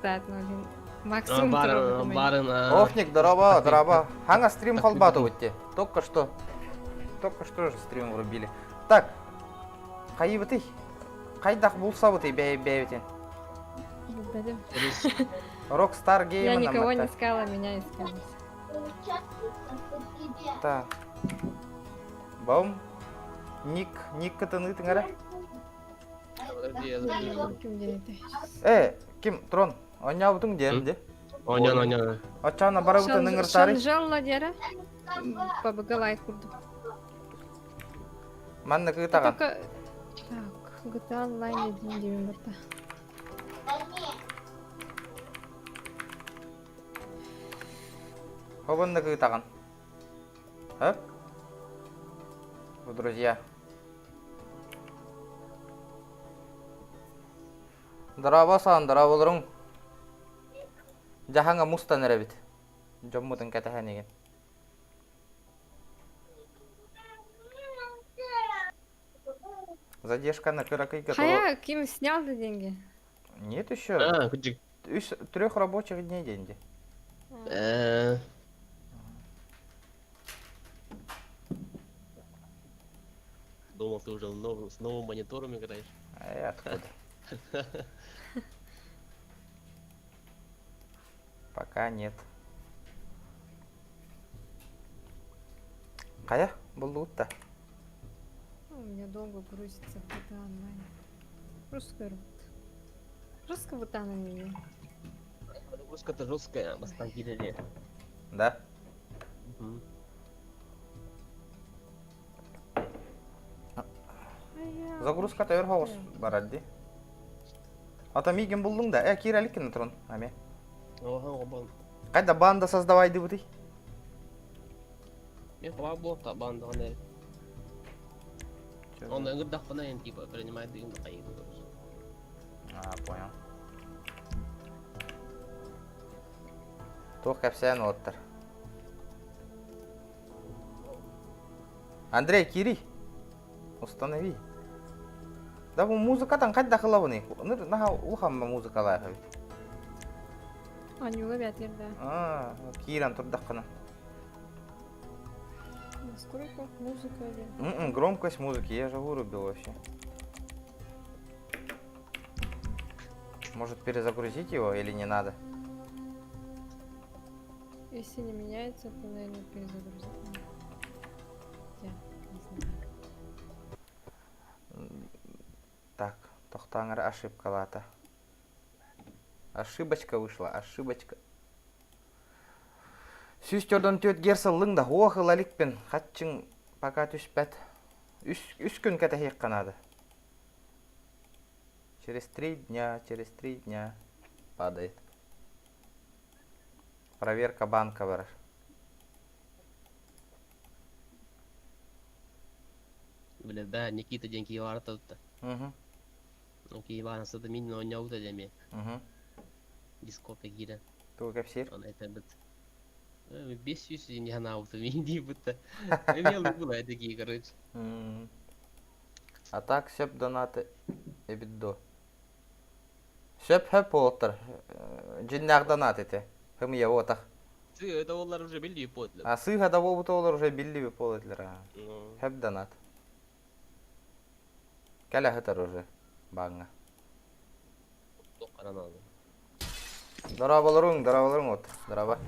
Zaten максимум Барын. Охник, дрова. Ханга стрим халбату өтте. Только что же стрим врубили. Так, қайыбыты? Қайдақ болса бұты бәйбетен? Rockstar Game. Я никого не искала, меня искали. Так. Баум. Ник кытыны тыңара. Ким, Трон? Оня бұтың дерінде? Оня. Ачана бара бұты ныңыртары? Шанжалла дері. Побыгалай курду. Манны кытаған. Так, GTA Online един деймін бұрта. Хобанны кытаған. Хөп? Друзья. Драбасан, драболырың. Жаханға мұстан әрәбет. Жоммудың кәтәхән еген. Задержка кыракы готова. Хая, Ким снял за деньги? Нет еще. Күджік. 3 рабочих дней деньги. Думал, ты уже с новым монитором играешь. Откуда? Пока нет. Кая? Булут-то. У меня долго грузится GTA Online. Русская работа. Русская вот она меня. Загрузка-то жесткая, бастангилили. Да? Загрузка тәуір хоғыз барады. Ата миген бұлдың да, кирәлік кені тұрын, әме. Қайда банда создавайды бұды? Мен қыла болта банда ғана. Он ыңырдақ қана енді, типа, принимает дүйімді қайығы көріш. Понял. Тоқ кәпсән оттыр. Андрей, кири. Установи. Да бұл музыкадан қайда қылабыны? Наға ұлқамма музыкалай қабит. Они ловят, да. Киран тұрдақ қына. Сколько музыка идет? Громкость музыки, я же вырубил вообще. Может перезагрузить его или не надо? Если не меняется, то, наверное, перезагрузить. Не знаю. Так, тоқтаңыр ошибкалата. Ошибочка вышла, ошибочка. Сүйістерден төт герсылың да оғыл әлікпен қатчың пока түспәт. Үш күн кәтәхек қанады. Через 3 дня падает. Проверка банка бар. Бля, да, Никита ден кейі бары тұтты. Кейі барысы да мен ойнауды деме. Дископта кейді. Туы кәпсер? Он айтан біт. 500 не ғана ауты мен дей бұтты. Емелі бұл әді кейі, короче. А так сөп донаты эбиддо. Сөп хөп олыттыр. Жиннақ донат еті. Хым е отақ. Сы, это олар уже білді өподлы. Сыға да болбыты олар уже білді өподлыр. Хөп донат. Кәлі хытыр уже бағыңа. Тоққаран алды. Дарабаларың от. Дараба.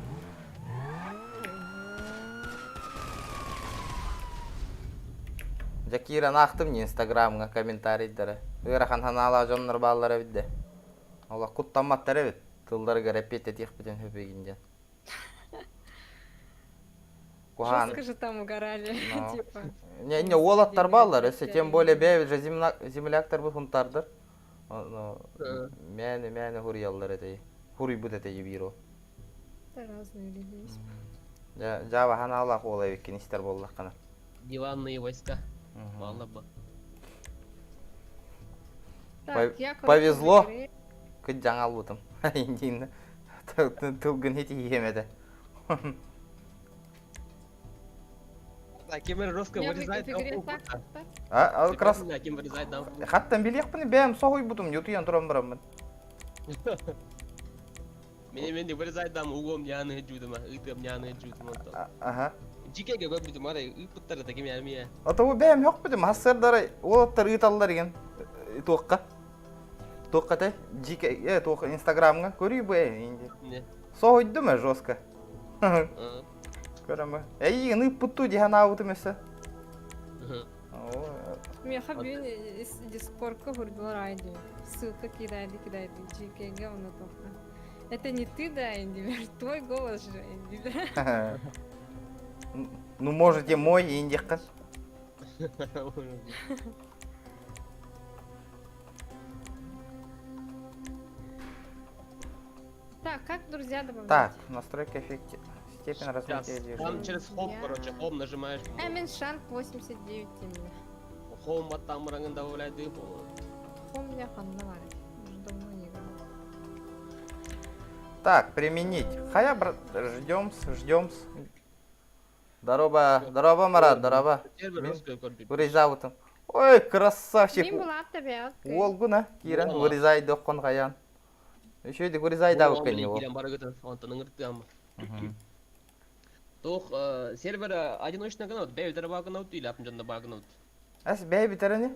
Жакиран ақтым не инстаграмға комментарийдері. Үйрақан ханала жонлар балалары бидді. Ола құттаматтары бит. Тылдарға репет етек бітен хөпегінден. Жестко же там угорали. Не, олаттар балалар. Тем более бәйбіл же земляктар бұл хунтардыр. Мәні хұрыялар әтей. Хұрый бұд әтей бейро. Разные люди есть. Жава ханала қолай беккен істер болдық қана. Диванные войска. Мало бы. Повезло. Күт жаңал бұтым. Индейін тұлгын еті емеді. Кемер русская вырезает красный. Хаттан білек бұны бәм соғой бұтым, ютуян тұрам бұрамын. Мен де бір зайдам угом яны жудыма, ытым яны жудыма. Ага. Жикеге көп битим ара ыпыттар да кем ярмия. Ото бәм yok бидим. Хассардар олаттар ыталлар ген. Тоққа. Тоққа та жике тоқ Инстаграмга көрүй бу инде. Не. Сойдума жестко. Көрөмө. Эгин ыппытту дихана аутымеса. Мен хабин из Дискордка хурдулар айди. Ссылка кидайды. Жикеге оны тоққа. Это не ты, да, Инди, твой голос же, Инди. Ну, можете мой индикка. Так, как друзья добавлять? Так, настройка эффекта. Степень развития Там движения. через home, короче, home нажимаешь. Мен шанк 89 именно. Home баттан мыраңын добавляйды. Помню, ханна бар. Уже давно не играл. Так, применить. Хая, брат, ждем. Здорово, Марат, здорово. Сервер русской корпи. Вырезаутым. Ой, красавчик. Мен была тебе, Олгуна, Киран, вырезай доққан қаян. Еще де вырезай да өккен его. Киран бары гытын, онтан ыңыртты ама. Тох сервер одиночный канал, бәйбітері бар канал değil, апын жанында бар канал. Әс бәй бітеріне?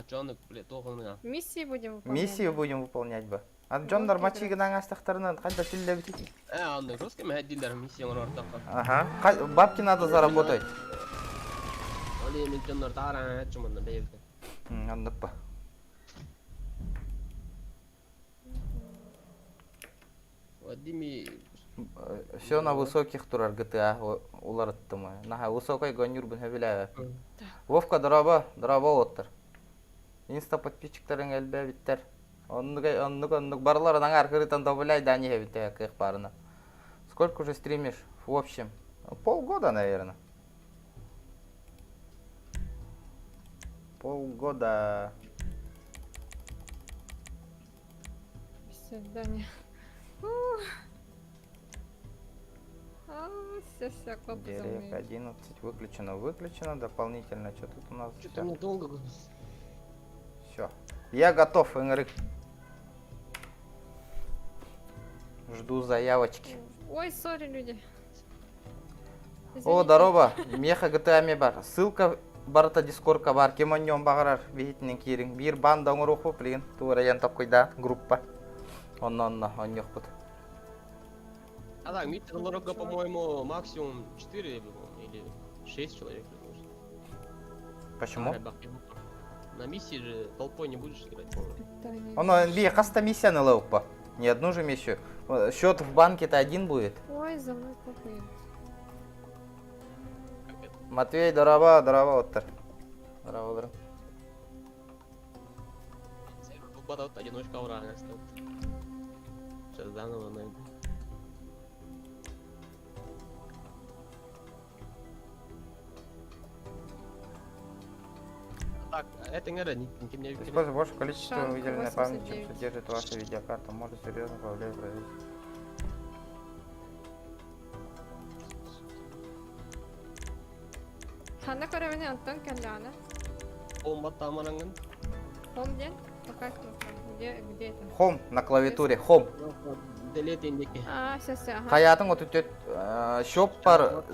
Чоны, тоқылыңа. Миссии будем выполнять. Миссию будем выполнять бы. А Джондар мачигынан астықтарынан қайда тілді бітейді? Аны жестко мәддилер миссияңыр ортаққа. Ага. Бабки надо заработать. Али мен Джондар тааран әтчімінді бәйбіті. Anladık bu. Вадими... Все на высоких турар GTA улар аттымы. Наха высокой гонюр бін хөбілі. Вовка драба оттыр. Инста подписчиктарың әлбә биттер. Оннук барларын аңар кырытан добыляй да не битте кых барына. Сколько уже стримишь? В общем, полгода, наверное. Полгода. Все, Даня. Все, клоп Директ 11 выключено. Дополнительно, что тут у нас? Что-то мне долго... Все. Я готов, Энрик. Жду заявочки. Ой, сори, люди. О, Извините. здорово. Меха GTA бар. Ссылка барта дискордка бар. Кем он нем багарар бейітінен кейрің. Бір банда оңыр оқу білген. Тура янтап койда группа. Он yok бұд. А так, митинг лорога, по-моему, максимум 4 или 6 человек. Почему? На миссии же толпой не будешь играть, по-моему. Питание. Он NBA каста миссия на леупа. Не одну же миссию. Счет в банке-то один будет. Ой, за мной копает. Матвей, здорово, оттыр. Здорово. Батат одиночка урана стоит. Сейчас заново найду. Так, это не ради, не Используя большее количество Шанка выделенной памяти, чем 89. содержит ваша видеокарта, может серьезно повлиять в развитие. Ханна коровene Антон Каляна. Комбат тамаранган. Хом ден? Какая кнопка? Где это? Home на клавиатуре, home. Делет индеки. Все, ага. Хаятың от өтет шоп бар,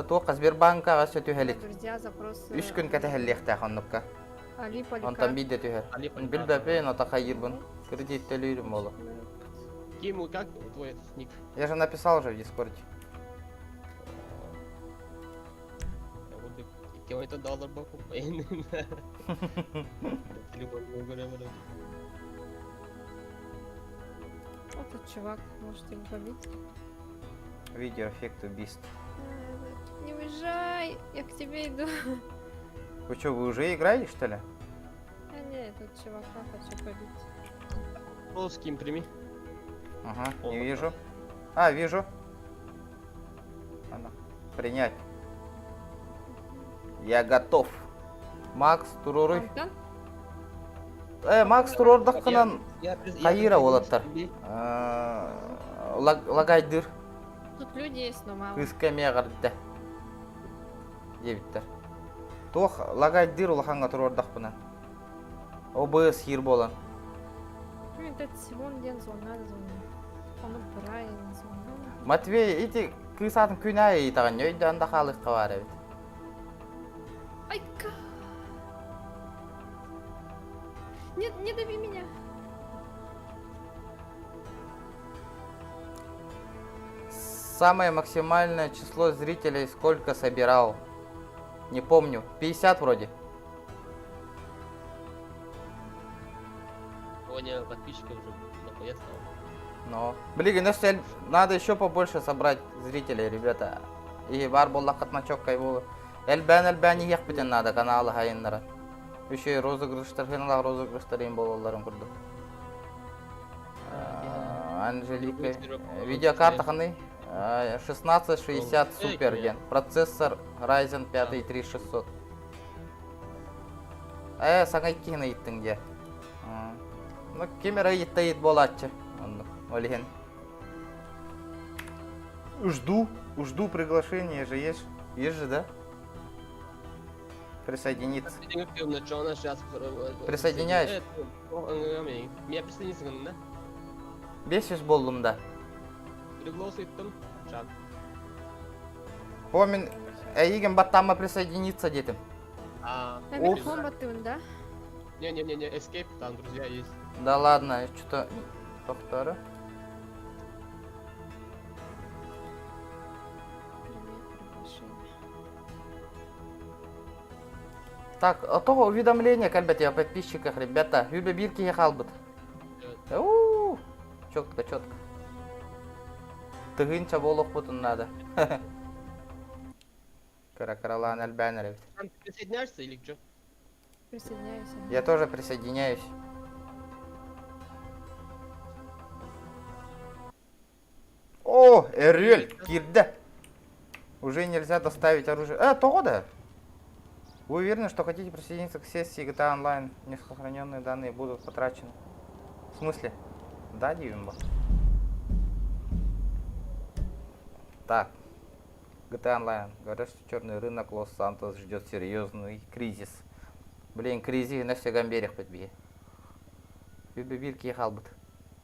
тоққа Сбербанкаға сөті хәлік. Друзья, запрос. 3 күн кәті хәліқті қанлыққа. Али Поликар. Онтан бейді түйі. Білбәпен ота қайырбын. Кредиттелі үйрім олы. Ким, как твой ник? Я же написал уже в Дискорде. Кем это доллар баку? Вот этот чувак, может его побить? Видеоэффект убийств. Не уезжай, я к тебе иду. Вы что, вы уже играете, что ли? А нет, тут чувака хочу побить. Русским прими. Ага, О, не вот вижу. А, вижу. Надо принять. Я готов. Макс, туруруй. Антон? Макс, турордаққынан Каира олаттар. олаттар. Лагайдыр. Тут люди есть, но мало. Үскәмия ғардды. Дебіттер. Тоқ лагайдыр олақанға турордақпына. ОБС хир болан. Ну, это Симон Ден звонит. Onu Брайан sonra. Матвей, ити кысатын күнәй итаған, өйден да қалыққа бар әбет. Ай, Нет, не дави меня. Самое максимальное число зрителей сколько собирал? Не помню. 50 вроде. Сегодня подписчиков уже нахуя стало. Но. Блин, надо еще побольше собрать зрителей, ребята. И бар болла катмачок кайболу. Элбен ек битен надо каналы хайыннара. Еще розыгрыштар, финал розыгрыштар им болаларын курду. Анжелика. Видеокарта ханы 1660 супер ген. Процессор Ryzen 5 3600. Саңа иккиһин айыттың де. Ну, камера айыт болатчы. Олиген. Жду приглашения же есть. Есть же, да? Присоединиться. Присоединяюсь. Меня присоединиться, да? 500 болдum да. Пригласил иттім, жан. О, мен әйген баттама присоединиться дедім. Микрофон баттың, да? Не, escape, там друзья есть. Да ладно, что-то... Повторю. Так, а то уведомление, кальбете, о подписчиках, ребята. Юбе бирки ехал бы. Четко. Тыгынча болох бутын надо. Каракаралан альбанер. Ты присоединяешься или что? Присоединяюсь. Я тоже присоединяюсь. О, Эрель, кирда. Уже нельзя доставить оружие. Того да. Вы уверены, что хотите присоединиться к сессии GTA Online? Несохраненные данные будут потрачены. В смысле? Да, Дивимба. Так. GTA Online. Говорят, что черный рынок Лос-Сантос ждет серьезный кризис. Блин, кризис на всегом берег подбей. Бирки ехал бы.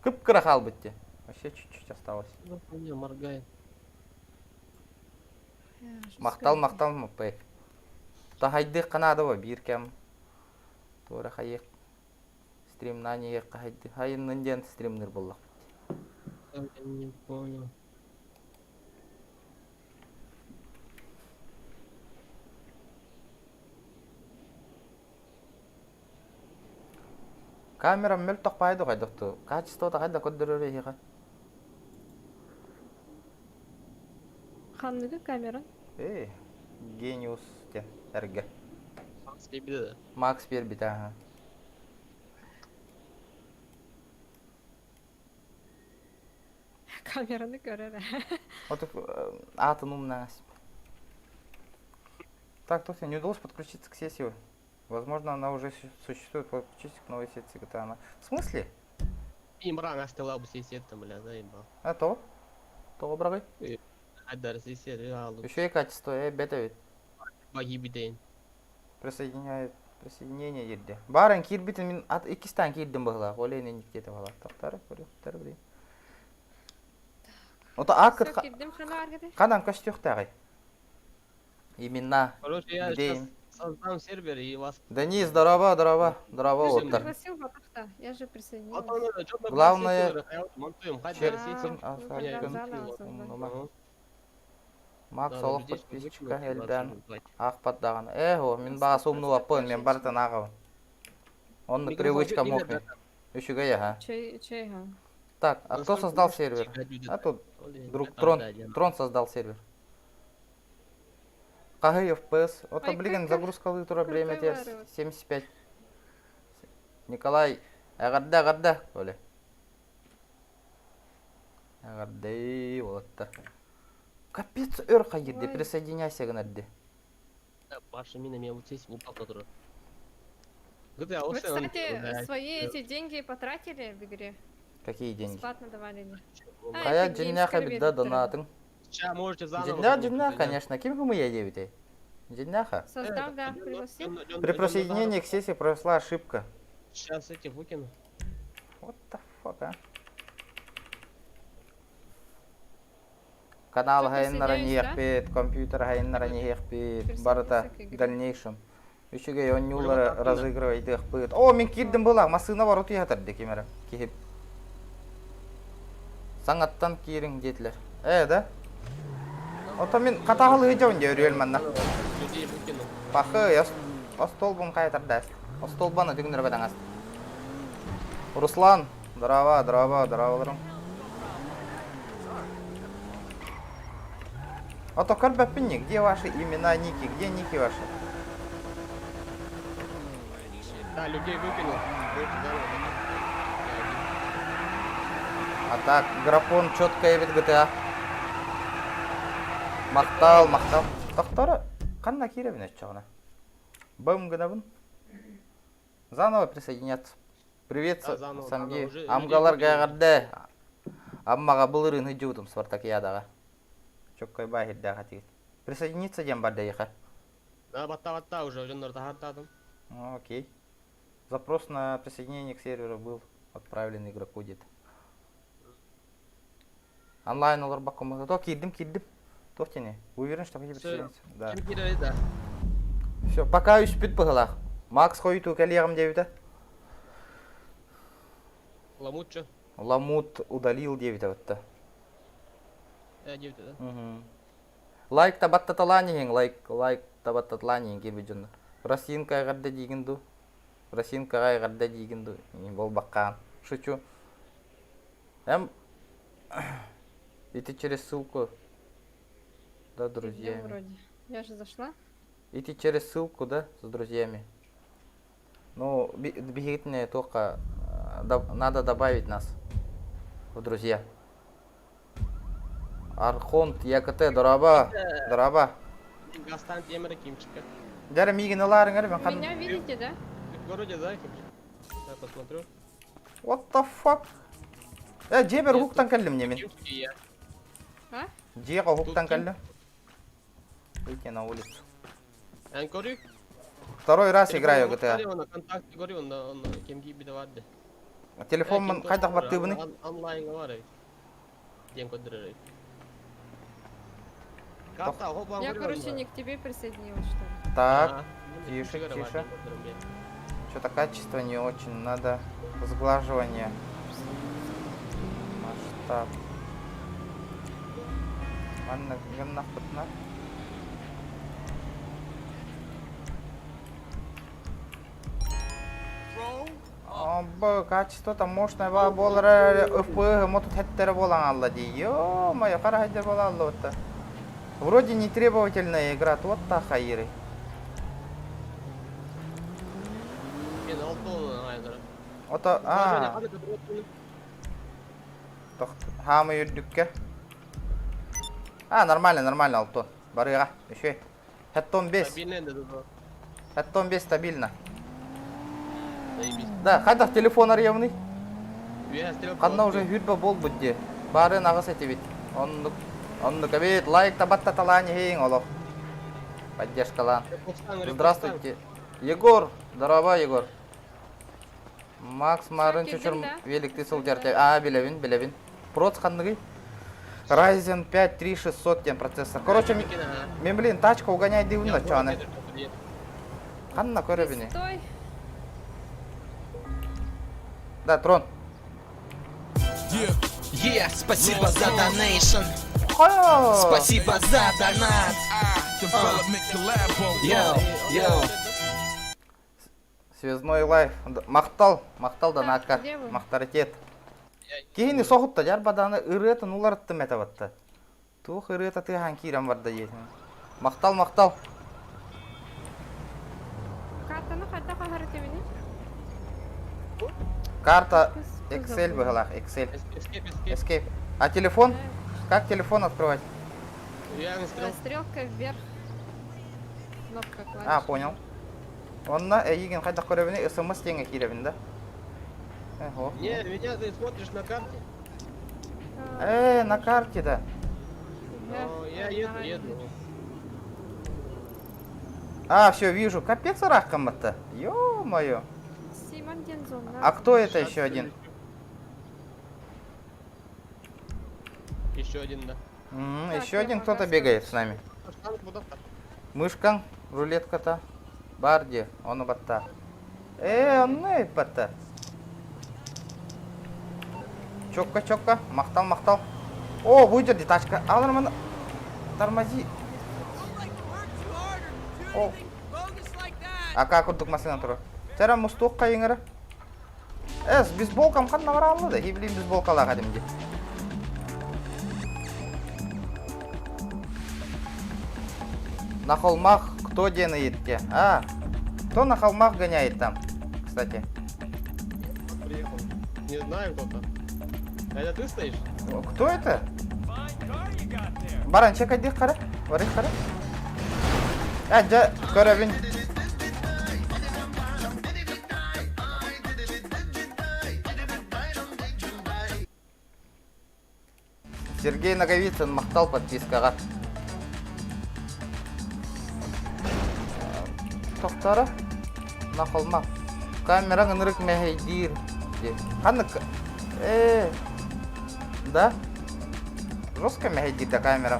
Кып-кырахал бы те. Вообще чуть-чуть осталось. Ну, не моргает. Мақтал маппай. Тахайды қанады биркем. Тора хайық. Стримнан ек қайды. Хайыннан ден стримнер боллақ. Я не понял. Камера мүл тоқпайды қайдықты. Качество да қайда көддірері еға. Қанныға камера? Гениус ден әрге. Макс бербеді да. Макс бербеді, аға. Камераны көрер. Вот атын умна. Так, Тося, не удалось подключиться к сессии. Возможно, она уже существует. Подключитесь к новой сети GTA. В смысле? Имран остала бы сессия там, бля, заебал. То? То, брагай? Айдар сессия, реал. Еще и качество, бета ведь. Баги битейн. Присоединение ерде. Барын кирбитин мен от икистан кирдим багла. Олейне никтете бала. Тақтары, көрі, білейін. Ота акыт қадан көштіқ тағай. Именно. Короче, я сейчас создам сервер и вас... Денис, здорово, Ты же отдар. пригласил Батахта, я же присоединилась. Главное... Макс олық подписчика елден ақпат даған. О, мен бағасы умны вапын, мен бартын ағавын. Онны привычка мокни. Үшіге я, Чей, га? Так, а кто создал сервер? А тут друг Трон создал сервер. Қағай FPS. Ота, блин, загрузкалы тура время терс. 75. Николай, ағарда, оле. Ағардай, олаттар. Капец, өр қайырде, присоединяйся гынадде. Паша, меня вот здесь упал тура. Вы, кстати, свои эти деньги потратили в игре? Какие деньги? Бесплатно давали. Кая джинняха бидда донатын. Сейчас можете заново... Джиннях, конечно. Кем мы я девять? Джинняха. Создал, да, пригласил. При присоединении к сессии произошла ошибка. Сейчас эти выкину. What the fuck, а? Канал Что, хайыннара присоединяюсь, да? ниехпит, компьютер хайыннара ниехпит, барыта Присоединиться к игре. в дальнейшем. Үшіге онюлары Уже разыгрывать дықпыт. О, мен кирдім болақ, масына бар ұты ятырды кемері, кехіп. Саңаттан кирің детілер. Да? Ота мен қатағылығы жауын де өрел манна. Людей выкинул. Пақы, остолбын қайтардас. Остолбаны түгіндір бәдіңіз. Руслан, дырава. Ото Карбапини, где ваши имена, ники? Где ники ваши? Да, людей выкинул. А так, графон четко ведь GTA. Мақтал. Тоқтары, қанна керебін өтші ғана? Бым гынабын. Заново присоединяться. Привет, заново, Самги. уже Амгалар людей выкинул. гағарды. Аммаға бұлырын үджудым Спартакиадаға. Чөккөй бахидда қатигит. Присоединиться дем барды еқа. Да, бата уже тахартадым. Окей. Запрос на присоединение к серверу был отправлен игроку где-то. Онлайн олар баққымызды. То, кирдім. Тохтене. Уверен, что хотите присоединиться? Да. Да. Все, пока үспіт бұғылақ. Макс қойыту кәлеғым девіті. Ламутча. Ламут удалил девіті өтті. Девять, да? Лайк табаттаталанин, лайк табаттаталанин кебі жүнді. Росинка ғарда дейгінду. Росинка ғарда дейгінду. Бол баққан. Шучу. Иди через ссылку. Да, Да, друзьями. вроде. Я же зашла. Иди через ссылку, да, с друзьями. Ну, бегитные только надо добавить нас в друзья. Архонт, ЯКТ, дораба. Гастан темера кимчика. Дәрі мигінеларың әрі мен Меня видите, да? Вроде, да, кимчик? Я посмотрю. What the fuck? Жебер хуқтан кәлім немен. Кимчики я. А? Жеға хуқтан кәлім. Выйти на улицу. Анкори? Второй раз играю GTA. Контакты говори, он кемги бедоварды. Телефон мен қайдақ бар төбіні? Онлайн говори. Дем кодыры. Карта, Я, короче, не к тебе присоединилась, что ли? Так, тише. Что-то качество не очень, надо сглаживание. Масштаб. Анна, геннах пытна. Качество-то мощное болары FPS мотут хеттері болан алла дей. Ё-моё, қара хеттер бола алла отта. Вроде не требовательная игра, вот та хайыры. Ото, хамы юрдүкке. Нормально, Алтон. Барыға, еще. Хэттон 5. Хэттон 5 стабильно. Да, қайдақ телефон арьявный. Қанна уже хүрбі бол бұдде. Бары нағыс әте бет. Онны көбет, лайк табатта таланы хейін олық. Поддержкалан. Здравствуйте. Егор, здорово, Егор. Макс Марын чүчір великті сол жарты. Білевін. Проц қандығы. Ryzen 5 3600 тен процессор. Короче, мен білейін, тачка угоняй дейін да чаны. Қанна көрі біне. Стой. Да, Трон. Спасибо за донейшн. Спасибо за донат. Связной лайф. Мақтал донатка. Где вы? Мақтаритет. Кейіні соғытта жар баданы ұрыетін ұларытты мәтаватты. Тух ұрыта тыған кейрен барды етін. Мақтал. Картаны қайда қағары тебіне? Карта Excel бұғылақ, Excel. Escape. А телефон? Как телефон открывать? Стрелка вверх. Кнопка клавиша. Понял. Онна еген қайда көребіне смс теңе кейребін, да? Не, меня ты смотришь на карте. На карте, да. Я еду. Все, вижу. Капец рахкам-то. Ё-моё. Симон Дензон. А кто это еще один? Еще один, да. Еще один кто-то бегает с нами. Мышкан, рулетка-то. Барди, он батта. Он не батта. Чокка, мақтал. О, бұл жерде тачка. Алырмын. Тормози. О. Ака күрдік машина тұры. Тәрі мұстуыққа еңірі. Бейсболкам қанна бар алды да. Хеблейін бейсболкала қадымде. На холмах кто денает те? Кто на холмах гоняет там, кстати? Приехал. Не знаю кто-то. Это ты стоишь? Кто это? Баран, чек одних қара? Барих қара? Көрәбін. Сергей Наговицын мақтал подпискаға. Тоқтары на холмақ. Камераң ынырық мәхейдер. Қанық? Да? Жестко мәхейдер камера.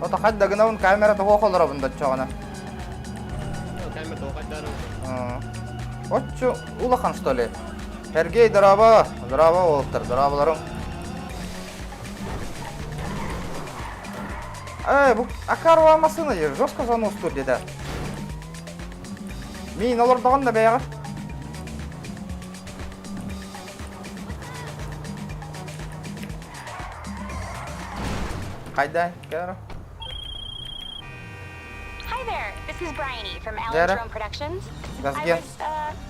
Ота қаддағына ұн камераты қоқылыр бұнда чоғына. Камера толқайдары. Отчу улахан, что ли? Сергей, дрова олтыр, дроваларың. Бұл акарова машина жестко занос тұр деді. Мен олардаған да бәйіға. Қайда, кәрі? Hi there, this is Bryony from Дәрі. Alan Drone Productions. Газген.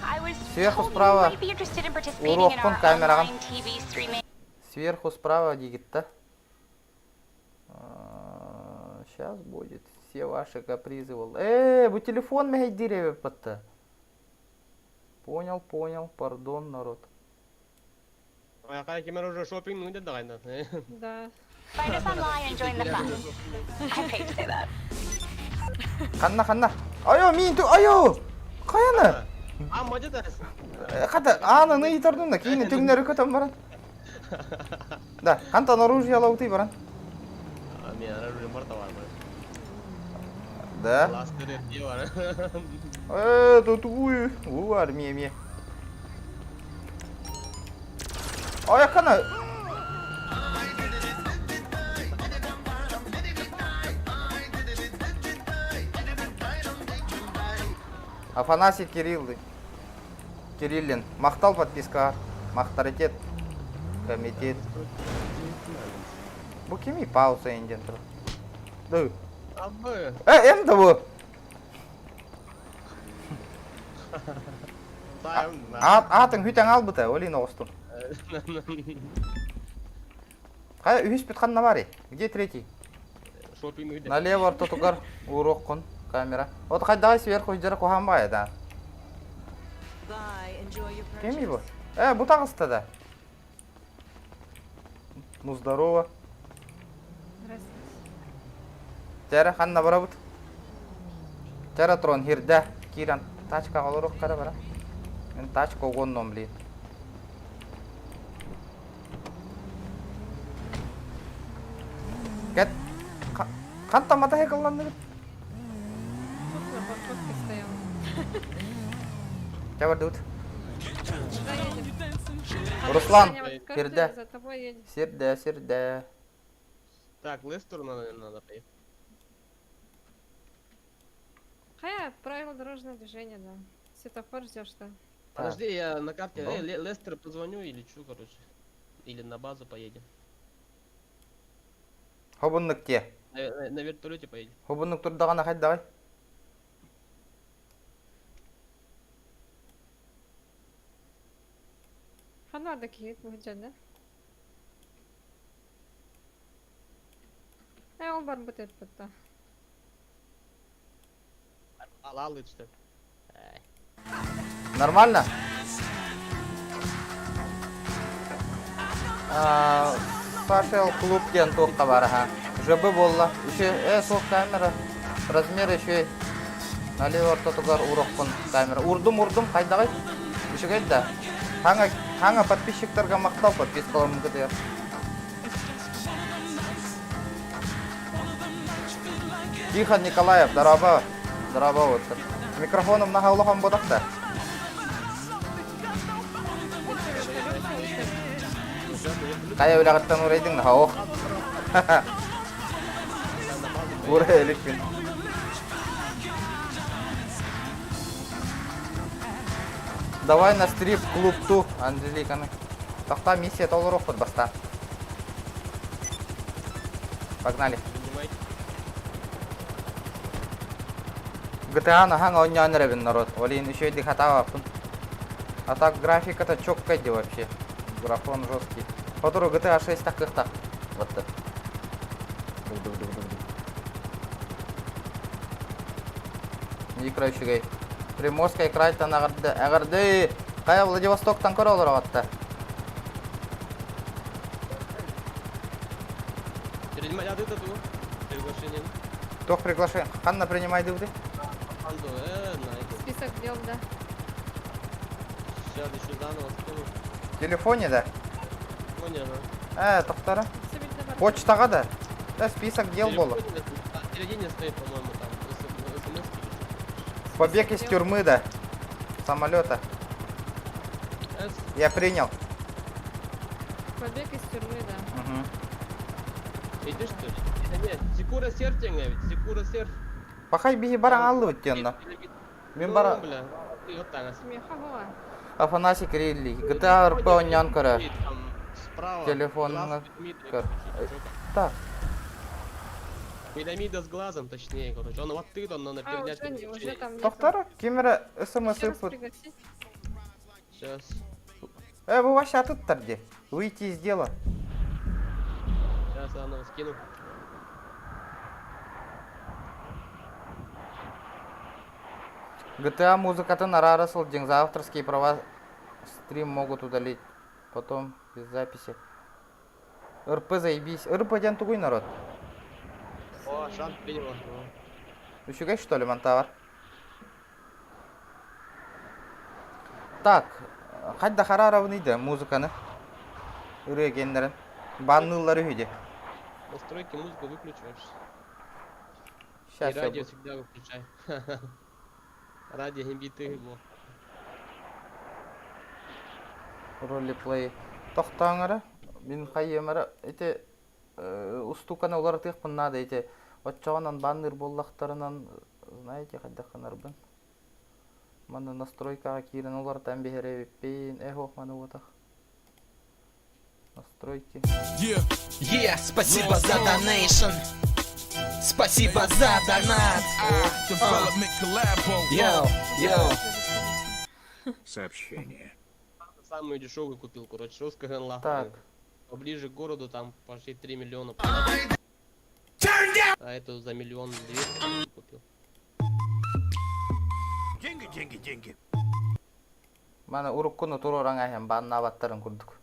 I was Сверху told you справа. might be interested in participating in Урокпын our камераға. online TV streaming. Сверху справа дигитта. Сейчас будет. Все ваши капризы. Вы телефон меня деревья подта. Понял, пардон, народ. Какая камера уже шопинг, ну да, да. Да. Find us online and join the fun. I paid to say that. Қанна. Айо! Қаяны? Мажа да. Қата, аны итардым да, кейін түгінері көтім баран. Да, қантан оружие алауты баран. Мен оружие марта бар. Да? Ластыры не бар. Тут армия. Қана. Афанасий Кириллин. Мақтал подписка. Мақтаритет. Комитет. Бұл кемей пауза енден тұр. Ды. Абы. Енді бұл. Атың хүйтен ал бұта, олейін оғыстың. Қай үйіс бет қанна бар е? Где третий? Шопинг. Налево тұтығар урок құн камера. От қайдағы сверху жері қоған ба еді? Кемей бұл? Бұл тағысты да. Ну, здорово. Здравствуйте. Жәрі қанна бара бұд? Жәрі тұрын хирді. Киран тачка қалыр оқ қара бара. Мен тачка оғынным білейін. Кәт. Қанта мата хекаланды бұд? Тут на парковке стоял. Жабарды бұд? Куда едем? Руслан, Саня, вот скажи, Ферде. за тобой едем. Серде. Так, Лестеру надо поехать. Какая правила дорожного движения, да. Светофор ждешь, что? Подожди, я на карте Да. Лестер позвоню или что, короче. Или на базу поедем. Хобынлық те. На вертолете поедем. Хобынлық тұрдағана қайды давай. Фанада киет будет, да? Он бар будет потом. Алалы что ли? Нормально? Пашел клуб кен тоққа бар, ЖБ болла. Еще, сол камера. Размер еще Налево ортотугар урокпун камера. Урдум, кайдагай? Үшігейді да. Хаңа подписчиктарға мақтау подпискаларым кедер. Тихон Николаев, дараба отыр. Микрофоным наға улахан бодақта. Қая өлағыттан урайдың наға, оқ. Урай әлікпен. Давай на стрип-клуб ту, Анжеликаны. Тақта миссия толырық под баста. Погнали. GTA на ханга оннян ревен народ. Олин еще и хатава. А так графика-то чоккайди вообще. Графон жесткий. Который GTA 6 так их так. Вот так. Микроющий. Приморская край-то агарды. Кая Владивостоктан көрі олар оғатта. Принимай ады тату. Приглашение. Тох приглашение. Ханна принимай дывды. Список дел, да. Сейчас еще заново скину. В телефоне, да? Понял. Тохтара. Почтаға да. Да, список дел было. В середине стоит, по-моему, там. Побег из тюрьмы, да. Самолета. Я принял. Побег из тюрьмы, да. Угу. Идешь, что ли? Нет, Секура серфинг, ведь. Секура серф. Пахай биги бараң алды өттенна. Мен бара... Бля, ты вот так. Смеха была. Афанасик Рилли. GTA РП оннян көрі. Справа. Телефоныңа көр. Так. Пирамида с глазом, точнее, короче. Он вот ты, он на передняшке. Уже там нет. Тохтара, кемера СМС Еще раз ыпыт. пригласить. Сейчас. Вы вообще атыттарди. Выйти из дела. Сейчас я заново скину. GTA музыкатын арарысыл день. За авторские права стрим могут удалить. Потом без записи. РП заебись. РП ден тугуй народ. О, шанс принял. Үшігай, что ли, мантавар? Так. Қайда қараравынайды музыканы. Үрегендерін. Баннылары үйде. Настройки музыку выключаешь. Сейчас И я радио буду. всегда выключай. Радио не биты его. Ролеплей. Тоқтаңыры. Мен қайемірі. Эти устуканы олар тыйықпын нады. Эти отчағынан банныр боллақтарынан. Знаете, қайда қанарбын. Маны настройкаға кирен олар тәмбехере веппейін. Ох, маны отақ. Настройки. Yeah, спасибо за донейшн. Спасибо за донат. Сообщение. Самую дешевую купил, короче, русская генла. Так. Поближе к городу там почти 3 миллиона. А эту за 1 200 000 купил. Деньги. Маны уруккуну турораңа хем банна абаттарын курдук.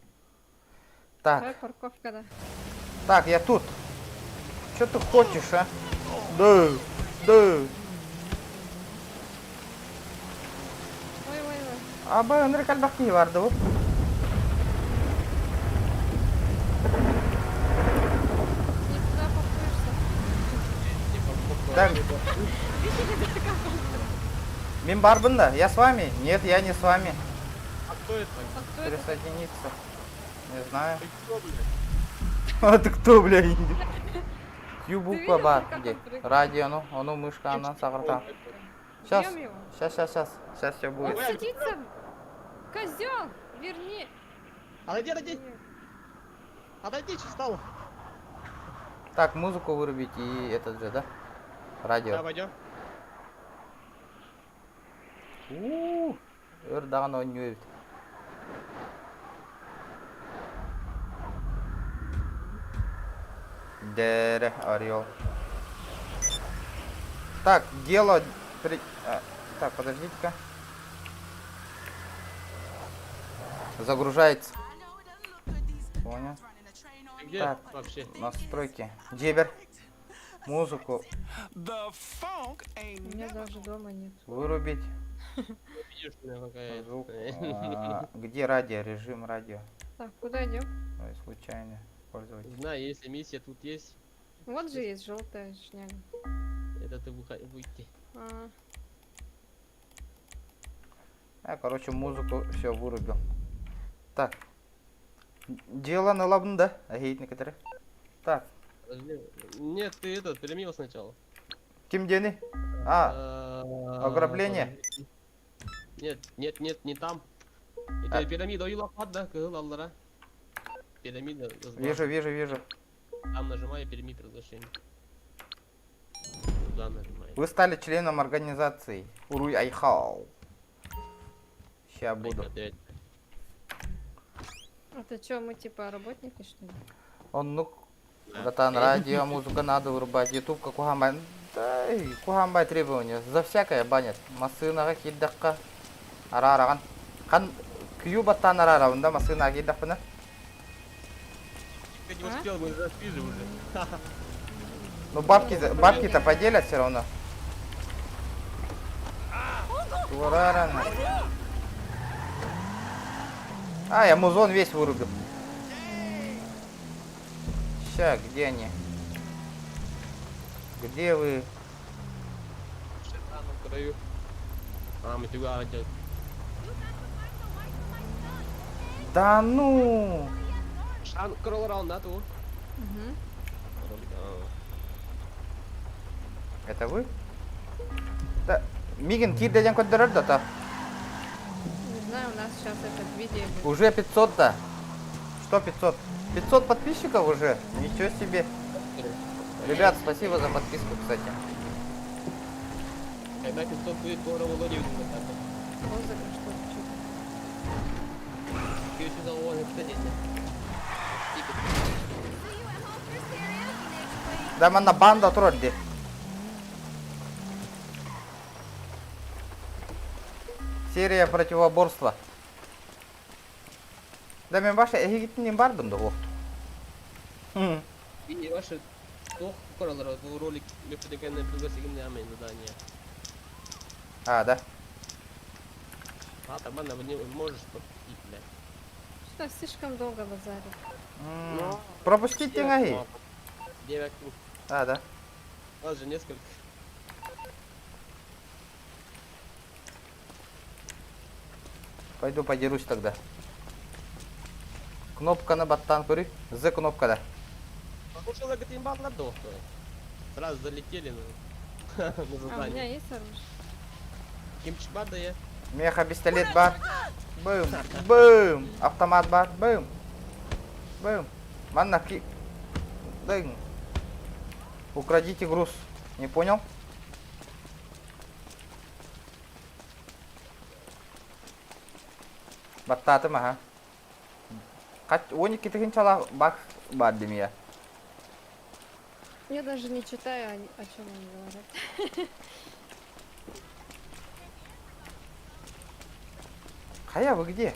Так. Давай парковка, да. Так, я тут. Что ты хочешь, а? Да. Ой. Аба, өнер калбақки барды бұл. Не туда паркуешься. Да. Мен барбын да, я с вами? Нет, я не с вами. А кто это? А кто это? Присоединиться. Не знаю. Ты кто, блядь? А ты кто, бля, инди? Q Ты буква видел, бар. как Где? он прыгал? Радио, ну, оно мышка, она сагырта. Сейчас, Бьем его. сейчас все Он будет. садится. Козел, верни. Отойди! Отойди, что стало? Так, музыку вырубить и этот же, да? Радио. Да, пойдем. Өрдаған ойнует. Дере, орел. Так, дело... Так, подождите-ка. Загружается. Понял. Ты где Так. вообще? Настройки. Джибер. Музыку The funk У ain't меня never даже дома нет. вырубить. Видишь, у меня какая... Звук. Где радио? Режим радио. Так, куда идем? Ой, случайно. Пользователь. Знаю, если миссия тут есть, Вот же есть желтая шняга. это ты выйти. А, Я, короче, музыку все вырубил. Так. Дело на лабн, да? Агит некоторые. Так. Подожди. Нет, ты этот, перемил сначала. Ким Дени? Ограбление? Нет, не там. А. Это пирамида уйлапад, да, кылаллара. Пирамида. Вижу. Там нажимай, переми приглашение. Туда нажимай. Вы стали членом организации Уруй Айхау. Ща буду. это что, мы типа работники, что ли? Он, ну, братан, радио, музыка надо вырубать. Ютуб, как Кухамбай. Да, и Кухамбай требования. За всякое банят. Масынага киддакка. Арараган. Хан кьюбаттан арараган, да, масынага киддакпына. Ты не успел, мы уже спижи уже. Ну, бабки-то поделят все равно. Урарана. А, я музон весь вырубил. Ща, где они? Где вы? Там на краю. Мы тебя хотят. Да ну! Шан кролл да, ту. Угу. Это вы? Да. Мигин, кир дядян код да та. Не знаю, у нас сейчас этот видео. Уже 500, да. Что 500? 500 подписчиков уже? Ничего себе. Ребят, спасибо за подписку, кстати. Когда 500 будет, то Володя видно. Розыгрыш, что-то, что-то. Ты еще заводишь, кстати. Да, манна банда тролли. Серия противоборства. Да, мен баша эгитинен бардым да, о. И ваши кораллар ролик лепидекенне пригласили на задание. А, да. А там она не можешь подпить, блядь. Что, слишком долго базарит. Пропустить тягаги. 9. А, да. У вас же несколько. Пойду подерусь тогда. Кнопка на баттан кури. З кнопка да. Слушай, лагать имбал на дох, сразу залетели на А, у меня задание. есть оружие. Кимчбар да я. Меха пистолет бар. Бум. Бум. Автомат бар. Бум. Бум. Манна ки. Дынь. Украдите груз. Не понял? Баттаты ма, ха? 12 тыгын чала бак бардым я. Я даже не читаю, о чем они говорят. Хая, вы где?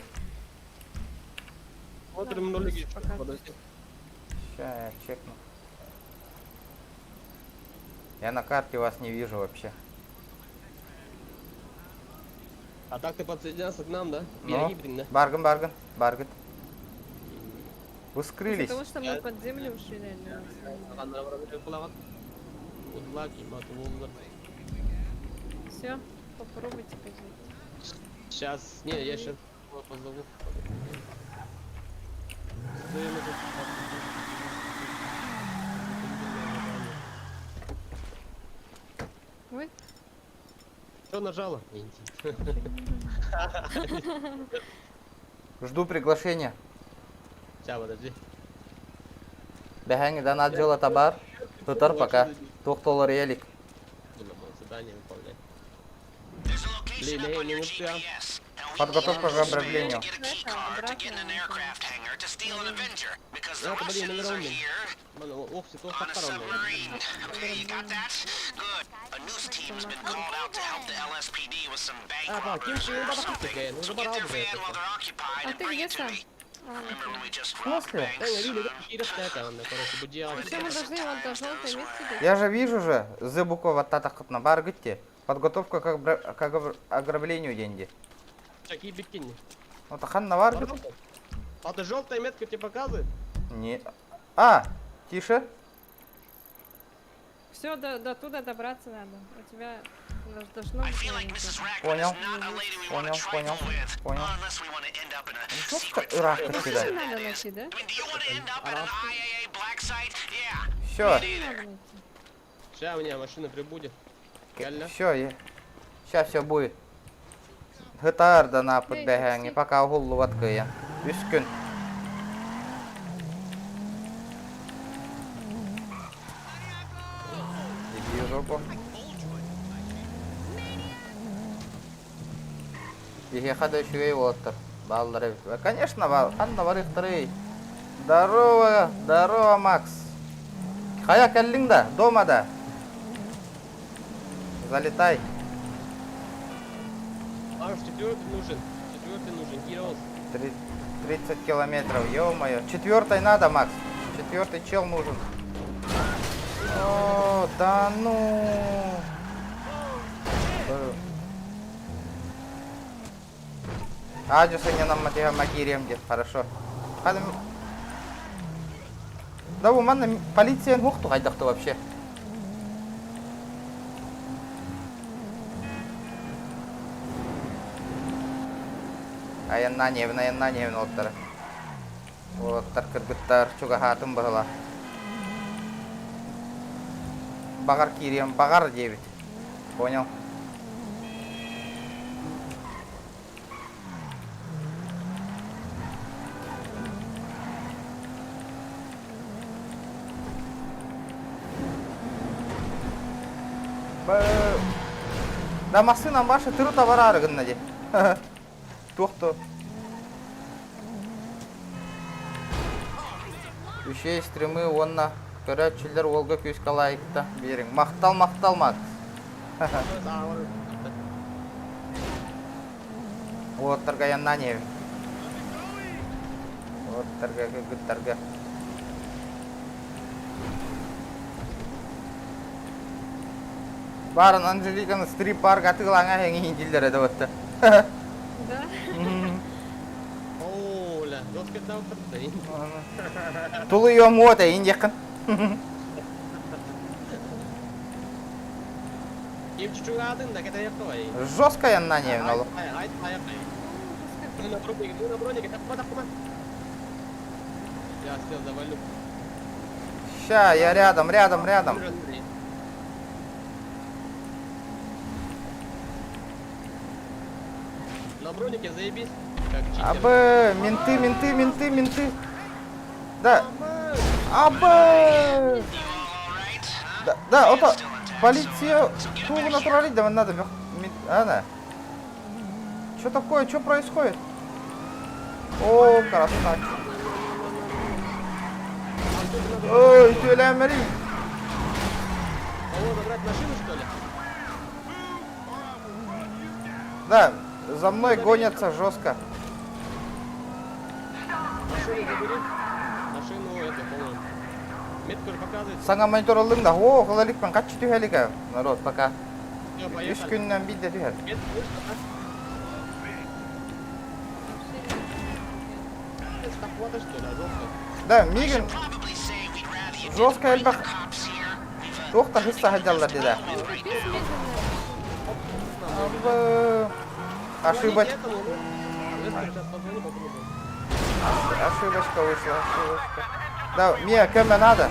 Смотрим ролики. Пока. Подожди. Ща я чекну. Я на карте вас не вижу вообще. А так ты подсоединялся к нам, да? Ну, Гибридно. барган. Вы Из-за скрылись. того, что мы под землю ушли, реально. Все, попробуйте пойти. Сейчас, не, я сейчас позову. Ой, Что нажала? Жду приглашения. Сейчас, подожди. Беханги донат жела табар. Тутар пока. $9 елик. Задание выполнять. There's a location Блин, up on я your не успел. GPS. And we Подготовка need к to ограблению. get a key card to get in an aircraft hangar to steal an Avenger. Because the Это, блин, Russians are номер here Ох, все то on a submarine. Okay, you got that? Good. A news team's been called out to help the LSPD with some bank А, robbers Ким, ты or его something. бабахнул, So ну, get their забрал бы van это. while they're occupied А and ты bring где it to сам? me. Then we just В rob смысле? Да, banks. я видел, как Кира это, он, короче, будил. Еще мы должны вот до желтой метки дойти. Я же вижу же, з буква татахтна бар гитте. Подготовка к ограблению деньги. Чаки бикини. Вот ханна бар гит. А ты желтая метка тебе показывает? Не. А, тише. Все, до туда добраться надо. У тебя должно I быть. feel like маленькое. Mrs. Raccoon Понял. is not a lady we want Понял, to понял, trifle with. понял. Unless we want to end up in a Жестко secret. рак Машину кидать. надо найти, да? I mean, do you want to end up at an IAA black site? Yeah. Все, Надо найти. Сейчас у меня машина прибудет. Реально? все, сейчас все будет. Гитар на подбегание, пока гуллу ваткая. Үскүн. Иди в жопу. Ихе хада шугай болоттар. Балдары. Конечно, ханда бар ихтары. Здорово, здорово, Макс. Кая келдің да, дома да. Залетай. А, четвертый нужен. Четвертый нужен. Кирилл. 30 километров, ё-моё. Четвертый надо, Макс. Четвертый чел нужен. О, да ну. Адюса не нам матига магирием где, хорошо. Хадым. Да у меня полиция мухту хайдахты вообще. Аянна невін оттары. Оттар кыргыттар, чуга хатым бағыла. Бағар кирием, бағар дебит. Понял? Да машина ваша тыры табарары гынна де. Тоқты. Үшей стримы онна көрәтшілер олға көз қалайықта берің. Мақтал, Макс. Оттарға янна невін. Оттарға күгіттарға. Барын Анжеликаны стрип-парк атығылаңа әңейін келдер әді өтті. Да? Оля, жестко там подтын. Тулы ем өті, индекін. Кем чуть-чуть адын да, кеде яқтывай. Жестко янна невін олы. Айт, Мы на бронике, тапма. Я сел завалю. Ща, я рядом. На бронике заебись. Как читер. Абы, менты. Да. Абы. Да, ота, полиция тугу натуралить, да надо. Ана. Что такое, что происходит? О, красавчик. Ой, Тюлямери. Кого забрать машину, что ли? Да, за мной гонятся жестко. Машину забери. Машину это, по-моему. Метку показывает. Саңа монитор алдың да. О, қалаликпен қатшы түйәлігі. Народ, пока. Все, 3 поехали. күннен бейді түйәл. Метку вышла, да? Это охвата, что ли, жестко? Да, Мигін Probably say we'd rather you жестко didn't әлбақ. cops here. Тоқта хысса хадjallar деді. Абы. Ошибач... Этому, ну, Лестер сейчас позвони, попробуем. Ошибочка вышла, Да, Мия, кэме надо?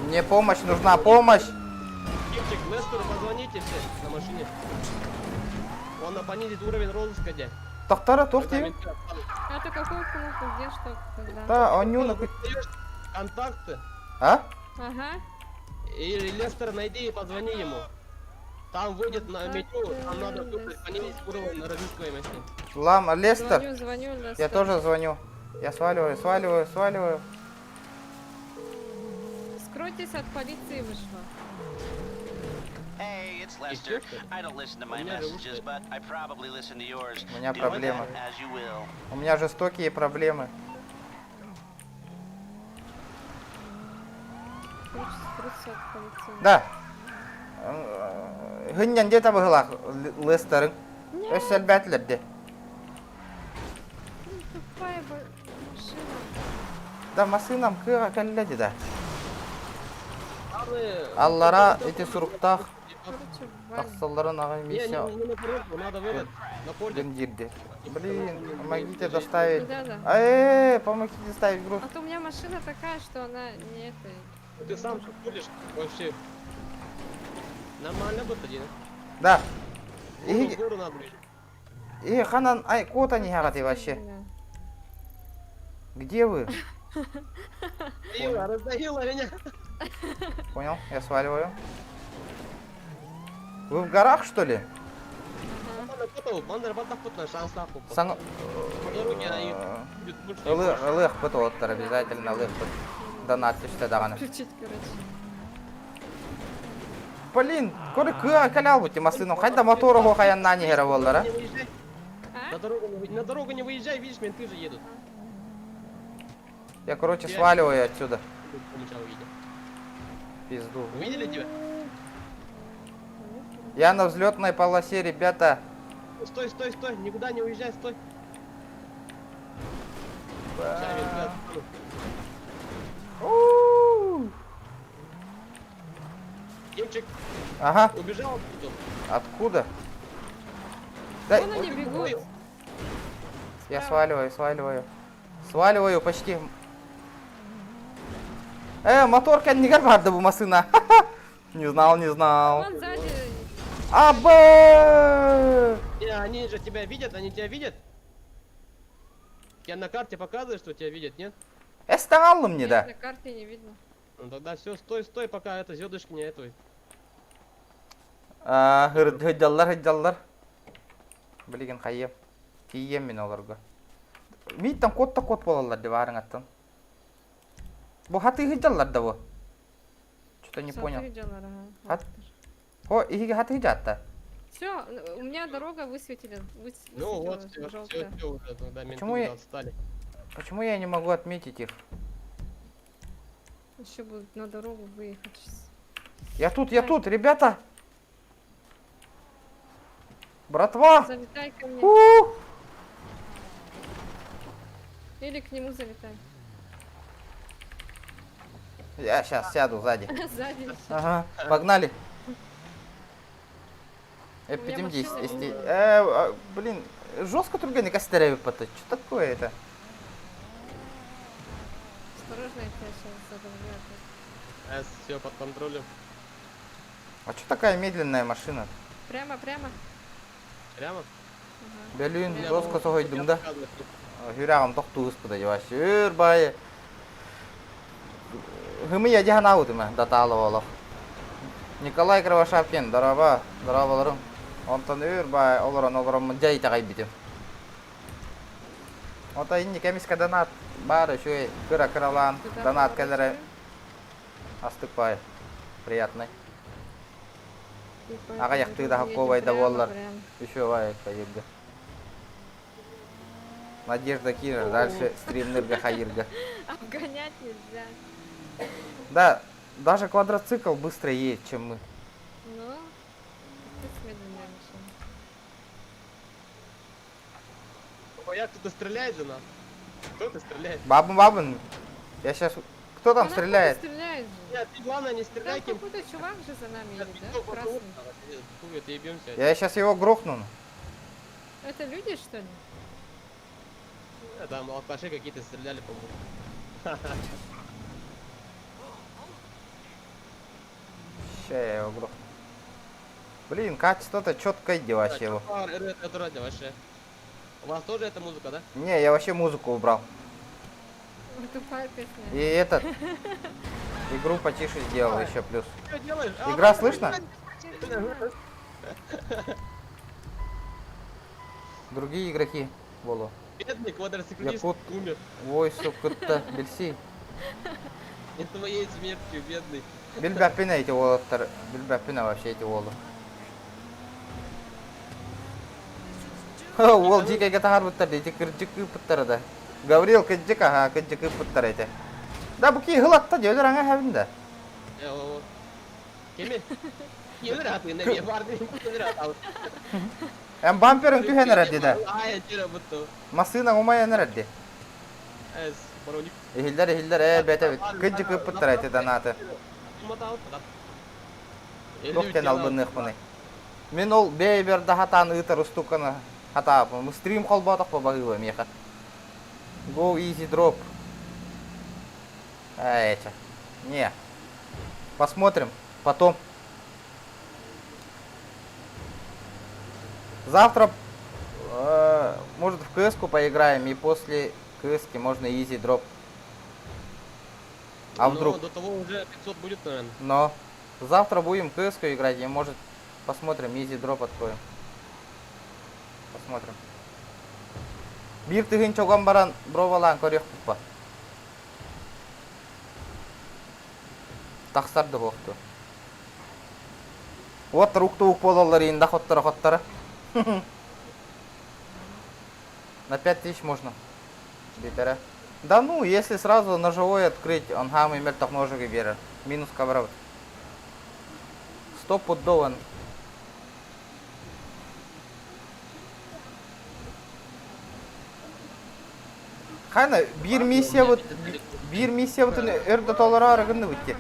Мне помощь нужна, помощь! Кипчик, Лестеру позвоните все на машине. Он понизит уровень розыска, дядь. Тоқтары, Когда тоқти. менты отстанут. А ты какую кнопку, где что, когда? Да, онюна... Даешь контакты, А? Ага. и Лестер найди и позвони ему. Там выйдет на меню, там надо выбрать понизить уровень разыскиваемости. Лама, Лестер. Звоню, Лестер. Я тоже звоню. Я сваливаю. Скройтесь от полиции, вышла. Hey, It's Lester. I don't listen to my messages, but I probably listen to yours. У меня Do with проблема. that as you will. У меня жестокие проблемы. Хочется скрыться от полиции. Да. Гыннян де табыгылак Лестерин. Өссел бәтлерде. Ну, тупая машина. Да машинам кыга келледи да. Главное, Аллара эти суруктах Короче, валим. аксалларын ага Не, миссия не на дорогу, надо в этот, на поле. гендирде. Блин, помогите доставить. Да-да. Помогите доставить груз. А то у меня машина такая, что она не это. Ты сам что ходишь вообще. Нормально будет один. Да. В гору надо. Ханан, ай, кота не гагаты вообще. Где вы? Раздаила меня. Понял, я сваливаю. Вы в горах, что ли? Сан... Лых пытоттар, обязательно лых пыт. Донат түсті дағаны. Включить, короче. Блин, көрі кыға кәлял бұтты маслыным. Қайда моторы қоқаян нани хері болдыр, а? На дорогу не выезжай, видишь, менты же едут. Я, короче, сваливаю отсюда. Пизду. Увидели тебя? Я на взлетной полосе, ребята. Стой, стой, стой, никуда не уезжай, стой. Кимчик, Ага, убежал оттуда. откуда? Да, Вон они бегут. я сваливаю, сваливаю. Сваливаю почти. Моторка не гарбарда bu машина. Не знал, не знал. Вон сзади. Абы! Не, они же тебя видят, они тебя видят. Я на карте показываю, что тебя видят, нет? Эстағалым не Нет, да? на карте не видно. Ну тогда все, стой, стой, пока это звездочка не этого. Хыджаллар. Білеген қайым. Кейем мен оларға. Мейттен котта кот болалар деп арың аттан. Бұл хаты хыджаллар да бұл. Что-то не понял. Хат? О, иге хаты хыджатта. Все, у меня дорога высветили. Ну вот, все, желтая. все, уже, тогда менты Почему я- отстали. Почему я не могу отметить их? Еще будут на дорогу выехать сейчас. Я тут, ребята! Братва! Залетай ко мне. У! Или к нему залетай. Я сейчас сяду сзади. Сзади. Ага, погнали. У меня Эпидем машина 10. Блин, жестко турганы костеряю потом. Что такое это? Осторожно, я тебя сейчас задавлю. Все под контролем. А что такая медленная машина? Прямо. Прямо? Блин, Я жестко могу согой тебе думда. показывать. Юрягам тоқтуыз бұдай ваще. Үрбайы. Гымы я диян аудыма даталы олық. Николай Кривошапкин, дарабаларым. Онтан үрбай олырын жай тағай бітім. Онта инни кемиске донат бары шуй кыра кыралан донат кәлері астык бай. Приятный. Аға яқты да хаққовайда болар. Еще бай кайырды. Надежда Кирер, дальше стримнерга хайырга. Обгонять нельзя. Да, даже квадроцикл быстрее едет, чем мы. Ну, ты медленная машина. Як кто-то стреляет за нас? Кто-то стреляет. Бабын. Я сейчас... Кто там Она стреляет? куда-то стреляет же. Нет, ты главное не стреляй, Там Ким. какой-то чувак же за нами едет, да? Красный. Хуй, это ебемся. Я сейчас его грохну. Это люди, что ли? Там алкаши какие-то стреляли, по-моему. Ща я его грохну. Блин, качество-то четко иди вообще его. Это радио вообще. У вас тоже эта музыка, да? Не, я вообще музыку убрал. Тупая песня. И этот... Игру потише сделал еще плюс. Что делаешь? Игра слышно? Другие игроки. Волу. Бедный квадроциклист Якут. умер. Войсу кытта билси. Не твоей смертью, бедный. Билбәппина эти волоттар. Билбәппина вообще эти волы. Ол жекеге тағар бұттар дейті кірджік бұттар да. Гаврил кірджік аға кірджік бұттар еті. Да бұл кей ғылатта жөлір аңа әбінде. Кеме? Келер атында не бар дейм, келер атау. Әм бамперің түйен әрәді да. Ая жері бұтты. Масына ұмайын әрәді. Әз, паролик. Эхилдер, бәті біт. Кірджік бұттар еті данаты. Ұматауыт бұдат. Лоқтен албынық бұны. Мен ол бейберді хатаны ұтыр ұстуканы хата апын. Стрим қолбадық по бағылы меха. Go easy drop. Эча. Не. Посмотрим. Потом. Завтра может в КС-ку поиграем. И после КС-ки можно easy drop. А вдруг? До того уже 500 будет, наверное. Но. Завтра будем КС-ку играть. И может посмотрим. Easy drop откроем. Посмотрим. Бир тыгын чоган баран бровалан көрек бұппа. Тақсарды боқты. Вот руктуық болалар енді хоттары. На 5000 можно. Битера. Да ну, если сразу ножевой открыть, он хам имел так ножик и берет. Минус кабрав. 100 пудован. Қайна, бір миссия вот өрді толары арығынды өтте.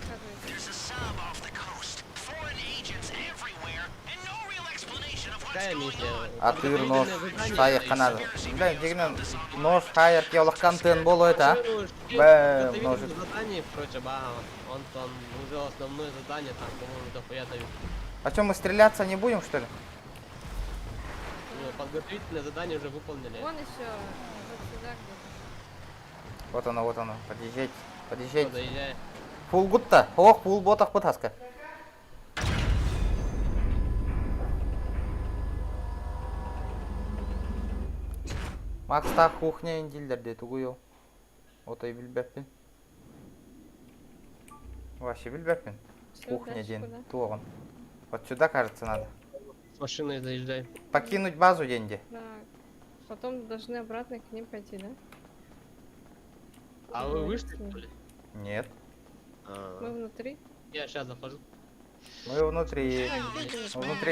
There's a sub off the coast. Foreign agents everywhere, and no real explanation of what's Какая going миссия? on. Атыр нож, шайық қанады. Блин, дегенен нож, хайыр, кеулыққан тын болу это, а? Бэм, ножик. Задание, короче, он там уже основное задание, там, по-моему, дохуя дают. А что, мы стреляться не будем, что ли? Ну, подготовительное задание уже выполнили. Вон еще вот сюда где-то. Вот оно, подъезжайте, Всё, подъезжайте. доезжай. Фул гутта, ох, фул ботах пытаска. Макста кухня индилдерде тугуё. Отой билбеппин. Вообще билбеппин. Всё, Кухня дальше день, куда? туган. Вот сюда, кажется, надо. С машиной заезжай. Покинуть базу деньги. Так. Потом должны обратно к ним пойти, да? А вы вышли, что ли? Нет. Мы внутри. Я сейчас захожу. Мы внутри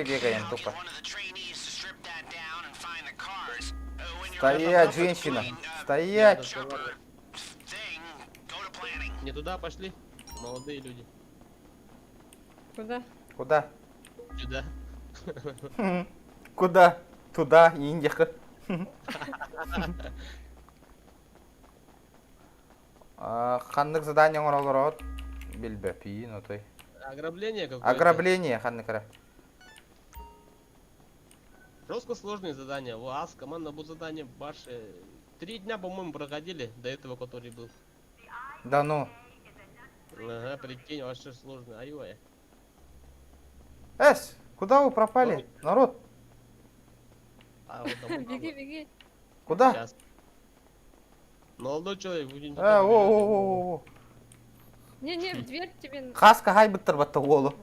бегаем тупо. One of the trainees to strip that down and find the cars. When you're Стоять, женщина! Стоять! thing, go to planning. Не туда пошли, молодые люди. Куда? Куда? Сюда. Куда? Туда, Индия. Ханнык задание оралырот. Билбепи, ну той. Ограбление какое-то. Ограбление, ханныкара. Жестко сложные задания. ВАЗ, команда будет задание ваши. 3 дня, по-моему, проходили до этого, который был. Да ну. Ага, прикинь, вообще сложно. Ай-ой. Эс, куда вы пропали? Народ, А, вот там, Беги, беги. куда? Сейчас. Молодой человек, вы не О. Не, в дверь тебе. Хаска хай быттыр батты олу.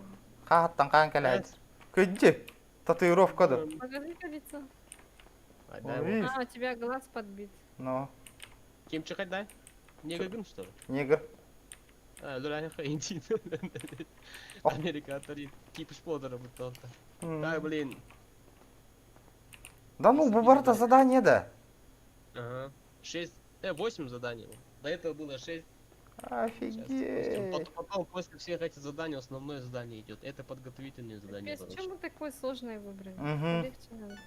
Хаттан қан келеді. Күнде, татуировка да. Покажи-ка лицо. Ай, дай Ой. его. А, у тебя глаз подбит. Ну, Кем чихать дай? Не гагын, что ли? негр. А, дурак, иди. Ох. Америка атарит. Типа шподера будто. Да, блин. Да ну, бубарта задание да. Ага. 8 заданий. До этого было 6. Офигеть. Потом после всех этих заданий основное задание идет. Это подготовительные задания. Капец, чем мы такое сложное выбрали? Мгм. Полегче надо.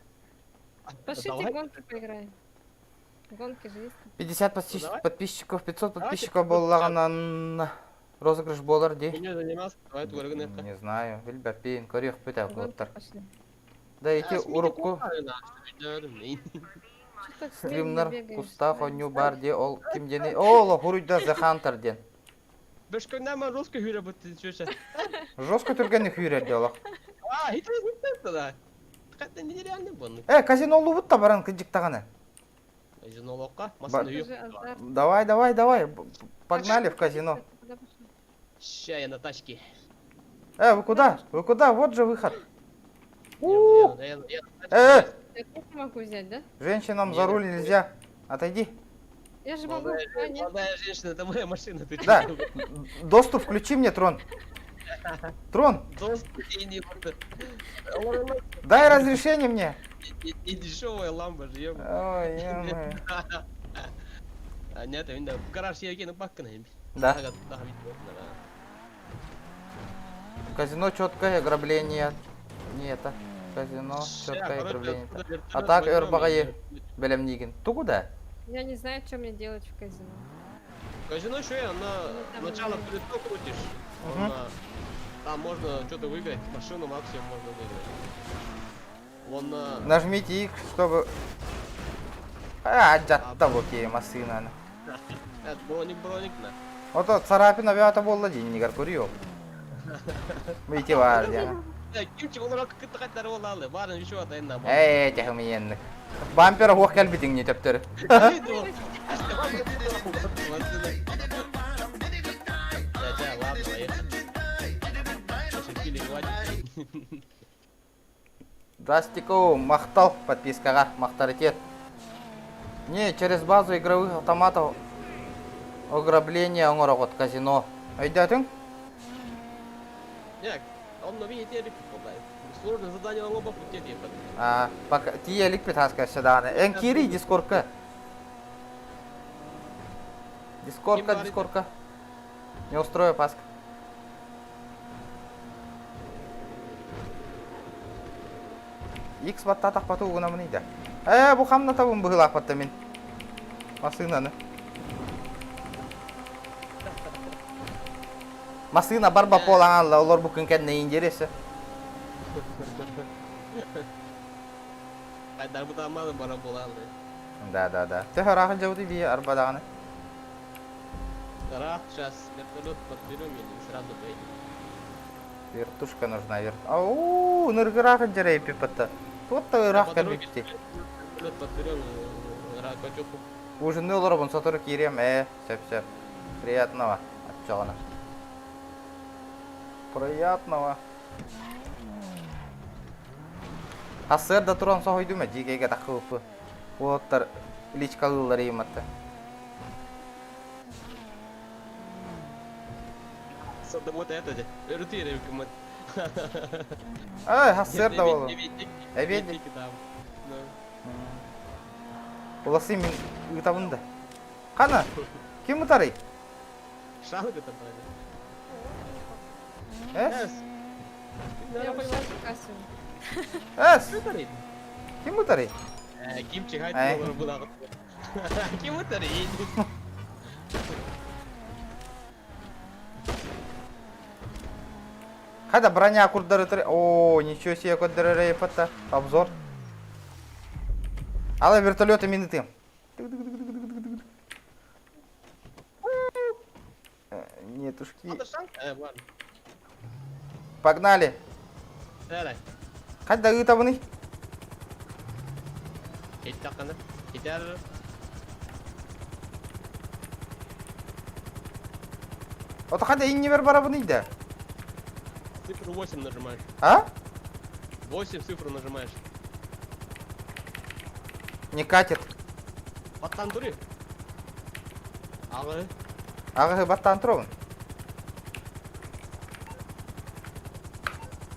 Пошлите Давай. гонки поиграем. Гонки же есть. 50 Давай. подписчиков, 500 Давайте подписчиков 500. боллаганан розыгрыш болар ди. Ты не занимался? Давай тугаргын это. Не знаю, билбеппин, көрек бүтә Гонки кылыптар. пошли. Да эти урукку Чё так стримнар медленно бегаешь? куста хоню бар ди ол ким дени. Ол хуруйда the hunter ден. Бешкөндәме русский хүйрә бутты чөшә. Жестко түргәнне хүйрәр ди олак. А, это не да. Это нереально было. Казино лубутта баран кыжык таганы. Казинолокка, машина Это ёп. же азарт. Давай. Погнали в казино. Куда пошли? Ща я на тачке. Вы куда? Вы куда? Вот же выход. Я на Я тоже могу взять, да? Женщинам за руль нельзя. Отойди. Я же могу. Молодая, А, нет. молодая женщина, это моя машина. Ты Да. чё? Доступ включи мне, Трон. Трон, Доступ и не дай разрешение мне. и дешевая ламба же, ёб. Ой, ё-моё. А нет, именно в гараж ерген баккана им. Да. Казино четкое, ограбление. Не это. Казино четкое ограбление. А так РБГЕ. Белемнигин. Ты куда? Я не знаю, что мне делать в казино. Казино что я на начало приток крутишь. Там можно что-то выиграть, машину максимум можно выиграть. Вон на... Нажмите X, чтобы... А, жатта бокей, машина. Это броник на. Вот царапина вята болла дейнигер көрүyor. Бейте бар жаңа. Кимчи олар кытты каттары болалы. Барын еще атайын на. Техми енді. Бампер оқ келбетің не төптері. Драстику, мақтал подпискаға, мақтаритет. Не, через базу игровых автоматов ограбление оңырық от казино. Айдатың? Нет, он на вине телек попадает. Сложное задание на лоба пути ехать. А, пока тиелик питаска сюда. Энкири дискорка. Дискорка. Не устрою паска. X батта тақпату угына мынейді. Бұ қамна табын бұғыл ақпатта мен. Масынаны. Масына барба полаңалла, олар бүкін кәдіне индересі. Айдар бұта малы бара болалы. Да. Ты рахын жауды бейі арбадағаны. Рах, сейчас вертолет подберем и сразу поедем. Вертушка нужна, Ау, ныргы рахын жарай пипатта. Тотта рах кәлбекте. Вертолет подберем и рах потёку. Ужинный олар бұн сатыры керем, сәп. Приятного. Атчағына. Приятного. Асырда тұран соғойды ма? Жекеге тақылыпы. Оттар личкалылар ематты. Сады вот это же. Рутируем кому. Асырда олар. Әбеді. Оласы мен ұйтабында. Қана? Кем ұтары? Шаны это Әс? Я пошла в кассу. Әс? Кем ұтары? Кимчи хайт доллар бұлағы. Ким ұтары? Хада броня курдары тұры. О, ничего себе курдары рейпатта. Обзор. Ала вертолеты минуты. Нетушки. Ладно. Погнали. Давай. Хада ұйтабыны. Иттақаны. Иттар. Ота хада инне бер барабыны иді. Цифру 8 нажимаешь. А? 8 цифру нажимаешь. Не катит. Баттан тури. Ағы. Ага, баттан тровын.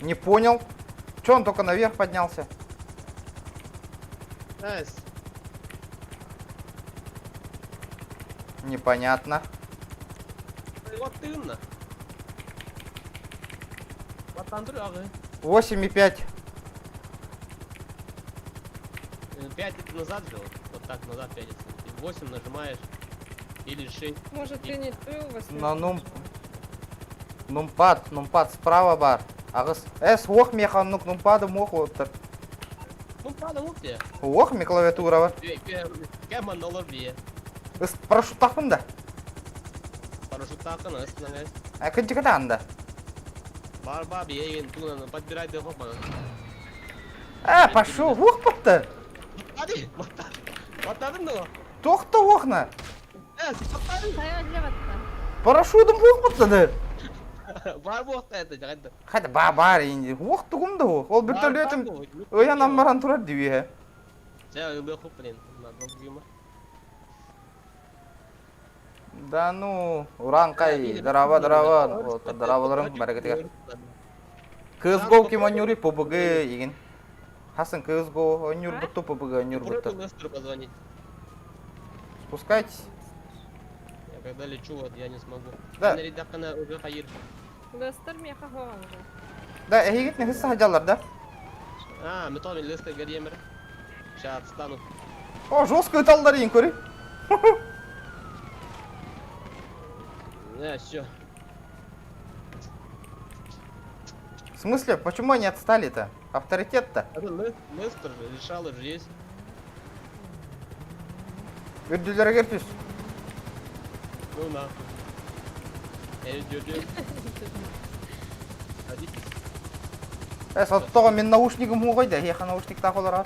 Не понял. Че он только наверх поднялся? Эс. Непонятно. Вот ты на. Баттан тури ағы. 8,5. 5 это назад же. Вот так назад пятится. 8 нажимаешь. Или 6. Может, ты не ты у вас? На нумпад справа бар. Ағыз. Оқ механук нумпады моқ отыр. Ну, правда, вот тебе. Оқ ме клавиатура бар. Кәман доллар бие. Парашют тақпында. Парашют тақын, ыстыңыз. Күнчікі тағында. Бар, бие, еген туғаны подбирай деп қопманы. Пошел, оқ бітті. Hadi, батадың да. Тоқта оқна. Батадың. Стоять левотта. Парашютым оқ бітті. Бар bu оқта это, жағайды. Хада бар енді. Оқ тұғымды оқ. Ол вертолетім. Өйянан баран тұрар дейі. Saya udah hook, блин. Надо гима. Да ну, ураңқай, дараба, дарабаларың бәрекетігер. Кызгол кем онюри побыгы еген. Хасын кызгол онюр бұтты побыгы онюр Попробуй бұтты. Лестеру позвонить. Спускайтесь. Я когда лечу, вот я не смогу. Да. На рядах она уже хайыр. Лестер меха хоған уже. Да, егет не хысса хажалар, да? А, мы тоже Лестер Гарьемер. Сейчас отстану. О, жестко талдар еген көрі. Да, все. В смысле, почему они отстали-то? Авторитет-то? Лестер же решал уже есть. Үрділері керпіс. Ну нахуй. Садитесь. Соттоға мен наушнигім қойды. Еха наушник так олар.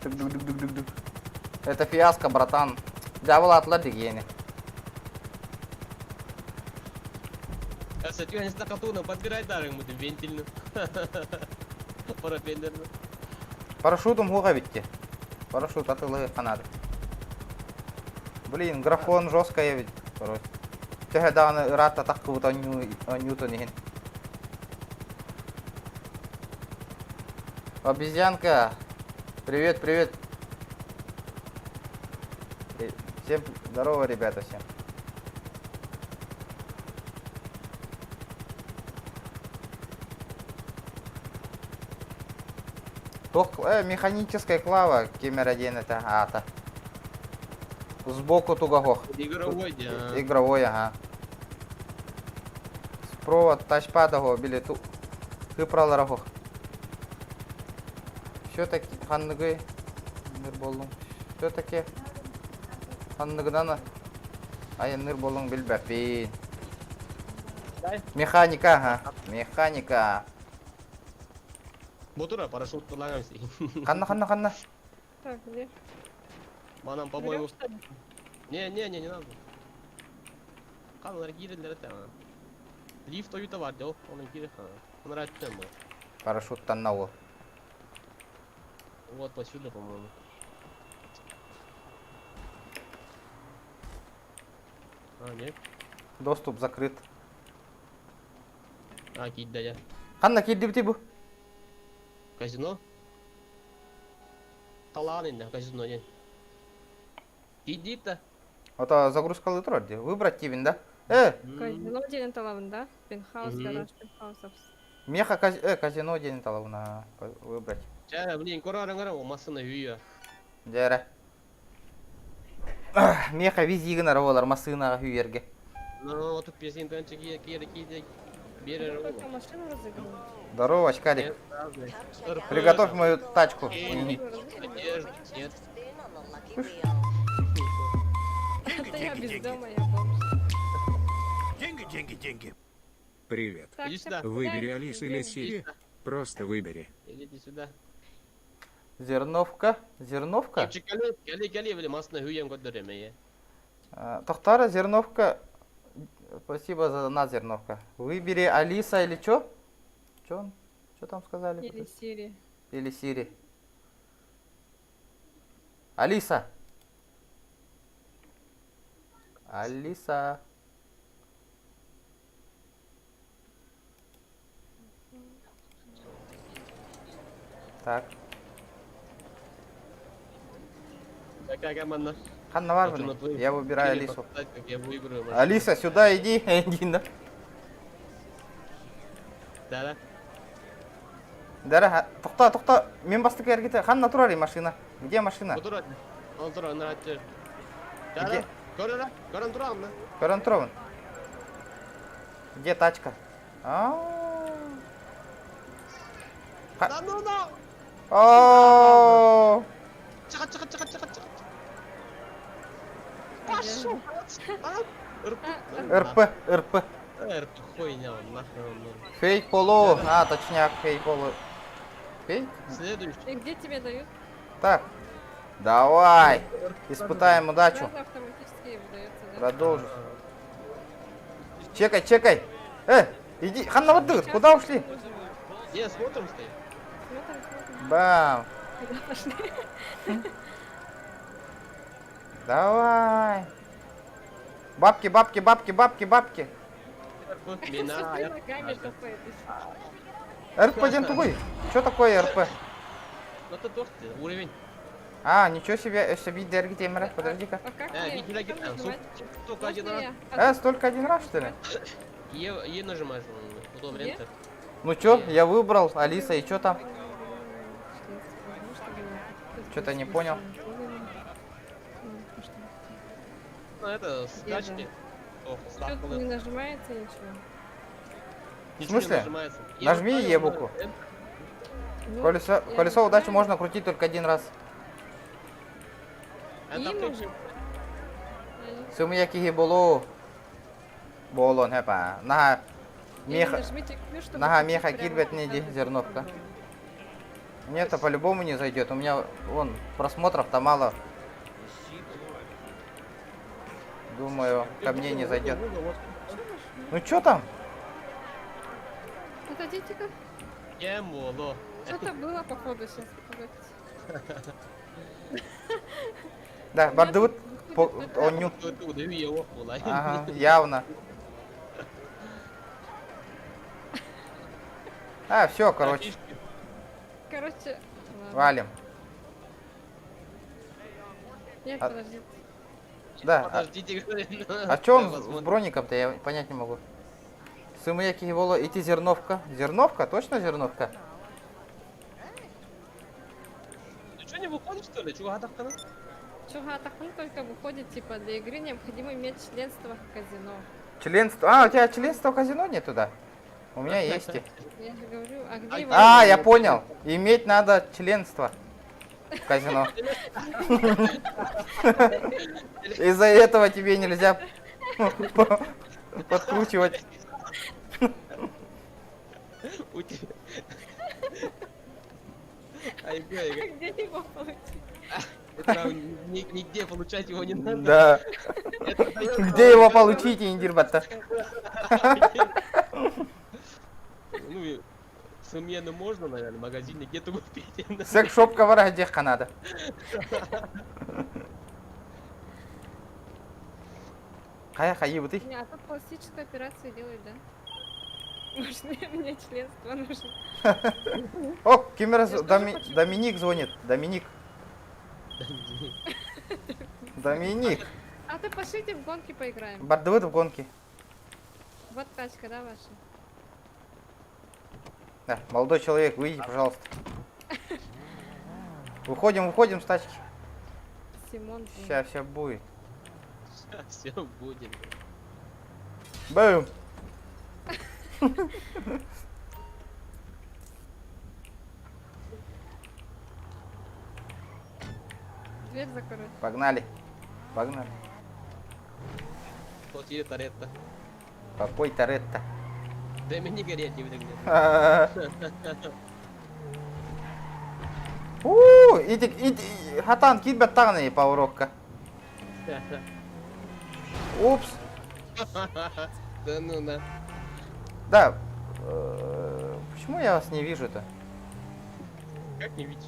Дук-дук-дук-дук-дук. Это фиаско, братан. Жабыл атылар дегені. Кстати, они с накатуна подбирай дары ему вентильно. Парапендерно. Парашютым хуға бітті. Парашют атылы қанады. Блин, графон жесткая ведь. Короче. Теге дағаны ырат атаққы бұт Ньютон еген. Обезьянка. Привет, привет. Всем здорово, ребята, всем. Механическая клава, кемер один это ата. Сбоку тугого. Игровой, да. Игровой, ага. Справа тачпадого били ту. Хыпраларого. Что таки ханныгы ныр болдың. Что таки ханныгыдана ай ныр болдың билбеппин. Механика, ага. Механика. Мотора парашют полагаемся. Ханна. Так, где? Манам, по-моему... Берём, что ли? Не надо. Каналар гирелер это. Лифт оюта var diyor. Onun giri ha. Onlar açtı mı? Парашюттан нау. Вот посюда, по-моему. А, нет. Доступ закрыт. А, кидда я. Ханна кидди бити бу. Казино? Талан инде, казино не. Кидди-то. Ата загрузкалы турар ди. Выбрать тибин, да? Казино деген талабында. Пентхаус, гараж, пентхаусов. Меха казино деген талабына выбрать. Ча, блин, кора-рангара, о масына үйі. Жара. Меха визигін арабалар масынаға үйерге. Ну, отып песен төнчі кері берер Только ол. машину разыгрывать. Здорово, очкарик. Нет, Приготовь мою тачку. Нет. Это я без дома, я бомж. Деньги. Привет. Так, Иди всё, сюда. Выбери дай Алису или деньги. Сири. Просто выбери. Идите сюда. Зерновка. Кепчик, кәлі, білі, масына үйен көддірем, е. Тохтара, зерновка. Спасибо за донат, зерновка. Выбери Алиса или чё? Чё там сказали? Или Сири. Или Сири. Алиса. Алиса. Так. Какая манна? Ханна Варварна. Я выбираю Алису. Я выиграю. Алиса, сюда иди. Иди, да. Да. Дара, тоқта. Мен бастық әргеті. Ханна тұрар машина. Где машина? Мотора. Он тұра, он ратты. Где? Көрін тұрам, да? Карантрован. Где тачка? Да, ну. О! Чыға. Пошел. РП. РП, хуйня, он нахрен. Фейк полу. Точняк, фейк полу. Фейк? Следующий. И где тебе дают? Так. Давай. Испытаем удачу. Сразу автоматически выдается, да? Продолжим. Чекай. Иди. Ханна, вот ты. Куда ушли? Не, смотрим стоит. Смотрим. Бам. Куда пошли? Давай. Бабки, бабки, бабки, бабки, бабки. Мина, Что я... ты ногами топаешь? РП ден тугой. Что такое РП? Ну ты тоже уровень. А, ничего себе, дерги темера, подожди-ка. А как Не мне? гиляги там, Нажимать? только один Можно раз. я? Столько один раз, что ли? Е нажимаешь, потом Е? Enter. Ну чё, я выбрал, Алиса, и чё там? Чё-то не понял. Ну это скачки. Ох, Что-то не ставка. нажимается ничего. В смысле? Нажимается. Нажми поставил Е букву. Enter. Ну, Колесо, я колесо удачи нажимаю. можно крутить только один раз. А И там можно? ты- Сумьякиги боло. Болон, хепа. Нага, Или меха. нажмите Q, чтобы Нага, купить меха прямо кирбет не кадры. зерновка. Мне-то по-любому не зайдет. У меня, вон, просмотров-то мало. Думаю, ко мне не зайдет. Ну чё там? Подождите-ка. Емоло. Что-то было, походу, сейчас. Да, бардывыт. Он ню. Тут удаю его фулай. Ага, явно. А, все, короче, Короче, ладно. валим. Нет, А- подождите. Да, Подождите, а чё он с броником-то, я понять не могу. Сумьяки воло, идти зерновка. Зерновка? Точно зерновка? Ты что, не выходишь, что ли? Чего гадавка? Чуга, так он только выходит, типа, для игры необходимо иметь членство в казино. Членство. А, у тебя членства в казино нет туда? У меня есть. Я же говорю, а где его? А, я понял. Иметь надо членство в казино. Из-за этого тебе нельзя подкручивать. У тебя... Айга, айга. А где его получить? Это нигде получать его не надо. Да. Это даёт Где его получить, Индирбата? Ну, и сумену можно, наверное, в магазине где-то купить. Секс-шоп ковара где надо. Хая хаи вот Не, а тут пластическую операцию делают, да? Может, мне членство нужно? О, Кимера, Я тоже хочу. Доминик звонит. Доминик. Доминик. А ты пошлите в гонки поиграем. Бардовыт в гонке. Вот тачка, да, ваша? Да, молодой человек, выйди, пожалуйста. Выходим с тачки. Симон. блин. Сейчас все будет. Все будет. Бэм. Дверь закрой. Погнали. Погнали. Вот едет Торетто. Какой Торетто? Да мне не гореть не выдогнет. Иди, хатан, кит баттагны паурокка. Упс. Да ну на. Да. Почему я вас не вижу-то? Как не видишь?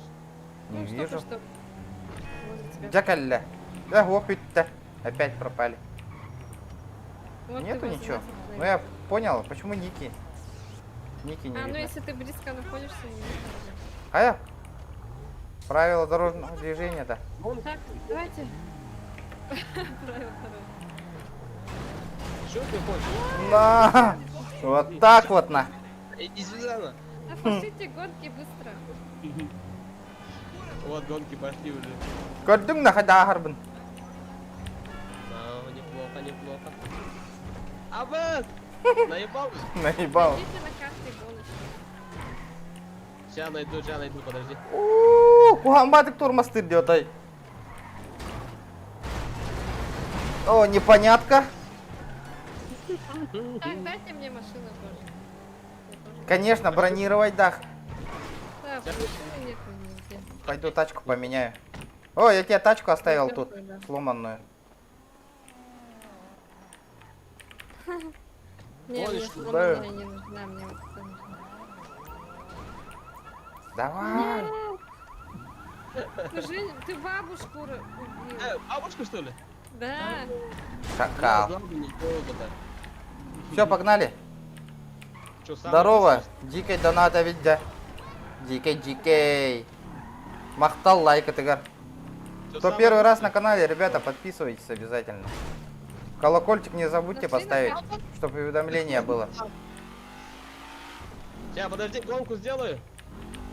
Не Ну, что-то, вижу. что возле тебя. Джакалля. Да, опять-то. Опять пропали. Вот ты Нету возле ничего. нас Ну остановился. я понял, почему Ники? Ники не А, ну видно. если ты близко находишься, не видно. А я? Правила дорожного движения-то. Так, давайте. Правила второе. Что ты хочешь? На! Вот так вот на. Иди сюда на. А пошлите гонки быстро. Вот гонки пошли уже. Көрдің на хадагарбын. А, неплохо, неплохо. Абат! Наебал? Наебал. Идите на карте гоночки. Сейчас найду, подожди. Кухамбатык турмастыр диотай. О, непонятка. Так, дайте мне машину тоже. Я тоже. Конечно, бронировать, да. Да, машины нету нигде. Пойду тачку поменяю. О, я тебе тачку оставил тут, Тёплая, да. сломанную. Не, мне Гоночку, сломанная не нужна, мне вот это нужно. Давай. Ты бабушку убил. Бабушка, что ли? Да. Шакал. Знал бы, не делал бы так. Все, погнали. Чё, сам Здорово. написал? Дикий доната видя. Дикий. Махтал лайк отыгар. Чё, Кто сам первый раз написал? на канале, ребята, подписывайтесь обязательно. Колокольчик не забудьте Пошли поставить, на чтобы уведомление было. Сейчас, подожди, гонку сделаю.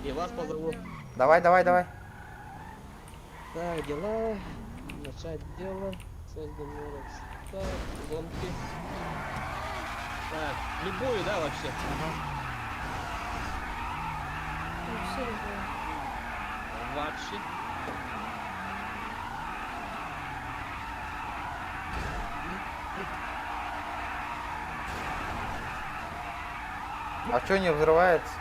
И вас позову. Давай. Так, дела. Начать дело. Создан город. Так, гонки. Так, любую, да, вообще? Вообще любой. Вообще. А что не взрывается?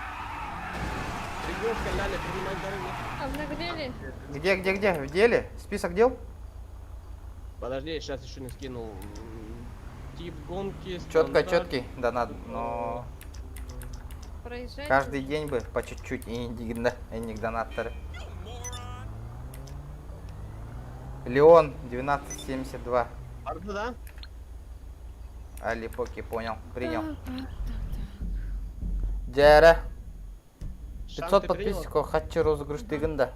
Регошка, ляля, принимать дорогу. Обнаглели? Где? В деле? Список дел? Подожди, я сейчас еще не скинул. Тип гонки. Четко, четкий донат, но Проезжайте. каждый день бы по чуть-чуть и не донатторы. Леон 1272. Арда, да? Алипоки, понял, принял. Дяра. 500 подписчиков, хочу розыгрыш тыгында.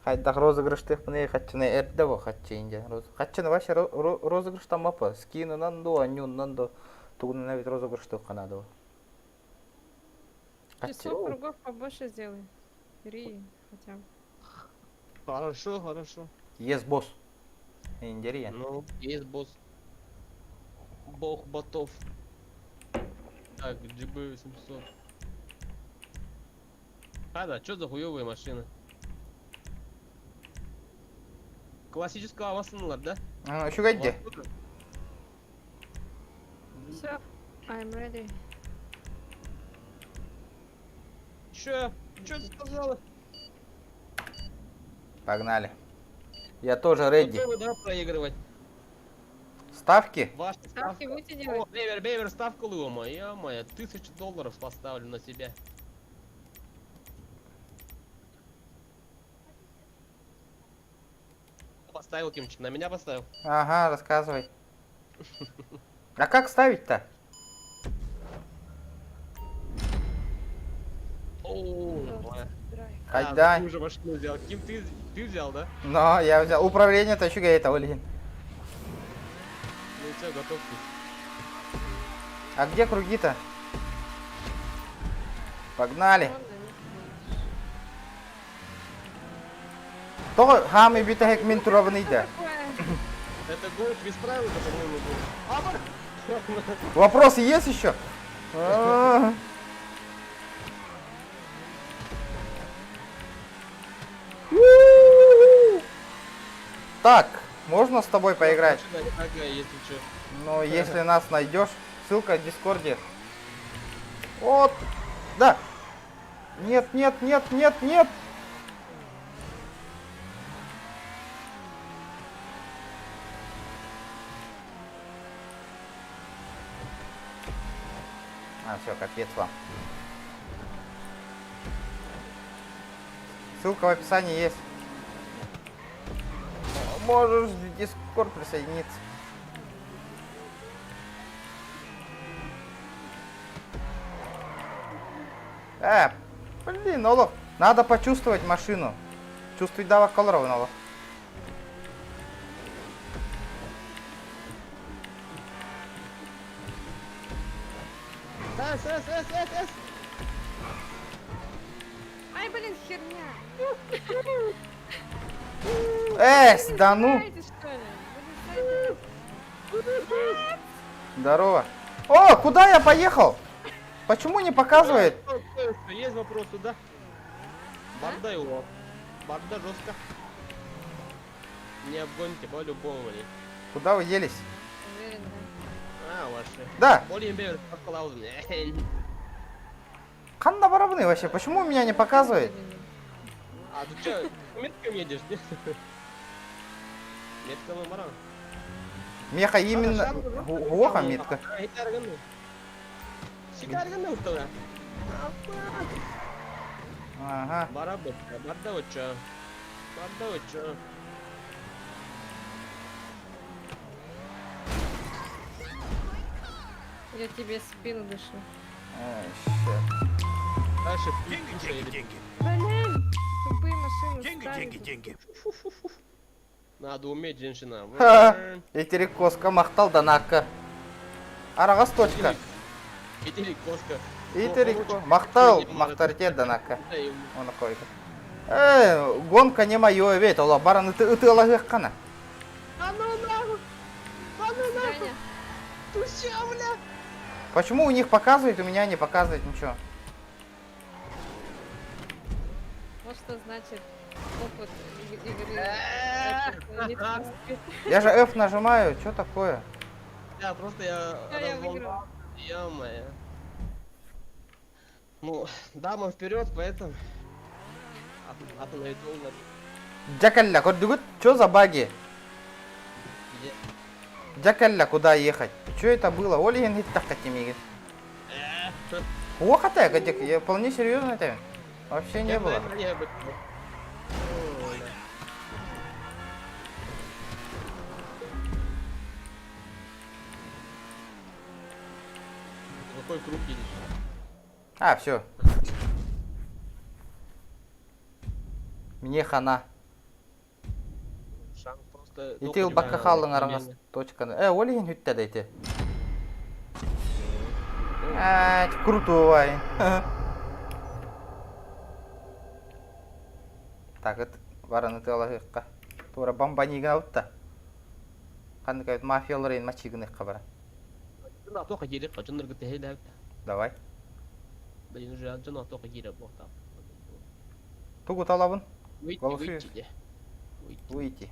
Хайдах розыгрыш тыгны, хачыны эрдево хачы инде. Хачыны вообще розыгрыш там апа. Скину нандо, анюн нандо. Тугны навіть розыгрыш тыгканадо. Часов кругов побольше сделай. 3 хотя бы. Хорошо. Есть босс. Индерия. Ну, есть босс. Бог ботов. Так, GB 800. Да, что за хуёвые машины? Классического Авасынлар, да? Еще где? Все, I'm ready. Чё ты сказала? Погнали. Я тоже ready. Готовы, да, проигрывать? Ставки? Ваши Ставки будете делать? О, Бевер, ставку лыва, моя $1000 поставлю на себя. Поставил Кимчик, на меня поставил. Ага, рассказывай. А как ставить-то? Хайда. Ты уже машину взял. Ким, ты взял, да? Но я взял. Управление-то еще это, блин. Ну все, готов. А где круги-то? Погнали. То хамы битахек мин туравныйда. Это гонка без правил, это, по-моему, был. Вопросы есть еще? Так, можно с тобой поиграть? Машина дорогая, если что. Ну, если нас найдешь, ссылка в Дискорде. Вот, да. Нет. А, все, капец вам. Ссылка в описании есть. Можешь в Дискорд присоединиться. Блин, Олаф, надо почувствовать машину. Чувствуй дава колоров, Олаф. С. Ай, блин, херня. Да ну. Знаете, что ли? Вы не знаете? Здорово. О, куда я поехал? Почему не показывает? Есть вопросы, да? Барда его. Барда жестко. Не обгоните по-любому. Куда вы делись? Уверен, да. Ваши. Да. Более бевер, поколаузен. Ханна барабаны вообще. Почему меня не показывает? А ты что, метком едешь, нет? Метком и маран. Меха именно... Воха метка. Ага. Барда оча. Я тебе спину дышу. Ща. Дальше Деньги, слушай, деньги, или- деньги. Блин! Тупые машины Деньги, ставят. деньги, деньги. Надо уметь, женщина. Ха! Итерикоска мақтал данакка. Арағас точка. Иди, коска. Итерико. Мақтал, мақтарте данакка. Оны қойды. Гонка не моё, ведь, ола барын ыты алагық қана. Свидания. Почему у них показывает, у меня не показывает ничего? Вот что значит опыт игры. Это не просто. Я же F нажимаю, что такое? Я просто Я выиграл. разволновался. Ё-моё. Ну, дама вперед, поэтому. Остановить надо. Джакалля, коддугут, что за баги? Где? Джакалля, куда ехать? Что это было? Олиген хиттахка тимиги. Охота, я вполне серьезно это. Вообще не было. Не было. Ой, да. Какой круг едешь? А, все. Мне хана. Шанс просто... Итил бакахалың араңас точканы. Олиген хитте дейте. Крутой. Так, это бараны ты алагыққа. Тура бамбанигін аутта. Қанды кәйт мафиялар ең мачигін еққа бара. Жена тоқа керек, жындар күтті хейлі әбді. Давай. Блин, уже жена тоқа керек боқтап. Тугу талабын. Выйти, Голосуй. выйти де. Выйти.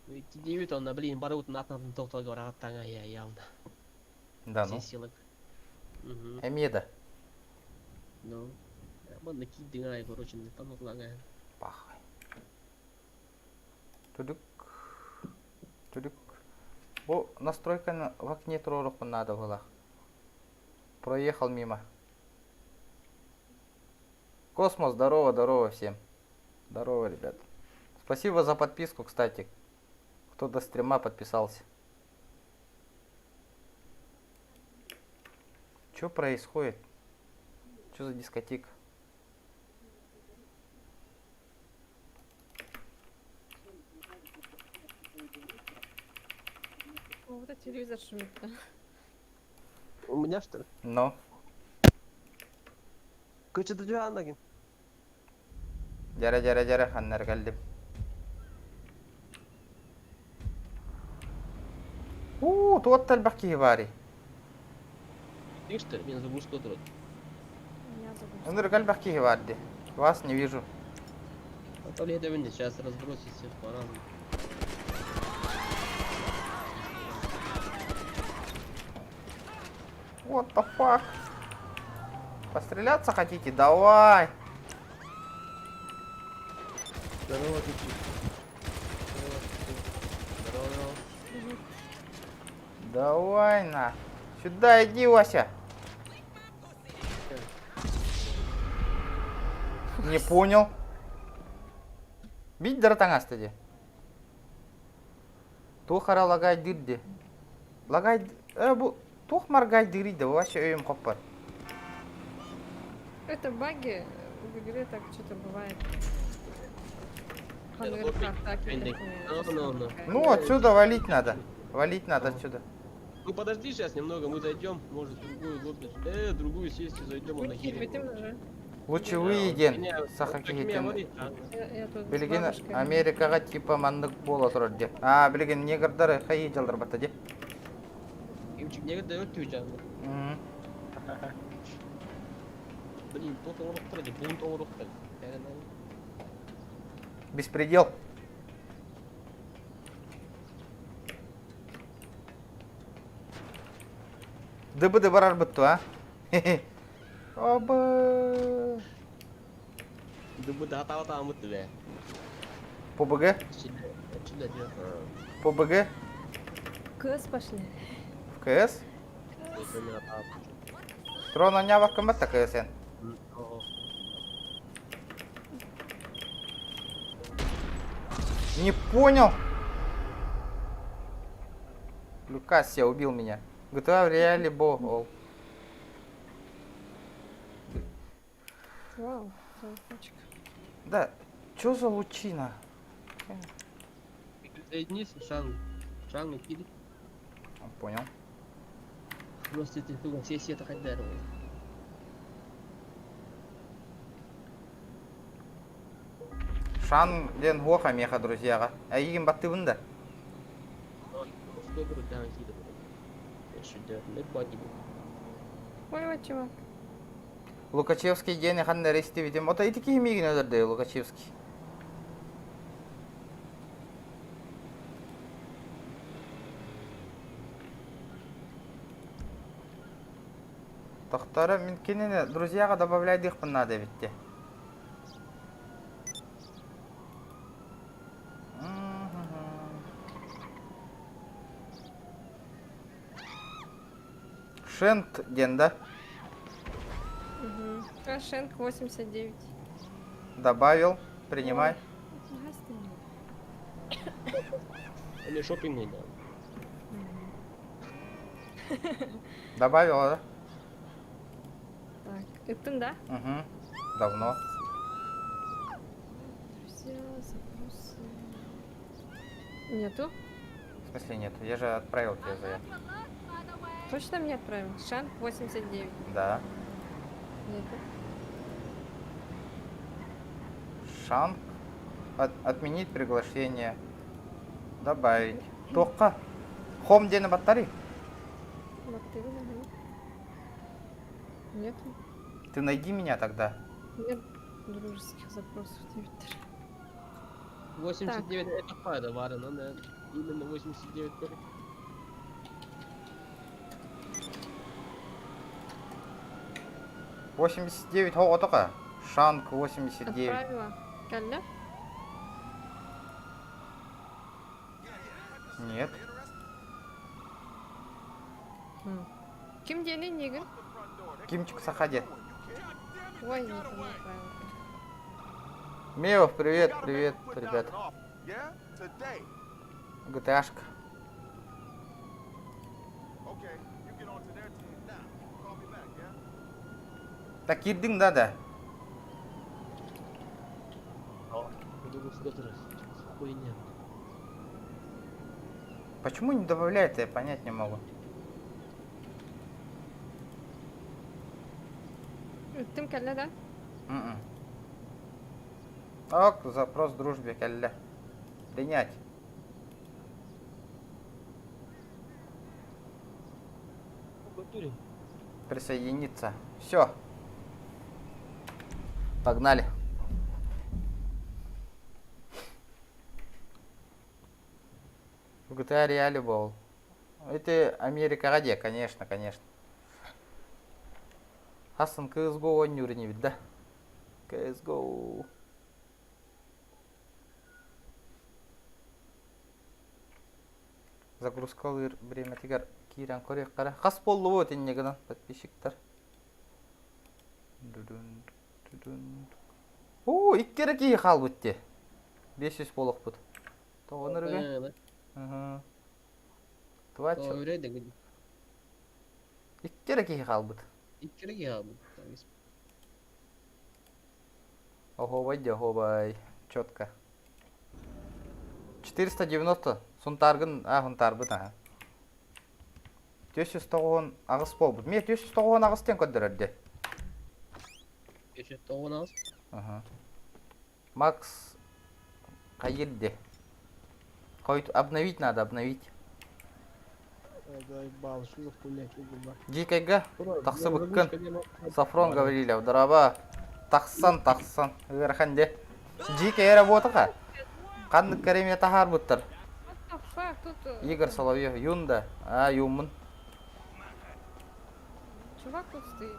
Выйти девять, он, блин, барут на там тоқтал говорят, таңа я явно. Да ну. Все силы. Угу. Эмеда. Ну. Вот накидывай, ай, короче, не там лагает. Пахай. Тудук. Тудук. Бұл настройканы в окне тұрорықпын надо было. Проехал мимо. Космос, здорово, здорово всем. Здорово, ребят. Спасибо за подписку, кстати. Кто до стрима подписался. Что происходит? Что за дискотека? О, вот это телевизор шумит. У меня что ли? Но. Короче, ты чё, Анагин? Жара, ханнар калдым. Туот талбаки бари. Ты что ли? Меня заглушка трот. Я забыла. Уныр калбаки барди. Вас не вижу. А то ли это меня сейчас разбросить всех по-разному. What the fuck? Постреляться хотите? Давай. Здорово, ты чё? Здорово. Давай на. Сюда иди, Вася. Не понял. Бить дартаңас dedi. Тухара лагай дирди. Лагай бу тух маргай дириди. Вообще өйім қоппар. Это баги в игре так что-то бывает. Я Наверх топик. атаки Пендик. такие. Ну. Ну, отсюда валить надо. Валить надо отсюда. Ну подожди сейчас немного, мы зайдем, может другую лопнуть. Другую сессию зайдем, он Выкидывай, ты нахерит. уже. Лучше У выйден. меня Сахаки такими хитен. говорит, а? Я тут с Билген бабушкой. Америкаға типа мандық бола тұрар деп. Билген негрдары қайы жалдар бата деп. Имчик не дает тюжан. Мгм. Блин, тот урок тради, бунт урок тради. Беспредел. Дыбыды барар бұтту, а? Оба. Дыбы да тава мыт бе. По БГ? Чуда дел. По БГ? КС пошли. В КС? Трона нявақ кымбатта КСН. Не понял. Лукасия убил меня. GTA в реале бог. Вау, телефончик. Да, чё за лучина? Присоединись, Шан киди. Понял. Просто ты сессия это хоть даровая. Шан ден хоха меха, друзьяга. А игин батты бында. Что говорю, да, киди. Шудер, не поди. Ой, вот чувак. Лукачевский ден хан нерести видим. Ота итики химигин öldürdü Лукачевский. Тохтары мен кенене друзьяга добавлять их надо ведь. Шент ден, да? Угу. Шенк 89. Добавил. Принимай. Или шопинг не да. Добавила, да? Так, это да? Угу. Давно. Друзья, запросы. Нету? В смысле нет? Я же отправил тебе заявку. Точно мне отправил? Шанк 89. Да. Нету. Шанк. Отменить приглашение. Добавить. Тоққа. Хом дені баттари. Мотыль, ага. Нету. Ты найди меня тогда. Нет дружеских запросов в Твиттере. 89 это пара, вара, но да. Именно 89 только. — 89 хоға тоқа. Шанк 89. Отправила. Калля? Нет. Ким дені негін? Кимчик Сахадет. Ой, не отправила. Мео, привет, привет, ребят. GTA-шка. Так, кирдing да. Хуйня. Почему не добавляет, я понять не могу. Тим калля, да? Ок, запрос дружбе, калля. Принять. Присоединиться. Все. Погнали. В GTA реале был. Это Америка где, конечно. Астын CSGO ойнур не да? CSGO. Загрузка время тигер кирен корек кара. Хас болду вот иннегенен подписчиктер. О, иккере ки хал бутте. 500 болук бут. Тоонырга. Ага. Твач. Öyle Иккере ки хал бут. İkkiri ya bu. Ого, четко. 490 сунтаргын, хунтарбыт, 490 агыс болбут. Мен 490 агыстен көндөрөрдү. 590 Макс кайылды. Обновить надо, обновить. Дикайга, тақсы бүккін. Сафрон говорили, вдраба. Тақсан. Верханде. Дикай работаға. Қандық кәреме тахар бұттыр. Игорь Соловьев, Юнда. Юмын. Чувак тут стоит.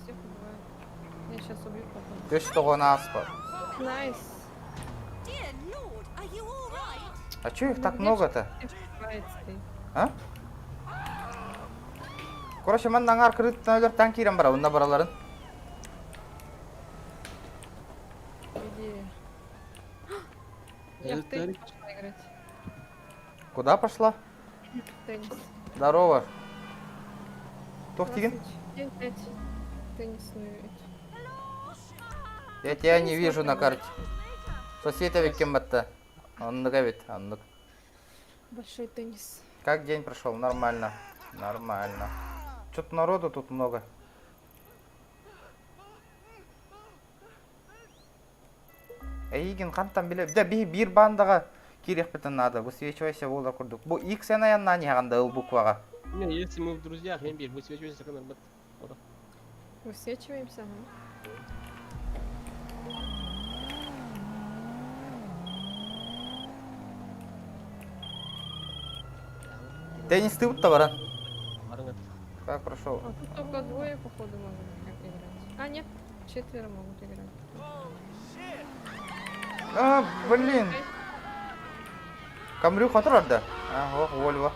Всех убивает. Я сейчас убью потом. 490 аспа. Найс. А чё их так много-то? А? Короче, мен аңар кредиттен өлер танкирен бара, онда бараларын. Я в теннис пошла играть. Куда пошла? В теннис. Здорово. Тофтигин? 9-5. Теннисную эти. Я тебя не вижу на карте. Соседа кем это? Он нагавит. Большой теннис. Как день прошел? Нормально. Нормально. Что-то народу тут много. Эйген қантан біле. Да бір бандаға керек бітін надо. Высвечивайся олар күрдік. Бұл X аянна не қанда ыл букваға. Не, если мы в друзьях, я бир, высвечивайся, как надо. Высвечиваемся, ага. Теннис ты вот баран. Баран это. Как прошел? А тут только двое, походу, могут играть. А, нет, 4 могут играть. А, блин. Камрю хатыр да? Ого, Вольво.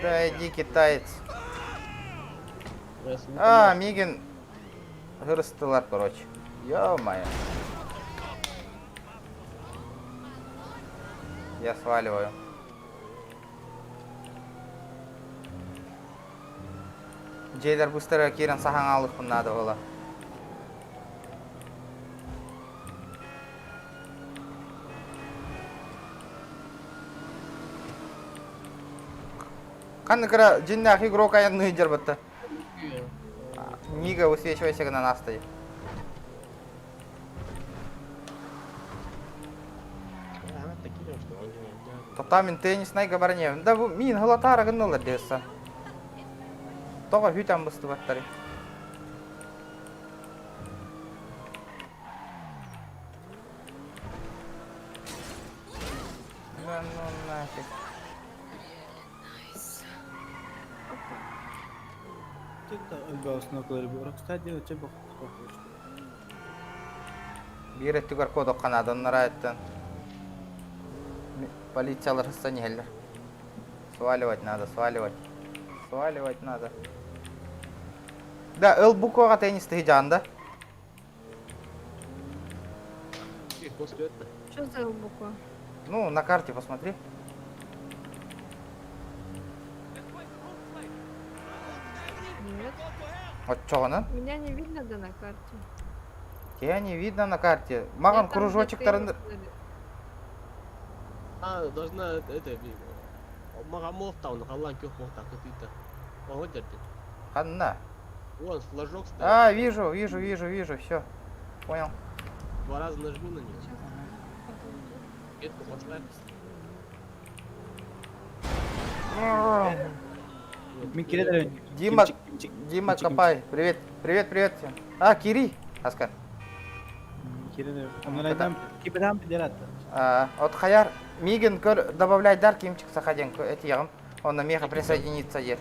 Да иди, китаец. А, Мигин. Гырыстылар, короче. Ё-моё. Я сваливаю. Джейдер бустера кирен сахан алых надо было. Канныкара джиннах игрок аянный дербатта. Мига высвечивайся на нас стоит. Татамин теннисный габарне. Да мин халатара гыннылар дesa. Тога хүтән бысты баттары. Ну нафиг. Бир түгөр кодок канады нарайттан. Полициялар хстаниелер. Сваливать надо, сваливать. Сваливать надо. Да, Элбукова теннис тыган, да? И после этого. Что за буква? Ну, на карте посмотри. Нет. Вот что она? Меня не видно, да, на карте. Тебя не видно на карте. Маган Я там, кружочек где тарынды. теннис А, должна это Магамов там, халан кёх мохта, какие-то. Погоди. Ханна. Вон, флажок стоит. А, вижу, все. Понял. 2 раза нажми на него. Сейчас. Ветку поставь. Дима, Дима, копай. Привет, привет, привет всем. А, Кири, Аскар. Вот Хаяр, Мигин добавляй дар, кимчик сахаден, эти ягам. Он на меха присоединится ер.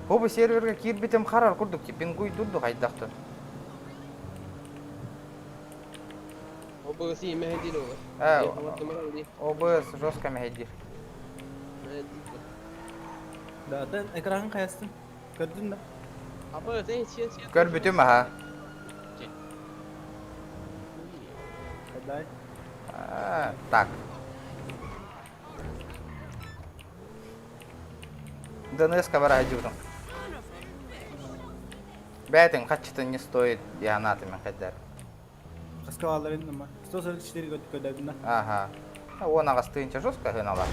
Оба серверга кирбитем харар курдук, пингуй дурду хайдахту. Оба си мехдило. ОБС жестко мехдир. Да, экран каястın. Gördün mü? Оба sen сен. Көрбүтүм аха. Дай. Так. ДНС-ка бара журдум. Бәтин качты не стоит янатыма кадар. Каскавалlar indim ben. 144 gördüm ben. Ага. Он агастынча жестко гыналар.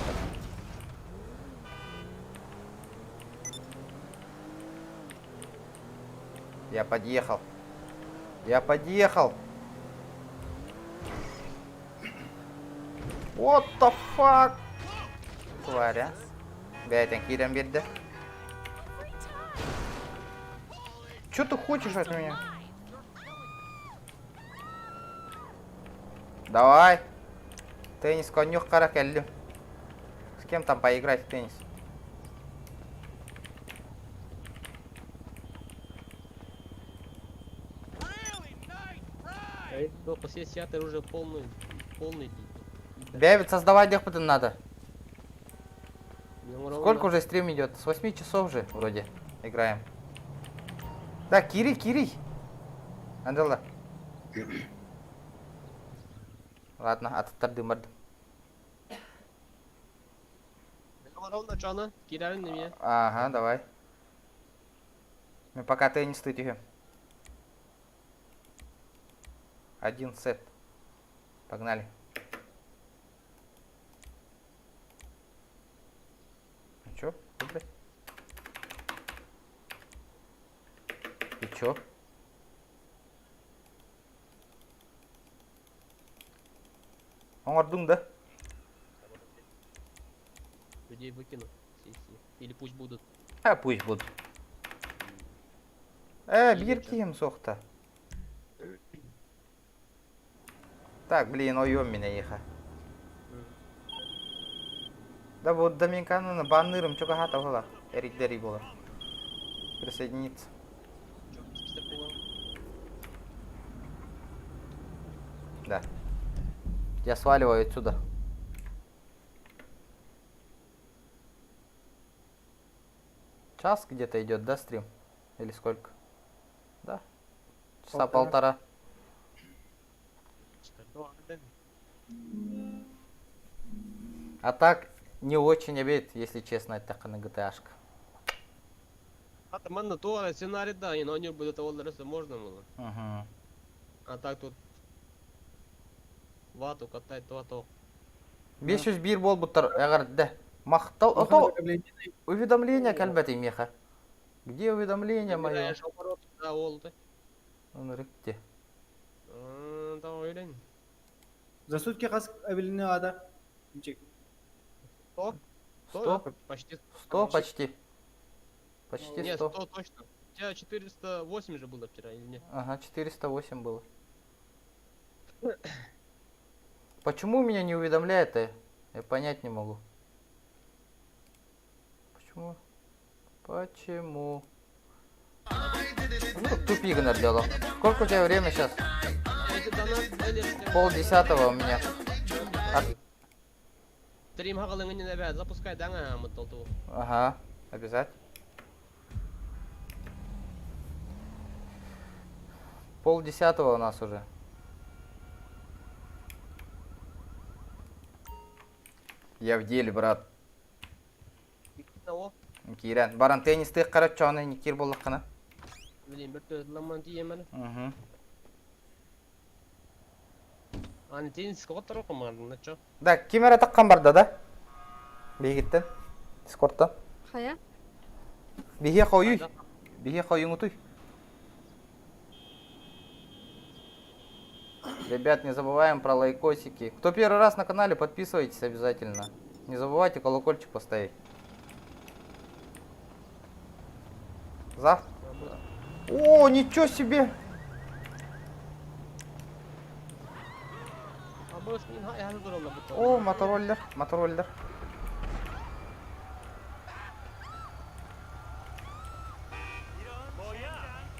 Я подъехал. Я подъехал. What the fuck? Тваря. Бәтин кирен берді. Чё ты хочешь от меня? Давай. Теннис конюх каракеллю. С кем там поиграть в теннис? Только все сеты уже полный. Бявит, создавать дехпытын надо. Сколько уже стрим идет? С 8 часов же вроде играем. Да, Кири. Андела. Ладно, аттар дымардым. Ровно чана, кидаем на меня. Ага, давай. Мы пока теннис тытихи. 1 сет. Погнали. А чё? Выбрать? И чё? Оңордуң да? Людей выкину. Или пусть будут. А пусть будут. Бир кием соқта. Так, блин, ойом меня еха. Да вот Доминикана баннырым чока хата была. Эрик Дерри была. Присоединиться. Да. Я сваливаю отсюда. Час где-то идет, да, стрим? Или сколько? Да. Часа полтора. А так, не очень обед, если честно, это такая GTA-шка. А там на то сценарий, да, и но не будет того можно было. Угу. А так тут вату катать то. 500 бир бол бұттар, әғір, да. Мақтал, ото, уведомление кәлбәт емеха. Где уведомление мое? Да, олды. Он рыкте. Да, ойлайын. За сутки қас әбіліне ада. Чек. 100? 100? Почти. 100 почти. Почти Нет, 100. 100 точно. У тебя 408 же было вчера или нет? Ага, 408 было. Почему меня не уведомляет? Я понять не могу. Почему? Почему? Ну, тупик наделал. Сколько у тебя время сейчас? 9:30 у меня. Стрим хакалыңы не набят, запускай даңа мытталту. Ага, обязательно. 9:30 у нас уже. Я в деле, брат. Кирен, баран теннисті қарат чоғаны не кир болық қана. Блин, бір төз ламан тием әлі. Аны тенниске отыру қымардың, на чо? Да, камера таққан барда да? Бейгеттен, дискорттан. Қая? Бейге қойүй. Бейге қойың ұтуй. Ребят, не забываем про лайкосики. Кто первый раз на канале, подписывайтесь обязательно. Не забывайте колокольчик поставить. Завтра. О, ничего себе! О, мотороллер, мотороллер.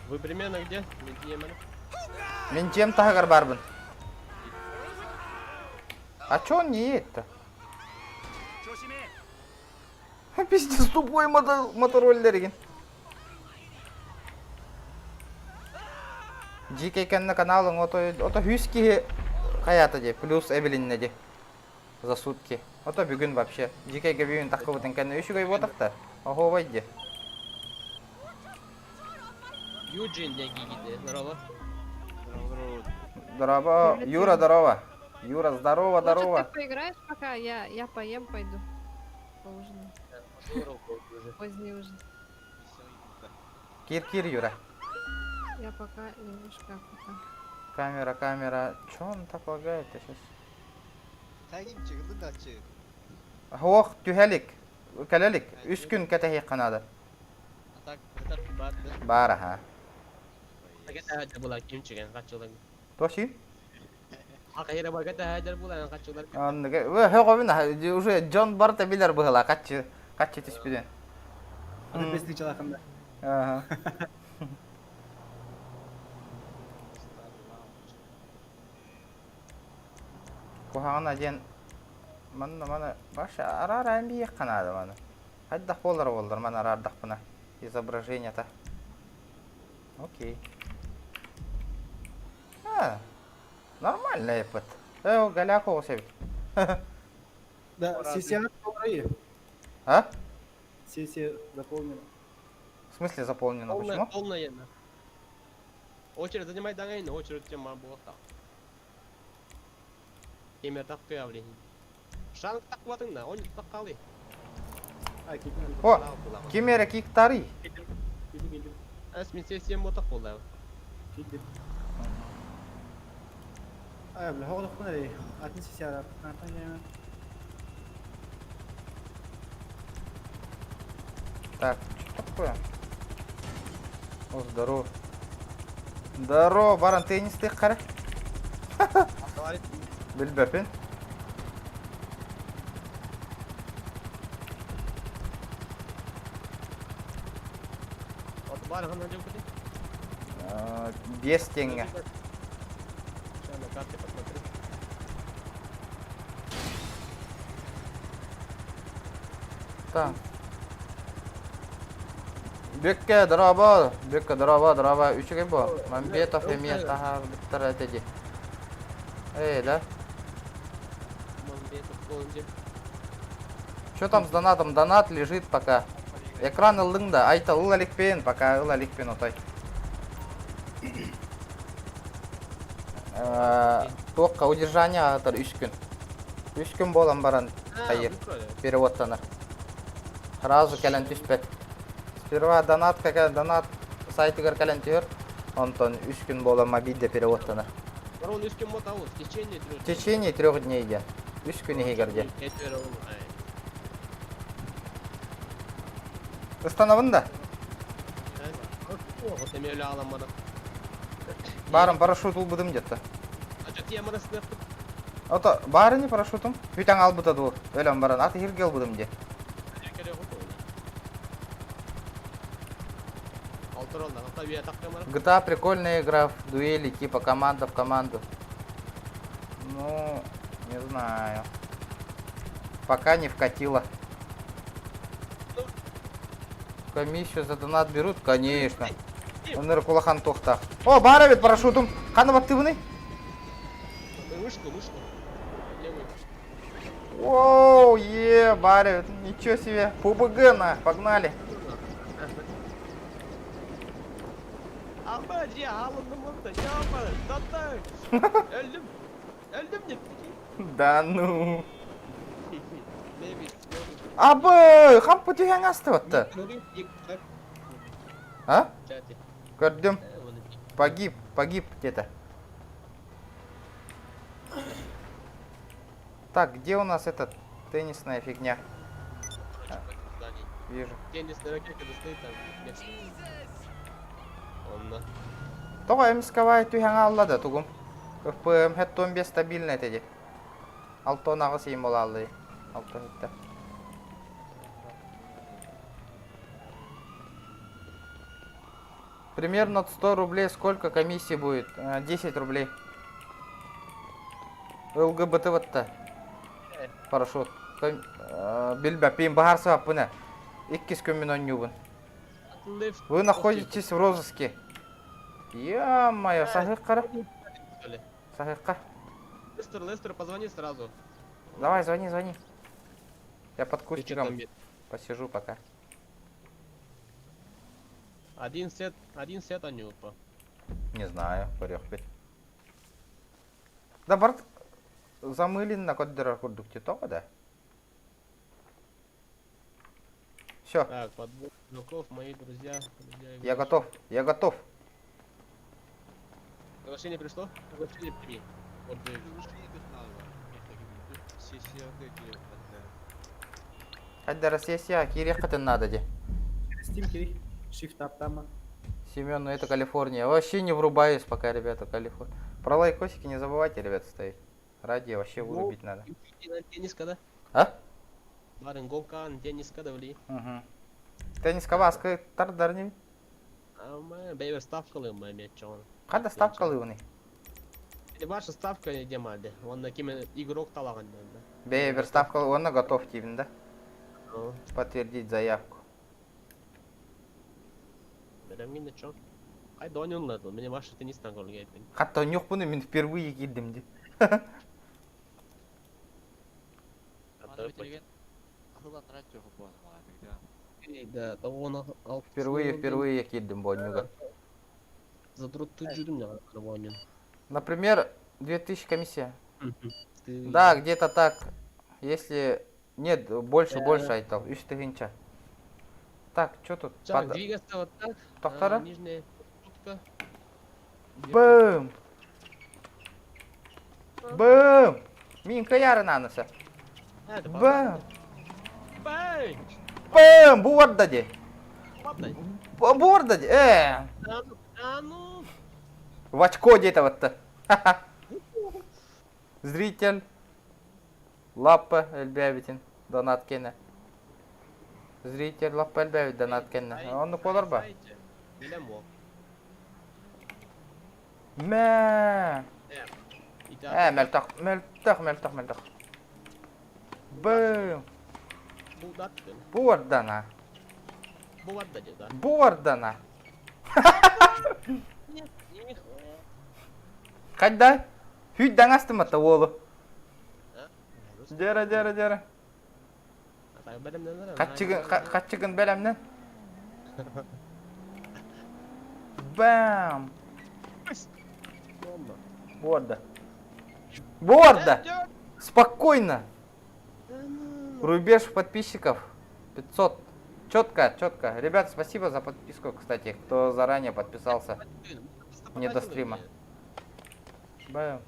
Вы примерно где? Мен чем тагар барбын. А чё он не едет-то? Пиздец, тупой мотороллер екен. Жеке екеніне каналың ото хүске қаяты де, плюс әбілінне де. За сутки. Ото бүгін вообще. Жекеге бүгін таққы бұтын кәні үші көй ботақты. Ого байде. Юджин неги гиде, здорово. Здорово. Юра, здорово. Юра, здорово, здорово. Лучше ты поиграешь пока, я поем, пойду. Поужинаю. Поздний ужин. Кир, Юра. Я пока немножко пока. Камера. Чё он так лагает-то сейчас? Хоқ, тюхелик. Кәлелик. 3 күн кәтәхи қанады. Бар, аха. Hajar bulan kim çıkan kaçıyorlar. Тошин? Akayra bagada hajar bulan kaçıyorlar. Вы уже Джон Барта билер была, качи тиспиден. Аны бесті çalақында. Ага. Кухана ден мана баша арар амби қанады мана. Хайдақ болар, мана арардақ бұна. Изображение-то. Окей. Нормальный опыт. О, Галяко осы. Да, сессия полная. А? Сессия заполнена. В смысле заполнено? Почему? Полная. Очередь занимай дangayın, очередь тема bu. Kemer takıyor avli. Şank takmadın da, onu takalı. Ay, gittim. О, кемера киктари. Gittim. Esmin sesiyem bu takıldı. Gittim. Ay, abla, hava dokuna değil. Atın sessi ara. Kantan gelmem. Так, что такое? О, здорово. Здорово, баран теннисті қара. Білбепін. От бар ғана жоқ kuti. 5 теңге. Сейчас на карте посмотрю. Так. Бекке драба, драба. Üçüge bu. Мамбетов емес тахар биттер әтеди. Да? Мамбетов болынже. Что там с донатом? Донат лежит пока. Экран ылдыңда. Айта ылаликпен, пока ылаликпен отай. Тоққа удержание атыр 3 күн. 3 күн болам баран қайыр. Переводтаныр. Сразу кәлен түспет. Сперва донат сайтыгар кәлен түйір. Онтон 3 күн болам мобильде переводтаныр. Барон 3 күн мотауы, в течение 3 В течение 3 дней де. 3 күн егерде. Установында? Вот я öyle alamadım. Барым парашют ұлбыдым деді. Acıt yamarasını yaptık. Ото бары не парашютым? Хүйтен албыта ду. Өлем баран аты хирге албыдым де. Керек yok oyunu. Altır oldu. Hatta bir yatak yamara. GTA прикольная игра в дуэли, типа команда в команду. Ну, не знаю. Пока не вкатило. Комиссию за донат берут? Конечно. Оныр кулахан тоқта. О, бары бет парашютым. Қаны бат тыбыны? Вышку. Левый. Оу, бары бет. Ничего себе. ПУБГ на, погнали. Ama diye alındım orada. Yapma. Tattı. Öldüm. Öldüm de. Да ну. Ne bir. Абы, қам пөтеген асты батты. А? Çati. Көрдім. Погиб где-то. Так, где у нас этот теннисная фигня? Вижу. Теннисная ракетка достает там. Onunla. Тоға эмисковай түйен аллады тугум. ФПМ хет 15 стабильный теди. 6 нағы сейм бола алды. 6 хетті. Примерно 100 рублей сколько комиссии будет? 10 рублей. ЛГБТ вот-то. Парашют. Билбәпейм бағарсы бап бұны. 2 күн мен ойнюбын. Вы находитесь в розыске. Ё-моё, Сахиқ қара. Сахиққа. Лестер, позвони сразу. Давай, звони. Я под кустиком посижу пока. Один сет анюпа. Не знаю, порёхпет. Да, барт замылен на коддера курдукте тоға да? Всё, Так, подбор игроков, мои друзья. я готов. Приглашение пришло? Приглашение прими. Вот Хаддара сессия, кирек қатын надо де. Steam кирик. Shift up там. Семен, ну это Калифорния. Вообще не врубаюсь пока, ребята, Калифорния. Про лайкосики не забывайте, ребята, ставить. Радио вообще вырубить надо. Тенниска, да? А? Барын голкан, тенниска да вли. Тенниска баскы тардарнем. Ama beyler stavkalı mı Mehmetcan? Қада ставкалы уны? Ваша ставка не демады. Он на кем игрок талаган да. Бейбер ставкалы, оны готов тибін да? Подтвердить заявку. Берем не чё? Қайда ойнадың? Мне ваша теннистан голга айтпен. Қатта ойнық бұны мен впервые келдім де. Да, того алып. Впервые келдім Боннюға. Задротты жүрдім я карванмен. Например, 2000 комиссия. Да, где-то так. Если нет, больше айтал. 3000. Так, что тут? Так, двигаться вот так. Тоқтары? Нижняя трубка. Бум! Бум! Минка ярын анысы. Бум! Бай! Бум! Bu orada de. Падай. Bu orada de. А ну. В очко где-то вот-то. Зритель. Лаппа Эльбявитин. Донат кене. Зритель Лаппа Эльбявит донат кене. Оны колар ба? Билем ол. Мә. Мөлтақ. Бум! Булдат. Bu orada. Bu var da ceza. Bu orada. Қайда? Хүйден астым атта олы. Жара. Қатчығын бәлемнен. Бам! Борда. Спокойно. Рубеж подписчиков 500. Четко. Ребят, спасибо за подписку, кстати, кто заранее подписался. Не до стрима. Бам.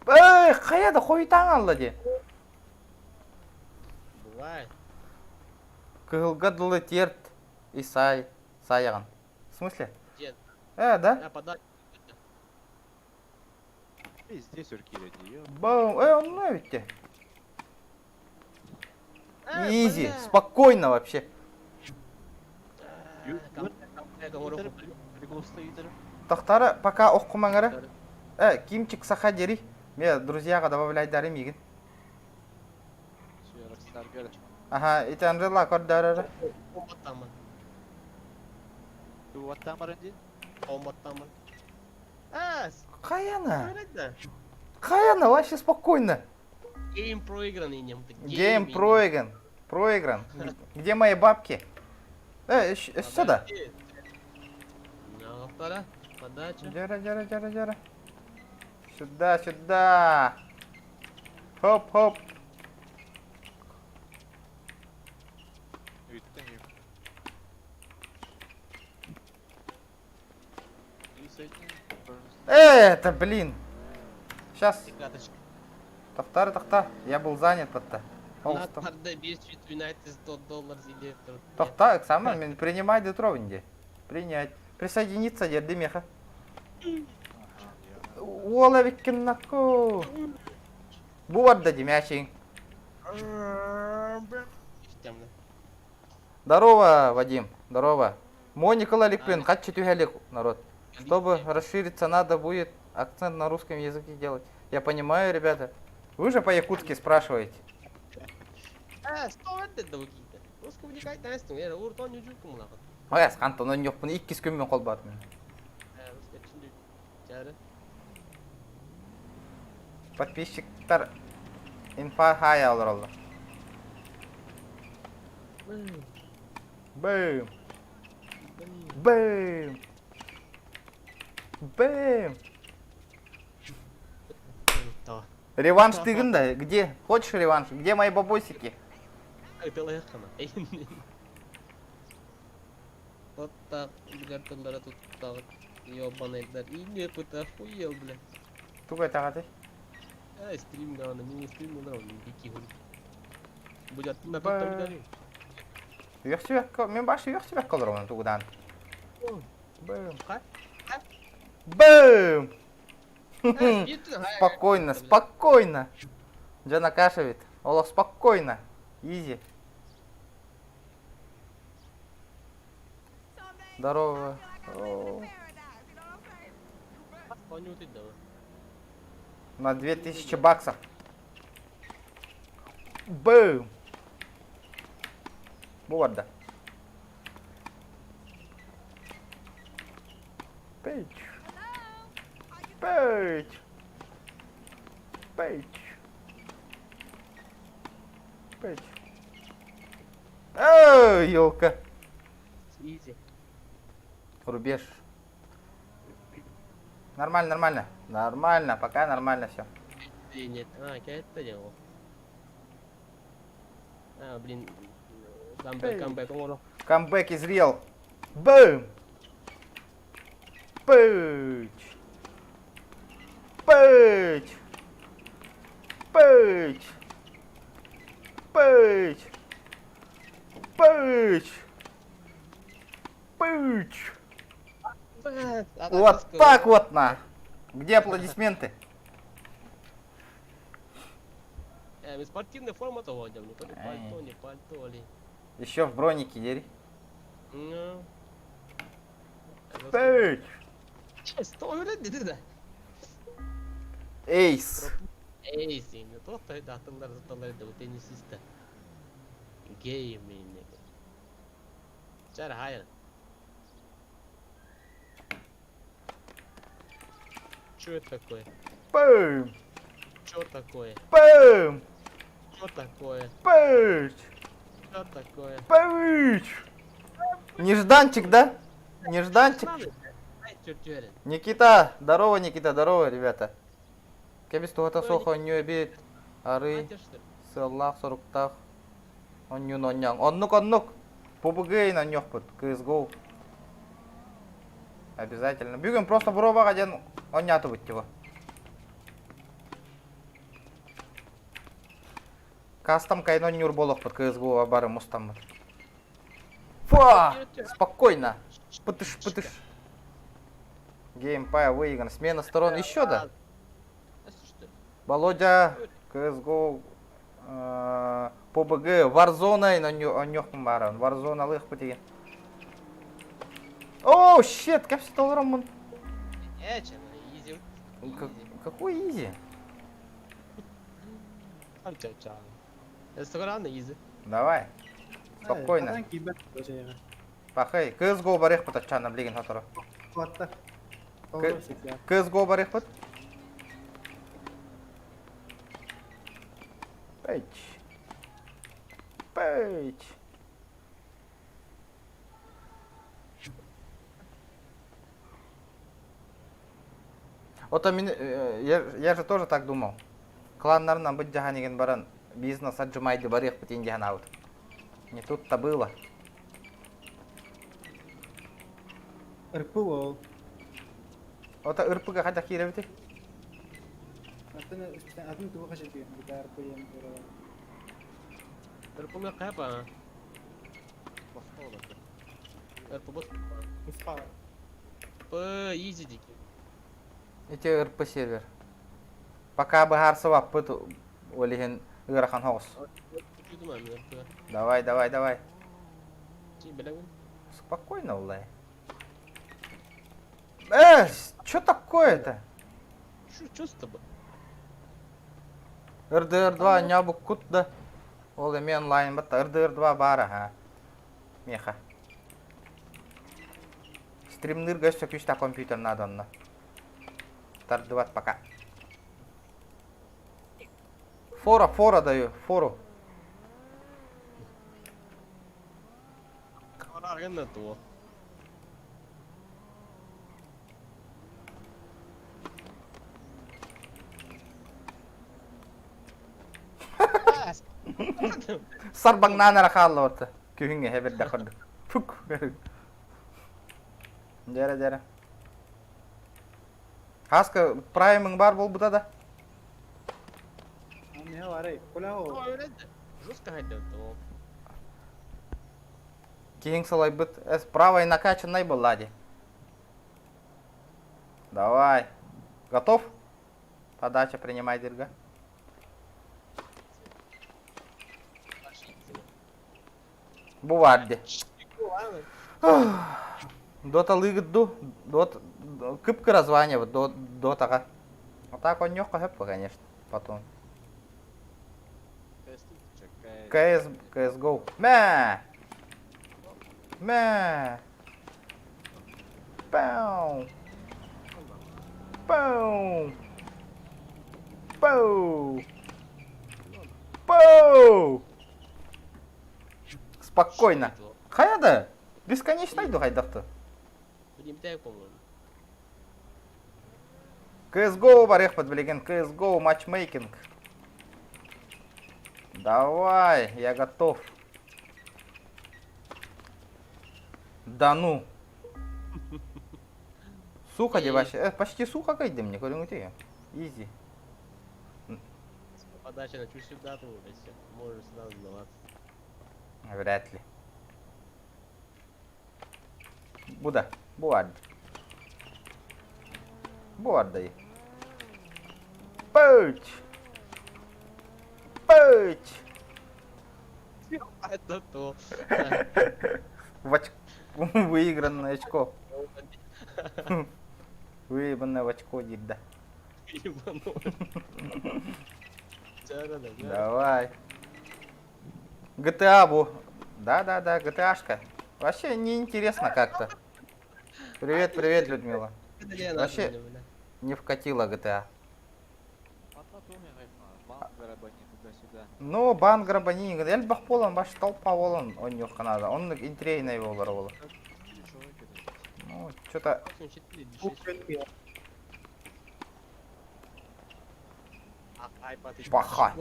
Қаяда қойтаң алды де. Бывай. Кығылғадылы терт и саяған. В смысле? Дед. Да? Я подай. Здесь уркили ее. Бам. Он ну ведь. Изи. Спокойно вообще. Тоқтары, пока оқымаңары. Кимчик саха дери. Мен друзьяға добавляйдарым егін. Ага, итан рыла көрдәрі. Қаяна, вообще спокойно. Гейм проигран, инем. Гейм проигран. Где мои бабки? Сюда. Подача. Жара. Сюда. Хоп. Это, блин. Сейчас. Тоқтар. Я был занят подта. Натарда 5 United $100 или... Тоқта, Оксана, мен принимай детровинде. Принять. Присоединиться, дерді меха. Ола виккен нако. Буарда демяшин. Здорово, Вадим. Здорово. Моника Лаликпен, качи тюхелик, народ. Чтобы расшириться, надо будет акцент на русском языке делать. Я понимаю, ребята. Вы же по-якутски спрашиваете. Қантон жоқпын, 2 күнмен қол бардым. Подписчиктар инфа хай алыр олды. Бэм. Реванш тыгында, где? Хочешь реванш? Где мои бабосики? Вот так, гартеллары тут так, ёбаный, да, и не пыта, охуел, бля. Тугай тағаты? Стрим говно, мини-стрим говно, дикий хуй. Будет на потом. Мен башы үйек қалыр оны туғыдан. Бэм! Спокойно. Жана кашевит. Олақ спокойно. Изи. Здорово. На 2000 баксов. Бэм! Борда. Пейдж. Пейдж. Пейдж. Пейдж. Ой, елка. Изи. Рубеж. Нормально, нормально. Нормально, пока нормально все. И нет. Это дело. Блин. Камбэк, он. Камбэк is real. Бум. Пейдж. Пейдж. Пейдж. Пейдж. Пейдж. Пейдж. Вот так вот на. Где аплодисменты? Спортивная форма-то водим. Не пальто, не пальто ли. Еще в бронике дери. Ну. Пейдж. Что öyle да? Эйс. Эй, сильно. То да, атомдар заталайды у теннисиста. Гейминг. Чар хайр. Что это такое? Бум. Что такое? Бум. Что такое? Пейдж. Что такое? Пейдж. Нежданчик, да? Нежданчик. Ай, чёрт. Никита, здорово, Никита, здорово, ребята. Кебис тугата сохо ньюбит. Ары. Сыллах соруктах. Оннюн онняң. Оннук. Побугей на нёхпут. CSGO. Обязательно. Бүгін просто буробаға ден онняту бит его. Кастом кайно нюр болох под CSGO бары мустам. Фа! Спокойно. Пытыш. Геймпай выигран. Смена сторон еще да? Володя, CSGO, PUBG, Warzone на нёхпын барын. Warzone алых пытеген. Оу, щет, кәпсі толырым мұн. Изи. Какой изи? Ча. Ресторан изи. Давай. Спокойно. Адан кийбет көшеге. Пахай, CSGO барих пыт ачана білеген хатыры. Куатта. CSGO барих пыт. Пейдж. Вот я же тоже так думал. Кланнарынан быть жахан баран бизнес отжимайды барих пыт инди аут. Не тут-то было. Ырпы ол. Ота ырпыга қайда кире бите? Атын туға қажет деген. Бұда ырпы ем. Терпуме кайпа. Терпу Мұсқа. Изи дики. Эти ырпы сервер. Пока бы гарсывап пыт олеген ырахан хоғыс. Давай. Спокойно, улай. Что такое-то? Что с тобой? РДР-2 нябук кутда. Ол эми онлайн бата. РДР-2 бара, ха. Меха. Стримныр гэшчө күшта компьютер надо онна. Тардыват пока. Фора даю, фору. Карарген на то. Сарбаңнан арахалла орта. Күйіңе хеберді қырды. Фук. Жара. Хаска праймың бар бол бұда да? Не варай. Коля о. Жестко ходил то. Кейін солай бұд. Правой накачанной был, лади. Давай. Готов? Подача принимай, Дирга. Буварди. Дота лыгыдду. Кыпкы раззванивать дотаға. А так он нёхка хэппа, конечно, потом. CSGO. Мэ. Пау. Пау! Пау! Пау! Спокойно. Қаяда? Бесконечно иду қайдақты. Білімтек болуын. CSGO бар ехпат білеген. CSGO матчмейкинг. Давай, я готов. Да ну. Сухо де вообще. Почти сухо кайды мне, көрің өте. Изи. Подача на чуть сюда, ты можешь сюда сдаваться. Вряд ли. Буда. Буард. Буардай. Пауч. Пауч. Это то. Выигранное очко. Выебанное в очко, да. Давай. GTA бу. Да, GTA-шка. Вообще неинтересно как-то. Привет, Людмила. Вообще не вкатила GTA. Ну, бан грабани. Эльбах полон, баш толпа болон. Он не канада. Он интрейный болар болу. Ну, что-то... Паха.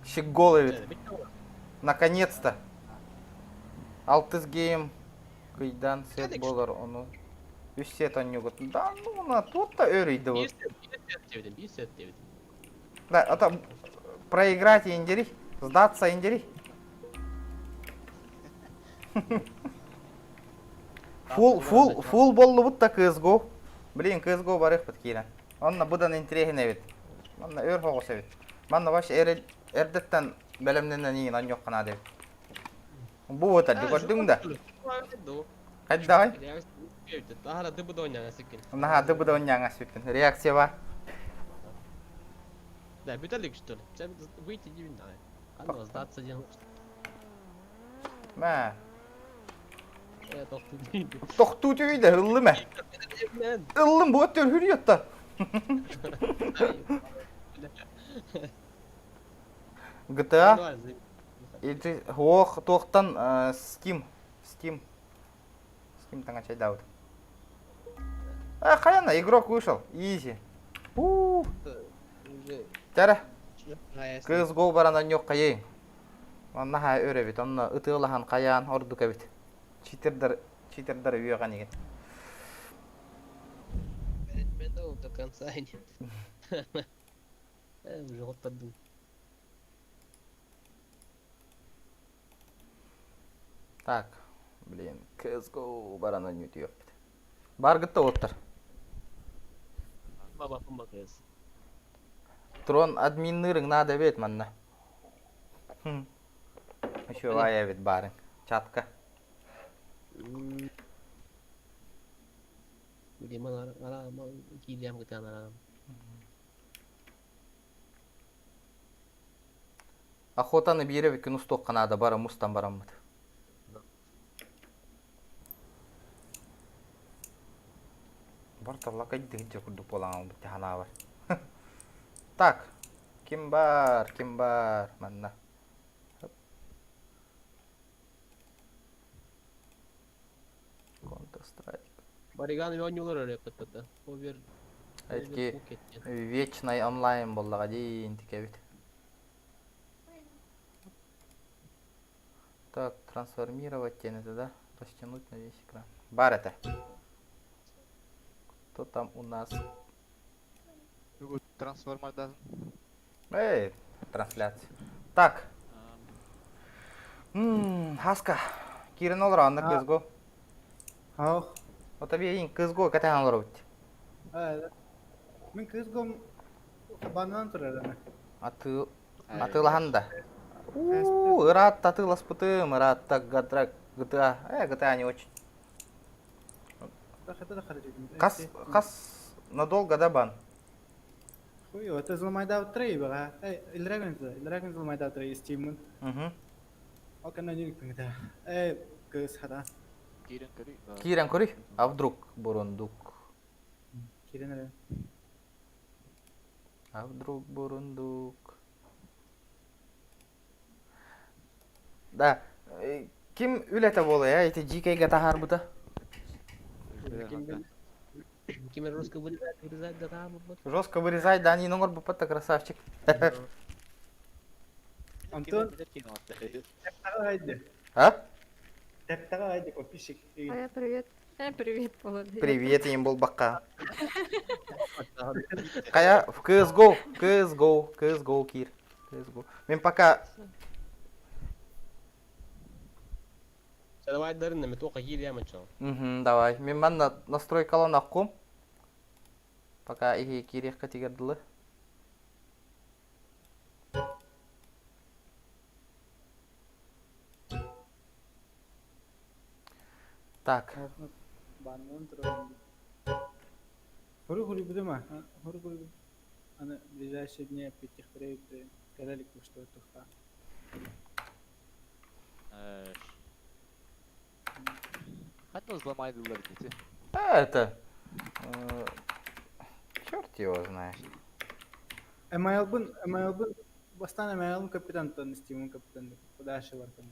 Щик голый. Наконец-то. Алтыз гейм. Кыйдан сет болар. Onu. Үсет он не. Да, ну, на тут-то өрейді вот. Да, это проиграть индери, сдаться индери. Фул болду бутта CSGO. Блин, CSGO барых подкина. Он на будан интригіне бит. Он на өр хоғысы бит. Манна баш эрдеттен бәлемнен нейін ан жоқ қана деп. Бұл өтәді көрдің да. Қайды дағай? Наға дыбыда ойнаңа сіккен. Наға дыбыда ойнаңа сіккен. Реакция бар. Да, бюталик что ли? Сейчас выйти не видно. А ну, сдаться делать. Мә. Тоқты дейді. Тоқту түйді, ұлы мә. Ұлым бұл өттер хүрі етті. GTA. Оқ, тоқтан Steam таңа чай дауд. Қаяна, игрок вышел. Изи. Тәрі. CSGO баранан жоқ қайын. Онна ха өрі бит. Онна ұтығылахан қаян ордука бит. Читердар үйеған еген. Мен до конца нет. Уже отпаду. Так, блин, CSGO баранан өте yok бит. Баргытта оттыр. Баба помогает. Трон админнырың надо бет манна. Еще вая бит барың. Чатка. Gimana mau kiliam ke tanah. Охотаны беріп екен ұстық қанада бара мұстан барамыд. Бар тарла қайды ғытча күрдік болаңын бұтты хана бар. Так, кім бар, манна. Counter-Strike. Бариган ойнылар өреп бітті. Овер. Әйтке вечный онлайн болдыға дейін текебет. Так, трансформировать тенеті, да? Растянуть на весь экран. Бар это. Кто там у нас? Трансформация. Эй, трансляция. Так. Хаска. Кирин олар анда CSGO. Ау. Ота бейін CSGO кәтән олар өтті. Мен CSGO банан тұрар ана. Атылағанда. Ырат татылас пытым, ырат так GTA. GTA не очень. Кас надолго да бан? Хуй, это зломайдав 3 бага. Илраган зломайдав 3 Steam. Окей, надеюсь, тогда. Кыс хада. Кирен кори? А вдруг бурундук? Кирен эле. А вдруг бурундук? Да. Ким үлете болу я? Эти жикейге тахар бута. Кимер русский вырезать да там вот. Жестко вырезай, да не номер бупата, красавчик. Антон, тактага айды. А? Тактага айды, подписчик. Ая, привет. Привет, Володя. Привет, им был бака. Кая в CSGO, Кир. CSGO. Мен пока... Давай дарына мен тоқа ел яма чо. Давай. Мен манна настройкалан аққом. Пока ихе Кирекка тигерділі. Так. Баннан турам. Хури буде ма? Хури буде. Она в ближайшие дни пятих проекты. Сказали, что это ха. Хатно взломай дуларите. Это... Черт его знает. MLB, бастан MLB капитан тон, Стивен капитан. Куда ошибар там?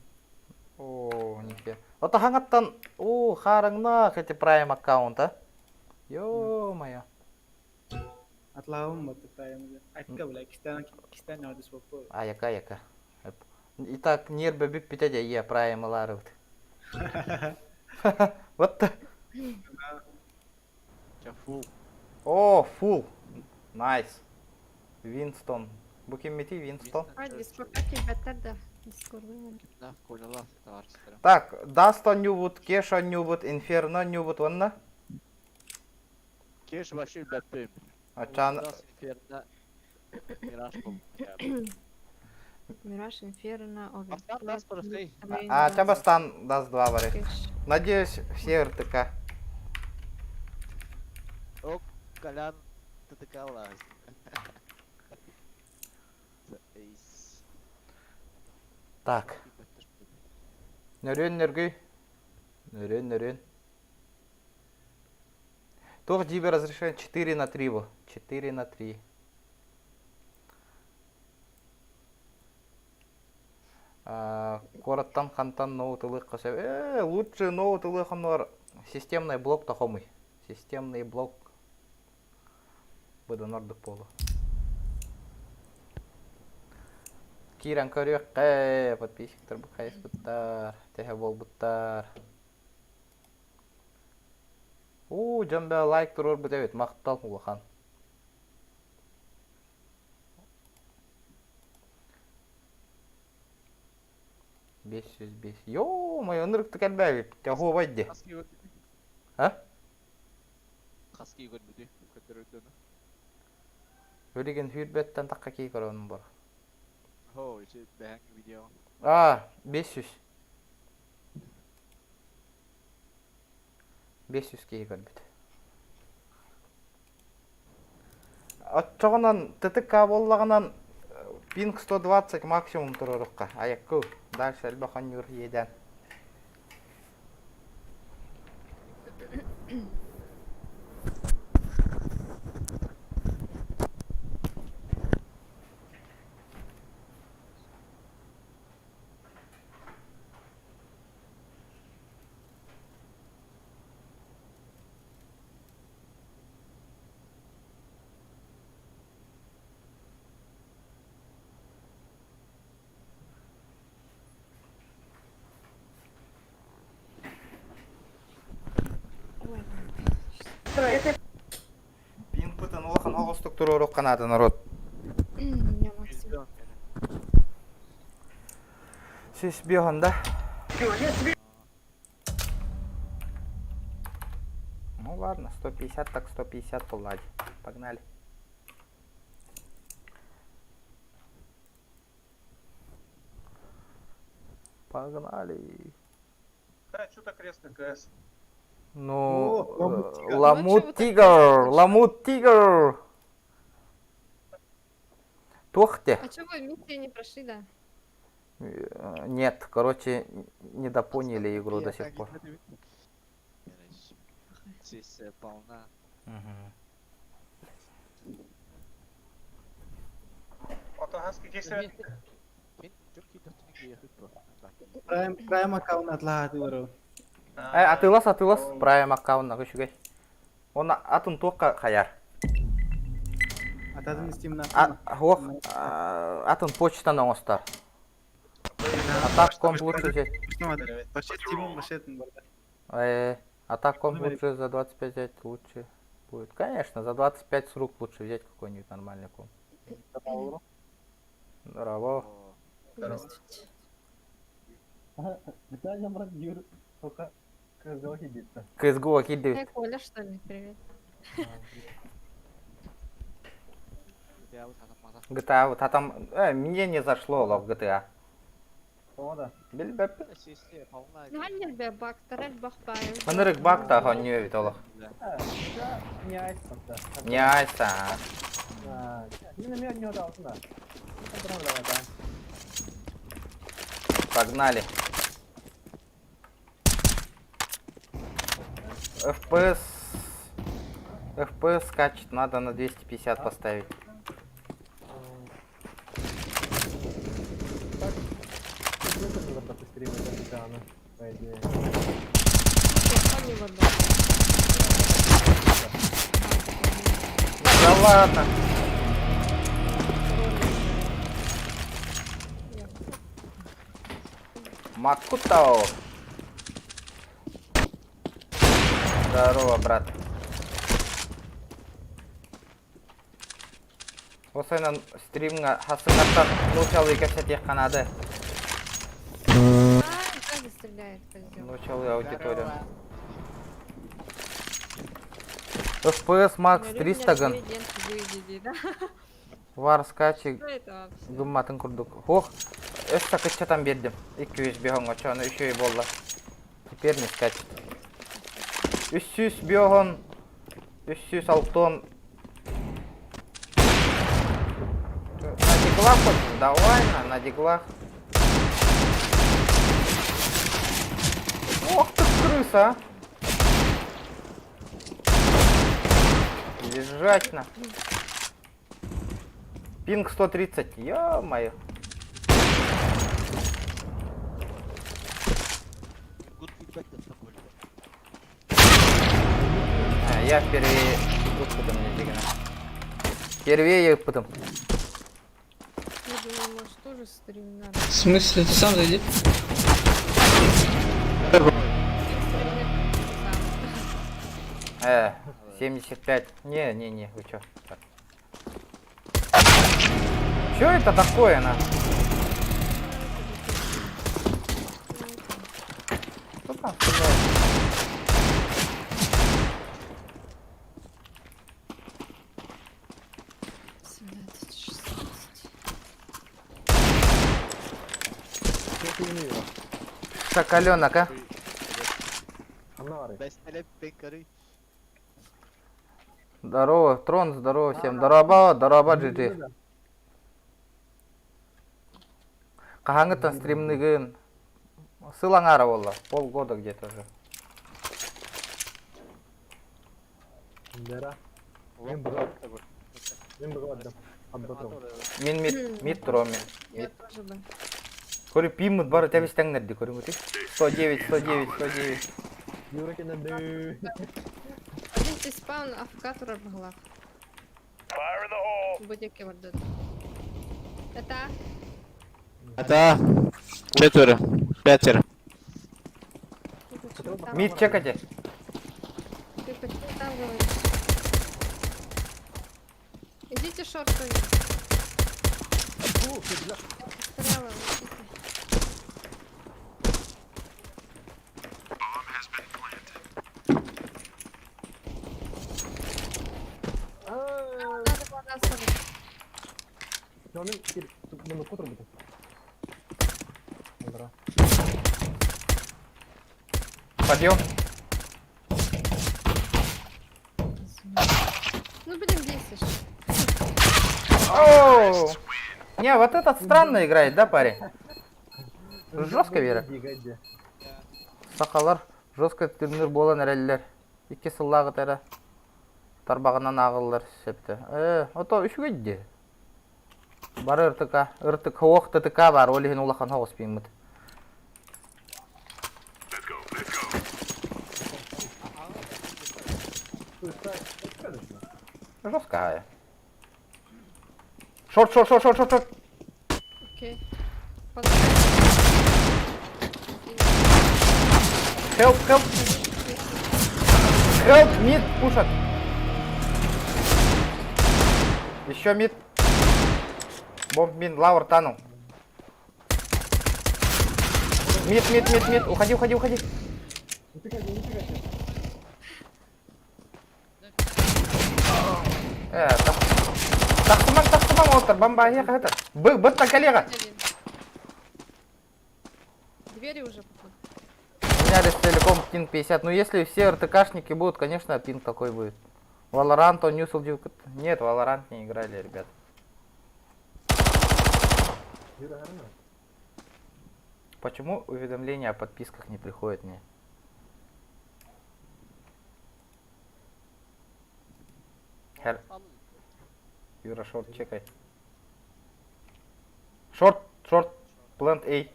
О, нифига. Вот хангаттан... О, харыңна, эти прайм аккаунта. Ё-моё. Атлауым баты прайм. Айтка бля, кистан надыс попо. Аяка. Итак, нербе бип питеде, я прайм аларыт. Вот. Чафу. О, фул. Найс. Винстон. Буким мети Винстон. Дискорд, ребята, да. Дискорд. Да, коляла, товарищи. Так, Дастон Ньювуд, Кеша Ньювуд, Инферно Ньювуд, ванна. Кеш вообще бәттім. Ачан... Мираж, Инферно, Бастан даст простый. Чабастан даст 2 бары. Надеюсь, все РТК. О, Колян, ты такала. Так. Нөрен. Тоже тебе разрешение 4/3 bu. 4/3. Короттан хантан ноутылык кыса. Лучше ноутылык ханар системный блок тахомый. Системный блок. Буду нордык болу. Киран көрөк подписчиктер бу кайс буттар. Теhe бол буттар. Жамбе лайк турор бут эбет мактал улахан. Бес. Ё-моё, ынырыкты келбеби. Таху байди. А? Хаски көрбүдү. Көтөрөдөн. Өлеген хүрбеттен такка кей көрөнүм бар. Ho, иши бәһәң видео. 500. 500 кей көрбүт. Отчогонан ТТК боллаганан пинг 120 максимум турурукка. Аякку. Дальше элбахан юр еден. Пинг бутан улахан огостук турурукка нады народ. Сис беганда. Ну ладно, 150 так 150 полади. Погнали. Да, что так резко КС? Ну, Ламут Ламут Тигр. Тохте. А чего вы миссии не прошли, да? Нет, короче, не допоняли игру до сих пор. Сессия полна. Мен жоқ кейтақтың кейі бұл. Prime account атлахаты бұру. Атылас, Prime аккаунтына күшігей. Оны атын тоққа қаяр. Атадың Steam'нан. Атын почтаны оңыстар. Атак комп лучше взять. Вообще Steam'un башетін бұрда. Атак комп лучше за 25 взять лучше будет. Конечно, за 25 с рук лучше взять какой-нибудь нормальный комп. Здорово. Здравствуйте. CSGO кидди. Эй, Коля, что ли? Привет. GTA татам мне не зашло лов GTA. Билбеп. Нахал нельбе бак, тараль бахпайым. Манырык бак та хоньё бит олох. Не айса. Погнали. FPS скачет, надо на 250 поставить. Да ладно. Макутао. Здорово, брат. Осайнан стримға хасыңаттан ночалый кәсет екқанады. Сзади стреляет, козёл. Ночалый аудитория. FPS Max 300 ган. Var скачи Что это вообще? гымматын курдук. Ох, өстө кыччатан бердим. 200 бегонго чону үшөй болду. Теперь не скачет. 300 бегон. 300 алтон. На диглах хоть? Давай на диглах. Ох ты крыса, а! Лежать на. Пинг 130, ё-моё. Я впервые выпадом не дигна. Впервые выпадом. Я думаю, может тоже стрим надо. В смысле, ты сам зайди? 75. Не, вы чё? Чё это такое, на? Что там стреляет? Шоколенок, а? Здорово, Трон, здорово всем. Здорово, GG. Қағаңыттан стримнігін сылаңары болла. Полгода где-то уже. Мен мид тұромен. Я тоже бы. Көрі пимміт бары тәбестәңдерді көрі мүті. 109. Один здесь спаун, АФК турар бағлақ. Будеке варды. Это 4, 5. Мид чекайте. Ты почему там говоришь? Идите шорты. Стрелы, идите. Надо податься. Подъем. Ну блин, бесишь. Оу! Не, вот этот странно играет, да, парень? Жестко вера. Сақалар жестко турнир болан әрелілер. Ике сыллағы тәрі. Тарбағынан ағылылар шепті. Ото үшіге де. Бар РТК. РТК ох, ТТК бар. Олеген улахан хоғыс бейміт. Жестко, ая. Шорт. Окей. Help, мид, пушат. Еще мид. Бомб мид, лавр танул. Мид. Уходи. Тақсыман отыр, бомба аяқ это. Бытта коллега. Двери уже, походу. У меня здесь целиком пинг 50. Ну если все РТКшники будут, конечно, пинг такой будет. Valorant, он Ньюсл Нет, Valorant не играли, ребят. Почему уведомления о подписках не приходят мне? Юра, шорт, чекай. Шорт, плент A.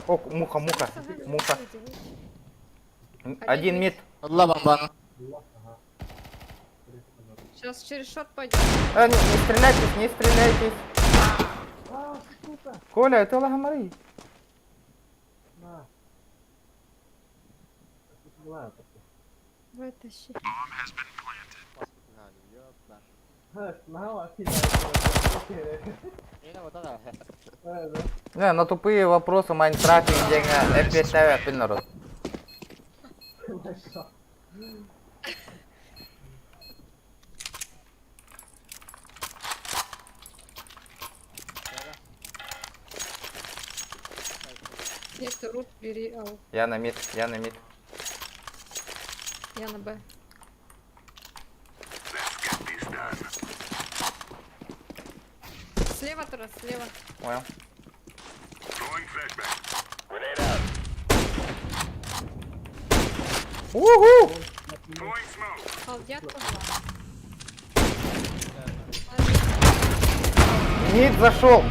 О, муха. Один мид. Алла бомбаны. Сейчас через шорт пойдем. Не стреляйтесь. Коля, это лагомари. Вытащи. Не, на тупые вопросы в Майнкрафте, где опять ставят народ. Нет, ты рут, бери ау. Я на мид. Я на Б. Слева, Тарас, слева. Понял. Уху! Халдят, Мид зашел.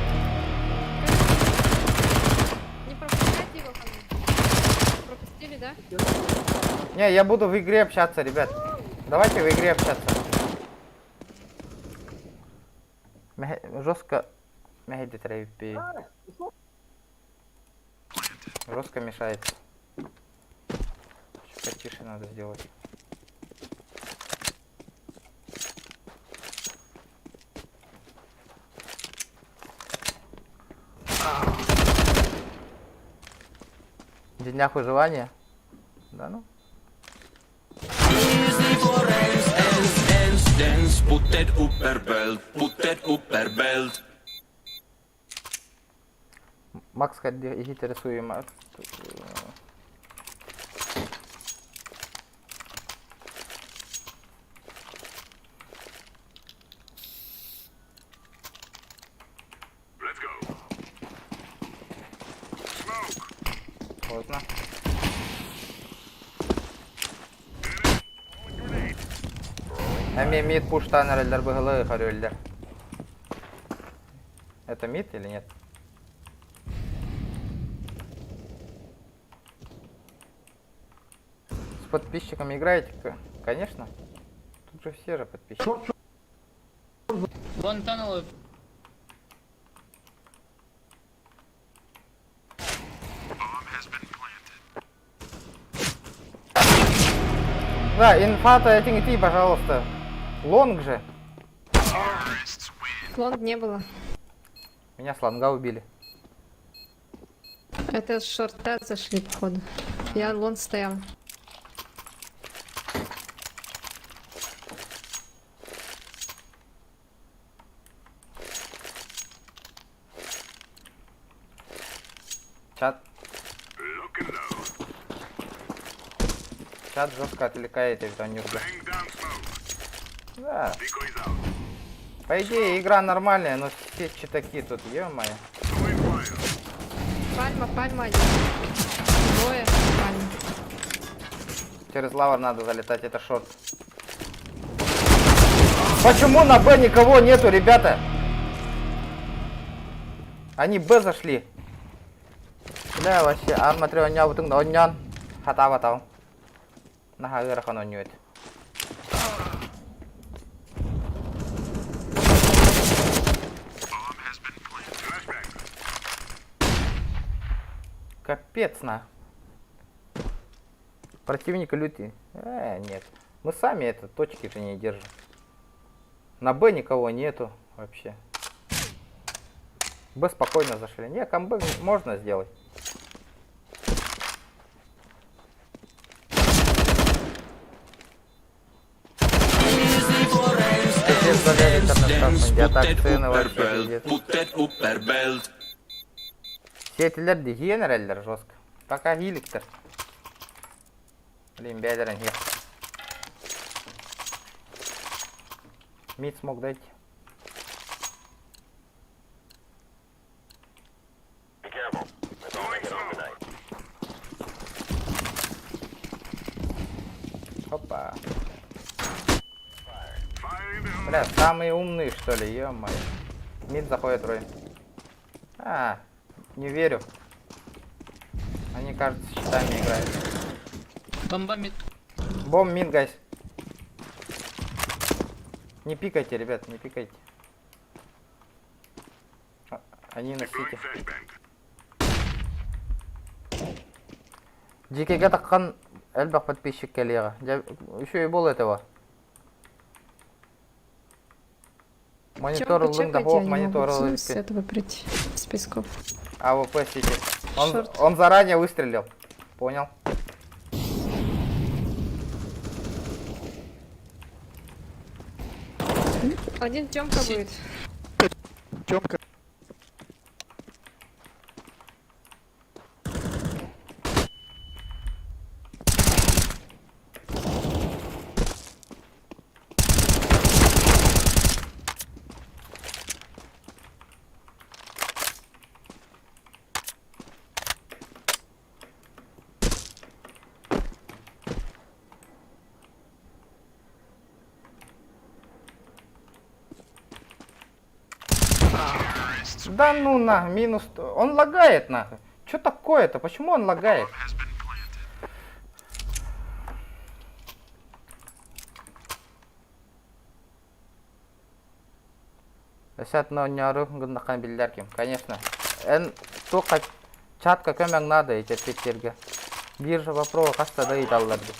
не пропускайте его ко мне. Пропустили, да? Не, я буду в игре общаться, ребят. Давайте в игре общаться. Жестко. Жестко мешает. Чуть потише надо сделать. В днях выживания? Да ну? Макс, идите рисуем. Поздно. Эми мид пуштан релдер быгылы харюльдер. Это мид или нет? С подписчиками играете? Конечно. Тут же все же подписчики. Вон тонул. Да, инфата, иди, пожалуйста. Лонг же. Лонг не было. Меня с лонга убили. Это с шорта зашли, походу. Я лонг стоял. Чат. Чат жестко отвлекает от Нюрга. Да. По идее, игра нормальная, но все читаки тут, ё-моё. Пальма один. Двое, пальма. Через лавр надо залетать, это шорт. Почему на Б никого нету, ребята? Они Б зашли. Бля, вообще, а смотри, он не на оннян. Хата. На хагырахан он нюет. Капец, на. Противник лютый. Нет. Мы сами это точки же не держим. На Б никого нету вообще. Б спокойно зашли. Не, камбэк можно сделать. Сетилер дегенер әлдер жестко. Пока хиликтер. Блин, бедерен хер. Мид смог дайте. Опа. Бля, самые умные что ли, ё-моё. Мид заходит вроде. Не верю. Они, кажется, щитами играют. Бомба мид. Бомб мид, гайс. Не пикайте, ребят, не пикайте. Они на сити. Дикиге таккан элбак подписчик коллега. Еще и был этого. Монитор лында бог, монитор с этого прийти списков. АВП сити. Он заранее выстрелил. Понял? Один Тёмка будет. Тёмка. Да ну на, минус. Он лагает нахуй. Что такое-то? Почему он лагает? Сейчас на няру гындақан билдерким, конечно. Только чатка көмең надо эти тектерге. Биржа попробуй каста да идалларды.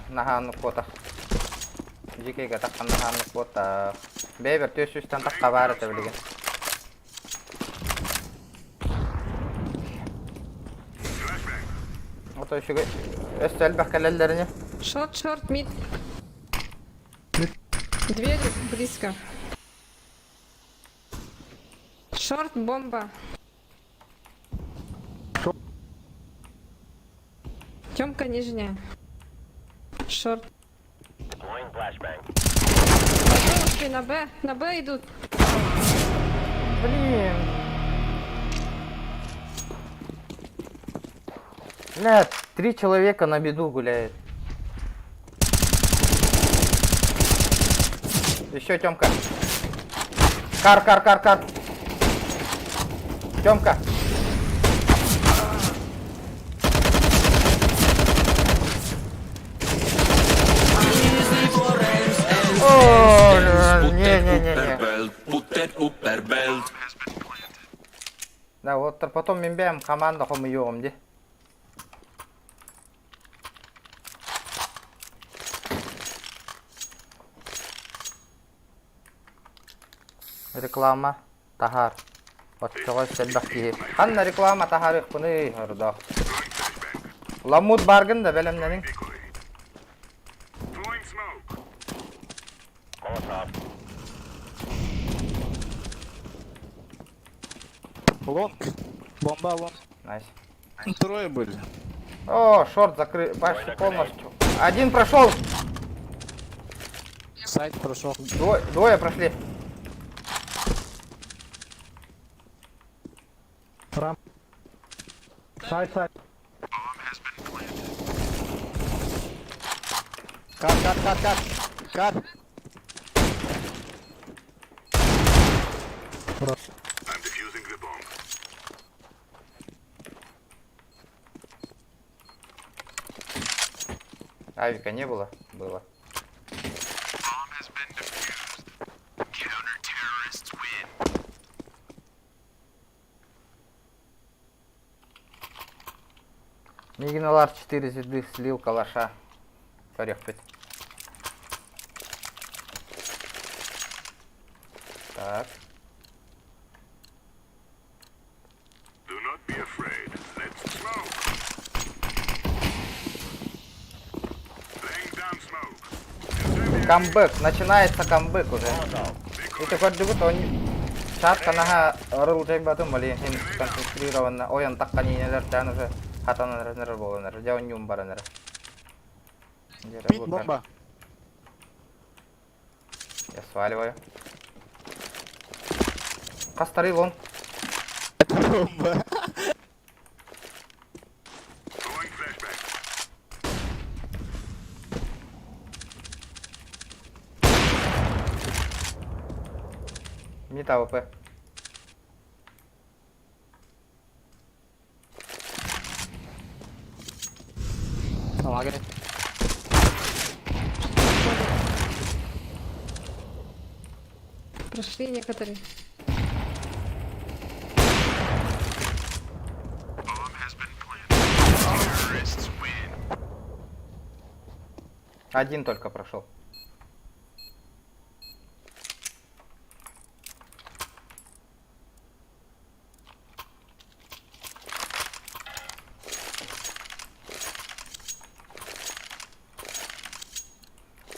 Наханлык бота. Жекеге таккан наханлык бота. Бейбер төшүстөн такка бар эте билген. Ото үшүгө өстөл бакалелдерине. Шорт, мид. Дверь близко. Шорт, бомба. Тёмка нижняя. Шорт. Ушли на Б идут. Блин. Бля, 3 человека на беду гуляет. Еще Тёмка. Кар. Тёмка. О, не. Да, вот потом мембем команда хомыём де. Реклама тахар. Вот чого селбаки. Ханна реклама тахар их пуны ордох. Ламут баргын да белемненин. Лонг. Бомба лонг. Найс. Трое были. О, шорт закрыт почти полностью. Один прошел. Сайт прошел. Двое прошли. Сайт. Кат. I'm defusing the bomb. Авика не было? Было. Bomb has been defused. Counter-terrorists win. Мигиналар 4 звезды слил калаша. Поехать. Так. Do not be afraid. Let's smoke. Laying down smoke. Камбэк. Начинается камбэк уже. Это коддугут он чатка нага рул жайбату мали хин концентрированно. Оян такканинелер тан уже хатанар болонар. Жаун юм баранар. Пить бомба. Я сваливаю. Кастары вон. Это бомба. Throwing flashbang. Мид АВП. Помогай. Прошли некоторые. Bomb has been planted. Terrorists win. Один только прошел.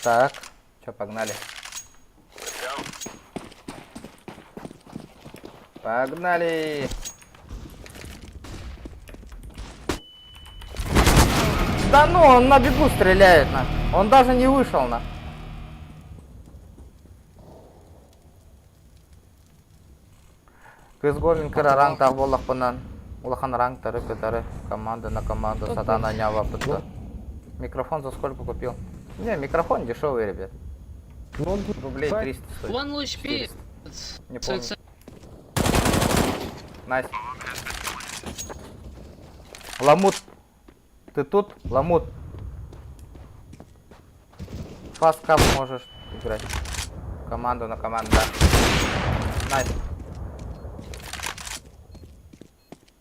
Так, что, погнали? Погнали! Да ну, он на бегу стреляет, на. Он даже не вышел, на. Кыз Говинкера ранг боллах панан. Улахан ранг тары петары. Команда на команду. Сатана нява пытка. Микрофон за сколько купил? Не, микрофон дешевый, ребят. Рублей 300 стоит. One HP. 400. Не помню. Найс. Ламут. Ты тут? Ламут. Фасткап можешь играть. Команду на команду, да. Найс.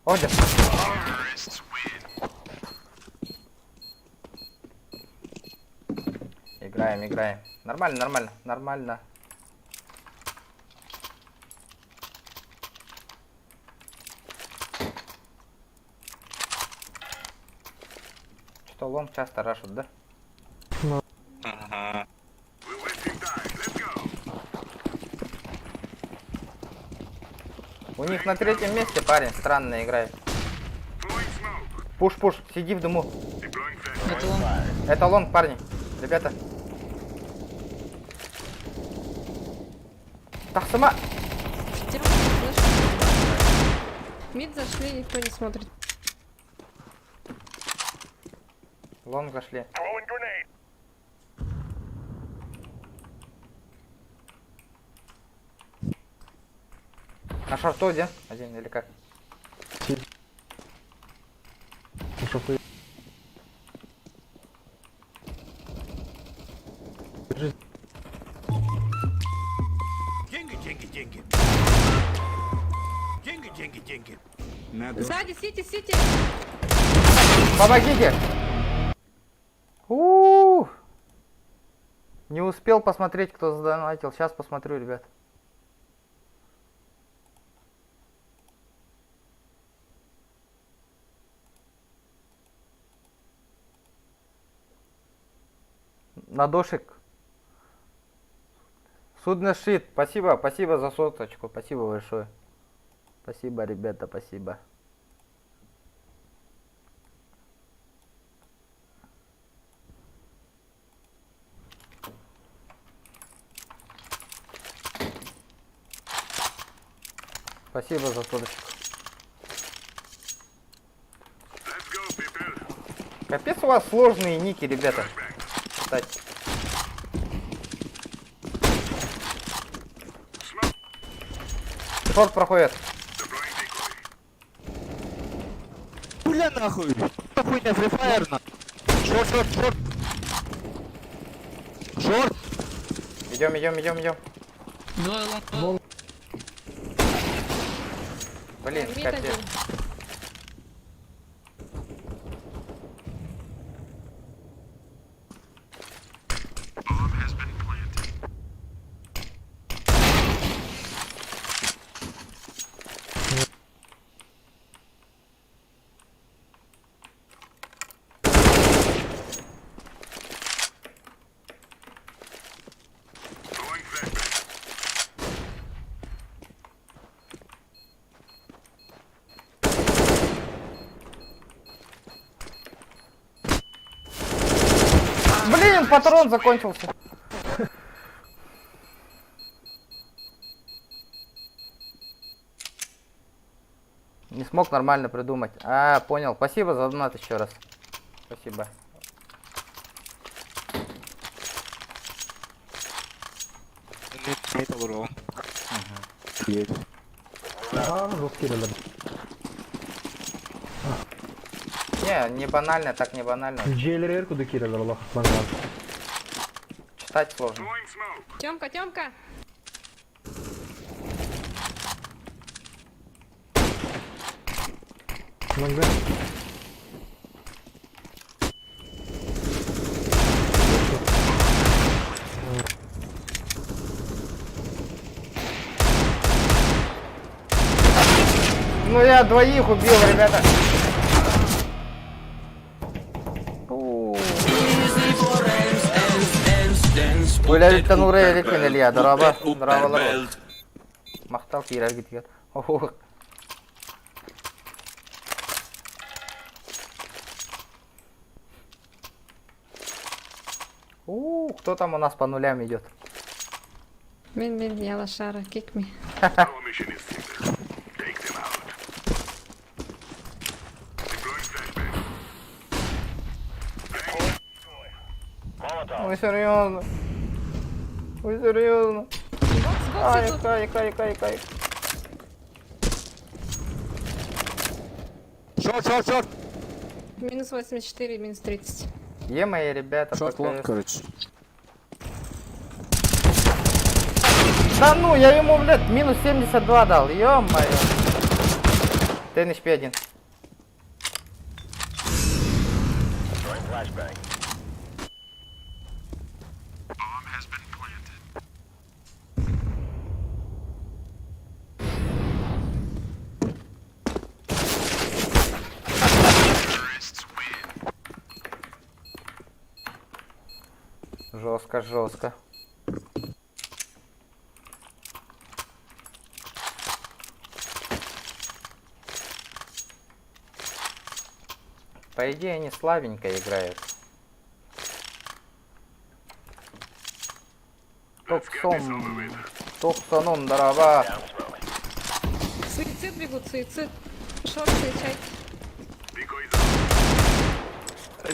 Одер. Играем. Нормально. Что лом часто рашут, да? We're wasting time. Let's go. У них на третьем месте парень странно играет. Throwing smoke. Пуш, сиди в дыму. Deploying flashbang. Это он. Это лонг, парни. Ребята. Так сама. Мид зашли, никто не смотрит. Лонг зашли. Throwing grenade. На шарту один? Один или как? Деньги. Надо Сзади, сити. Помогите! У-у-у! Не успел посмотреть, кто задонатил. Сейчас посмотрю, ребят. Надошик. Судношит. Спасибо за соточку. Спасибо большое. Спасибо, ребята, спасибо. Спасибо за соточку. Let's go, people. Капец у вас сложные ники, ребята. Кстати. Шорт проходит. Бля, нахуй! Что хуйня, Free Fire, на? Шорт, шорт, шорт! Шорт! Идем. Двое лонг. Блин, Мид капец. один. Блин, патрон закончился. Не смог нормально придумать. А, понял. Спасибо за донат еще раз. Спасибо. Мид алуру. Есть. Не банально, так не банально. Читать сложно. Тёмка! Ну я двоих убил, ребята. Ойлап танура элек мен Илья, драба, драбалар. Мақтал кирер кеткен. Кто там у нас по нулям идет? Мен, я лошара, kick me. Ой, серьезно. Кай. Шорт, шорт, шорт! Минус 84, минус 30. Мои ребята, Шорт лонг, ПКС. короче. Да ну, я ему, блядь, минус 72 дал, ё-моё. Ты HP 1. Жестко. По идее, они слабенько играют. Токсон, дорога. Суицид бегут, суицид. Шорт, встречай.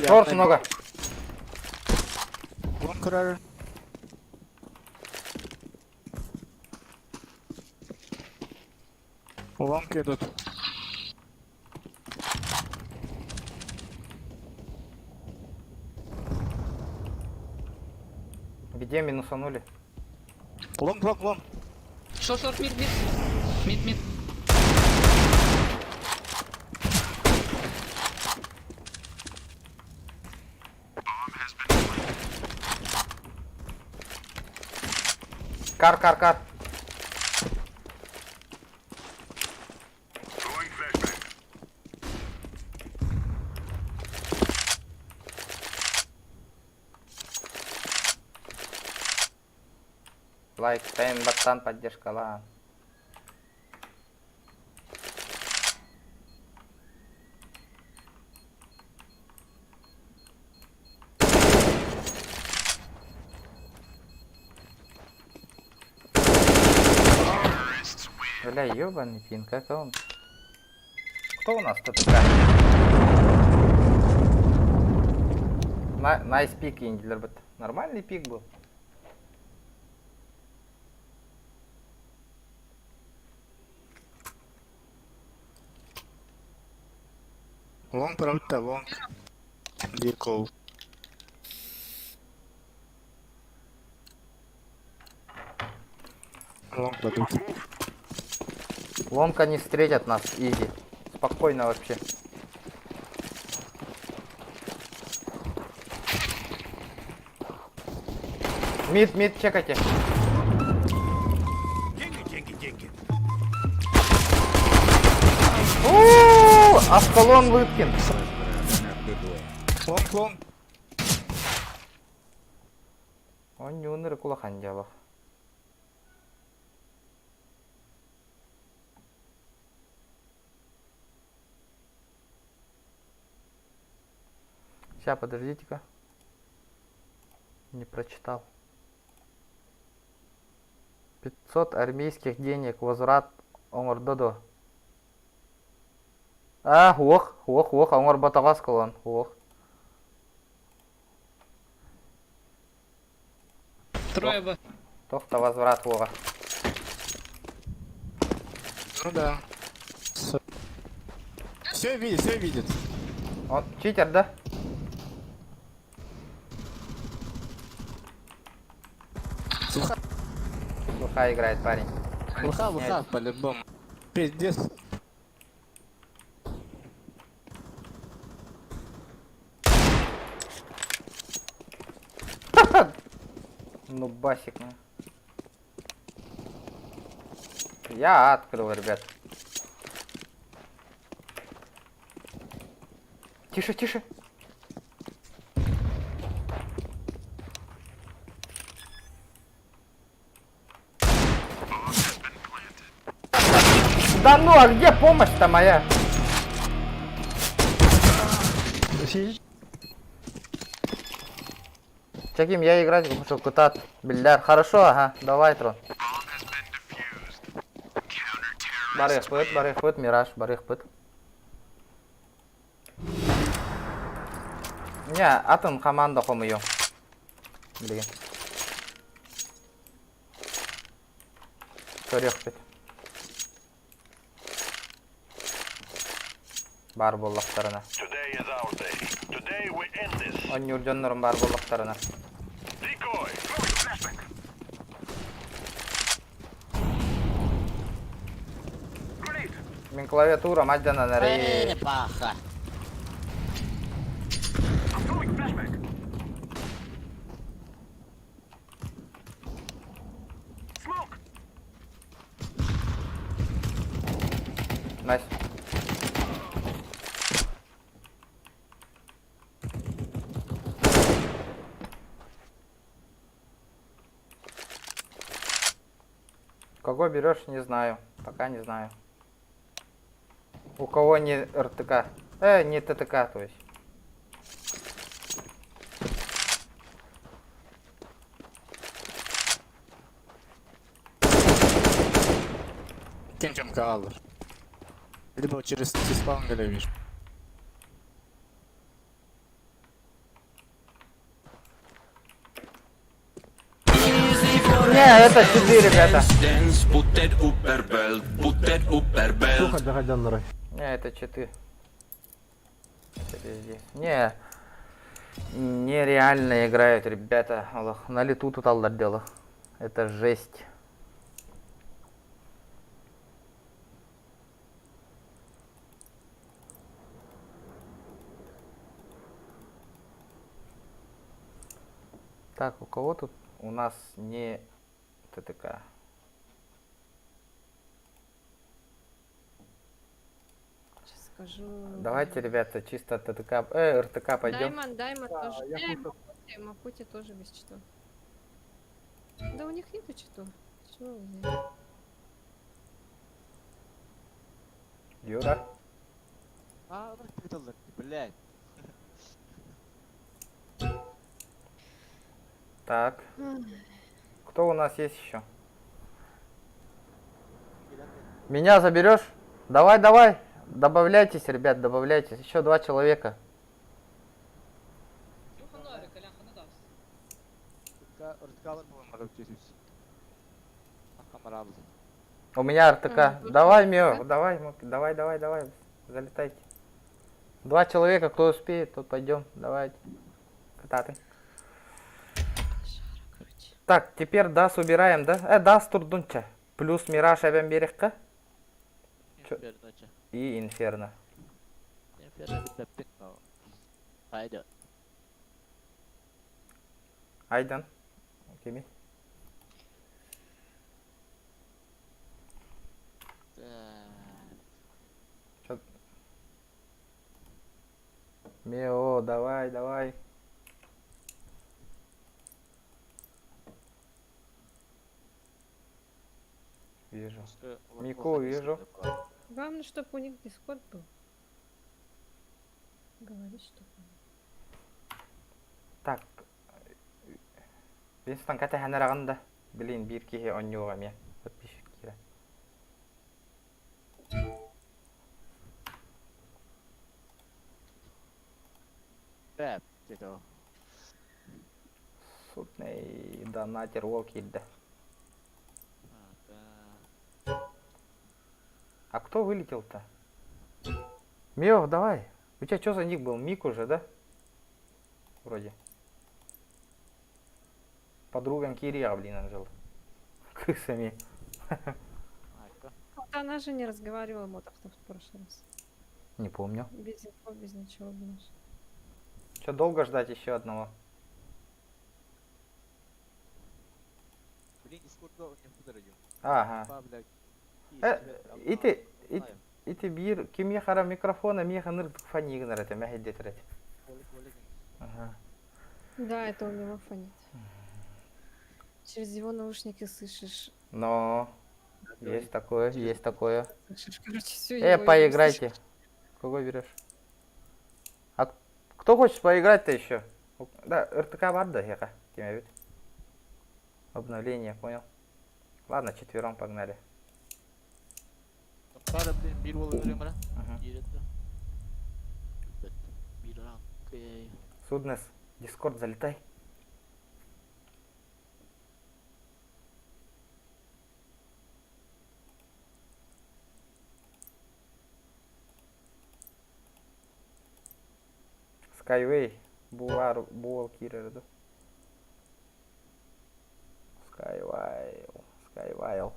Шорт много. Лонг кырар. Лонг идут. Где минусанули? Лонг. Шорт, мид. Кар. Лайк, тайм, баттан, поддержка, ла. Бля, ёбаный пин, как он? Кто у нас тут играет? Найс пик, Индлербет. Нормальный пик был. Long правда, long. Vehicle. Long дадут. Лонг они встретят нас, изи. Спокойно вообще. Мид, чекайте. Аскалон Лыткин. Long. Он не уныр кулахан жабах. Сейчас, подождите-ка. Не прочитал. 500 армейских денег. Возврат оңордодо. Ох, оңор батагас кылган. Ох. Трое бы. Тохта возврат ога. Ну да. Все видит. Он читер, да? Плохо играет парень. Луха, по-любому. Пиздец. Ну, басик, ну. Я открыл, ребят. Тише. Да ну, а где помощь-то моя? Чаким, я играть хочу кутат. Бильдар. Хорошо, ага. Давай, Трон. Барых пыт, Мираж, барых пыт. Не, атын команда комую. Блин. Көрек пыт. Бар боллақтарына. Он юрденнорым бар боллақтарына. Мен клавиатура маддана нарей. Паха. Найс. Кого берешь, не знаю. Пока не знаю. У кого не РТК? Не ТТК, то есть. Кем калır. Либо через спаун галевиш. Не, это 4, ребята. Не, это 4. Не, нереально играют, ребята. Аллах, на лету тут алдар дело. Это жесть. Так, у кого тут у нас не ТТК? Сейчас скажу. Давайте, ребята, чисто ТТК, РТК пойдем. Даймон тоже. Мапути тоже без читов. Да у них нету читов. Чего вы здесь? Юра. Блять. Так. Кто у нас есть еще? Меня заберешь? Давай. Добавляйтесь, ребят, добавляйтесь. Еще 2 человека. У меня РТК. Давай, Мио, давай. Залетайте. 2 человека, кто успеет, тот пойдем. Давайте. Кататы. Короче. Так, теперь DAS убираем, да? DAS турдунча. Плюс Мираж абен берекка. И Инферно. Айдан. Кеми. Чё? Мео, давай, давай. Вижу. Мику вижу. Главное, чтобы у них дискорд был. Говори, что. Так. Винстон ката ханараганда. Блин, бир кихе онюга мен. Подписчик кира. Сутный донатер ол келді. А кто вылетел-то? Мео, давай. У тебя что за ник был? Мик уже, да? Вроде. Подругам Кирия, блин, Анжела. Крысами. Вот она же не разговаривала мотов-то в прошлый раз. Не помню. Без инфо, без ничего, блин. Что, долго ждать еще одного? Ага. Ити бир кимге кара микрофона меха нырдык фанигын рете мәхеддет рете. Ага. Да, это у него фонит. Через его наушники слышишь. Но есть такое, есть такое. Слышишь, короче, все Поиграйте. Кого берешь? А кто хочет поиграть-то еще? Да, РТК барды, яка. Обновление, понял. Ладно, 4 погнали. Суднес, Дискорд залетай. Skyway, буал кирерді. Skyway.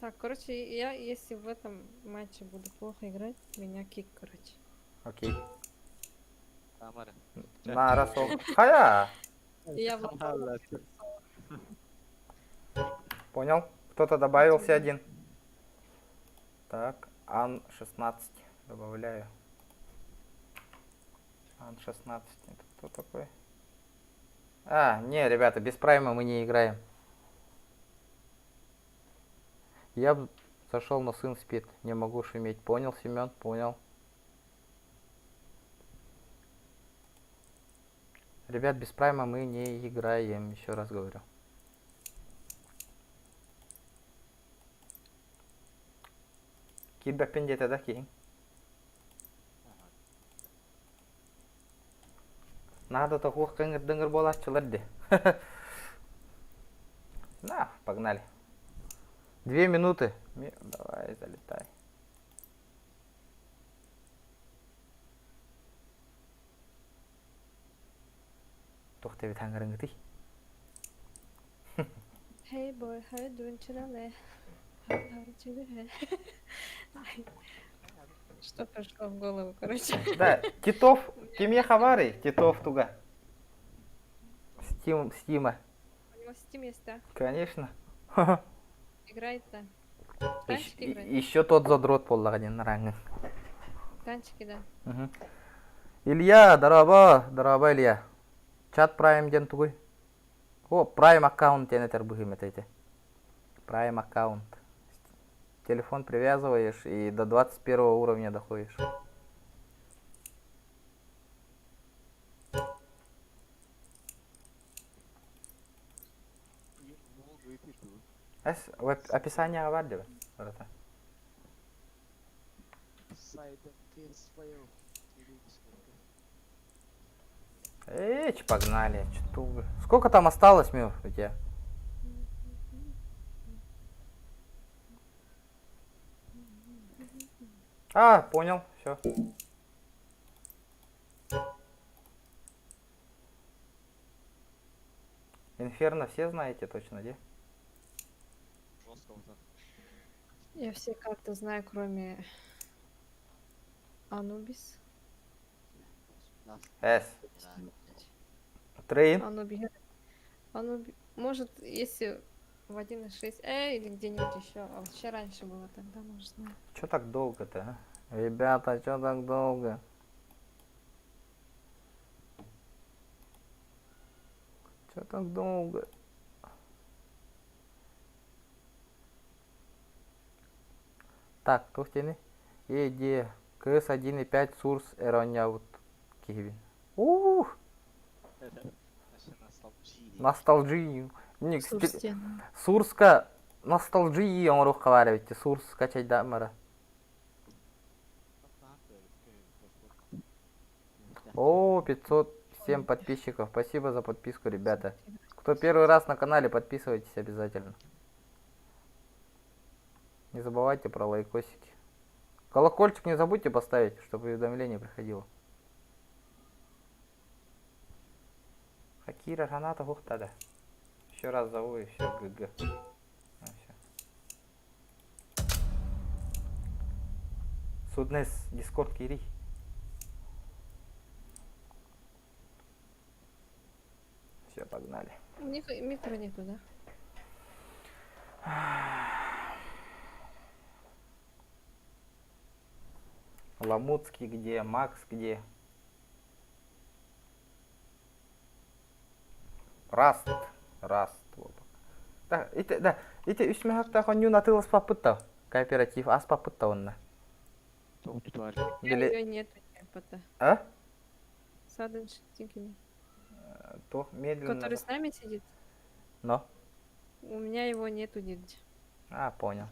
Так, короче, я если в этом матче буду плохо играть, меня кик, короче. Окей. На расол. Хая! Я вот Понял? Кто-то добавился один. Так, Ан 16 добавляю. Ан 16. Это кто такой? А, не, ребята, без прайма мы не играем. Я зашел, но сын спит. Не могу шуметь. Понял, Семен? Понял. Ребят, без прайма мы не играем. Еще раз говорю. Кидбэк пендете, да, Кирин? Надо такого кынгыр-дынгыр болашчылар де. На, погнали. 2 минуты. Давай, залетай. Тохте бит хангырыңы тый. Hey boy, how you doing today? How did you do? Что пришло в голову, короче? Да, Титов, кеме хавары, Титов туга. Стима. У него Steam есть, да? Конечно. Играет-то. Танчики играет? Еще тот задрот поллаганин рангы. Танчики, да. Илья, дараба Илья. Чат прайм ден тугой. О, прайм аккаунт тенетер бухиметайте. Прайм аккаунт. Телефон привязываешь и до 21 уровня доходишь. В описании авардива. Эч, погнали. Сколько там осталось, Мюр, у тебя? А, понял, все. Инферно все знаете точно, где? Я все карты знаю, кроме Анубис. С. Трейн. Может, если в 1.6, или где-нибудь еще. А вообще раньше было, тогда, может, знаю. Чё так долго-то, а? Ребята, чё так долго? Чё так долго? Так, тоқтені. Еде. КС 1.5 Сурс Эроньяут Киевин. Ух! Ностальжию. Сурска ностальжии оңрух кабарабитти. Сурс качайда мара. О, 507 подписчиков. Спасибо за подписку, ребята. Кто первый раз на канале, подписывайтесь обязательно. Не забывайте про лайкосики. Колокольчик не забудьте поставить, чтобы уведомление приходило. Хакира Раната Гухтада. Еще раз зову и все, ГГ. Ну, всё. Суднес, Дискорд Кири. Все, погнали. У них микро нету, да? Ламутский где? Макс где? Раст. Вот. Да, ите үсме хакта хонюн атылыс папытта. Кооператив ас папытта онна. Ее нету, РПТ. А? Садын Штинкин. То медленно. Который с нами сидит? Но. У меня его нету нигде. А, понял.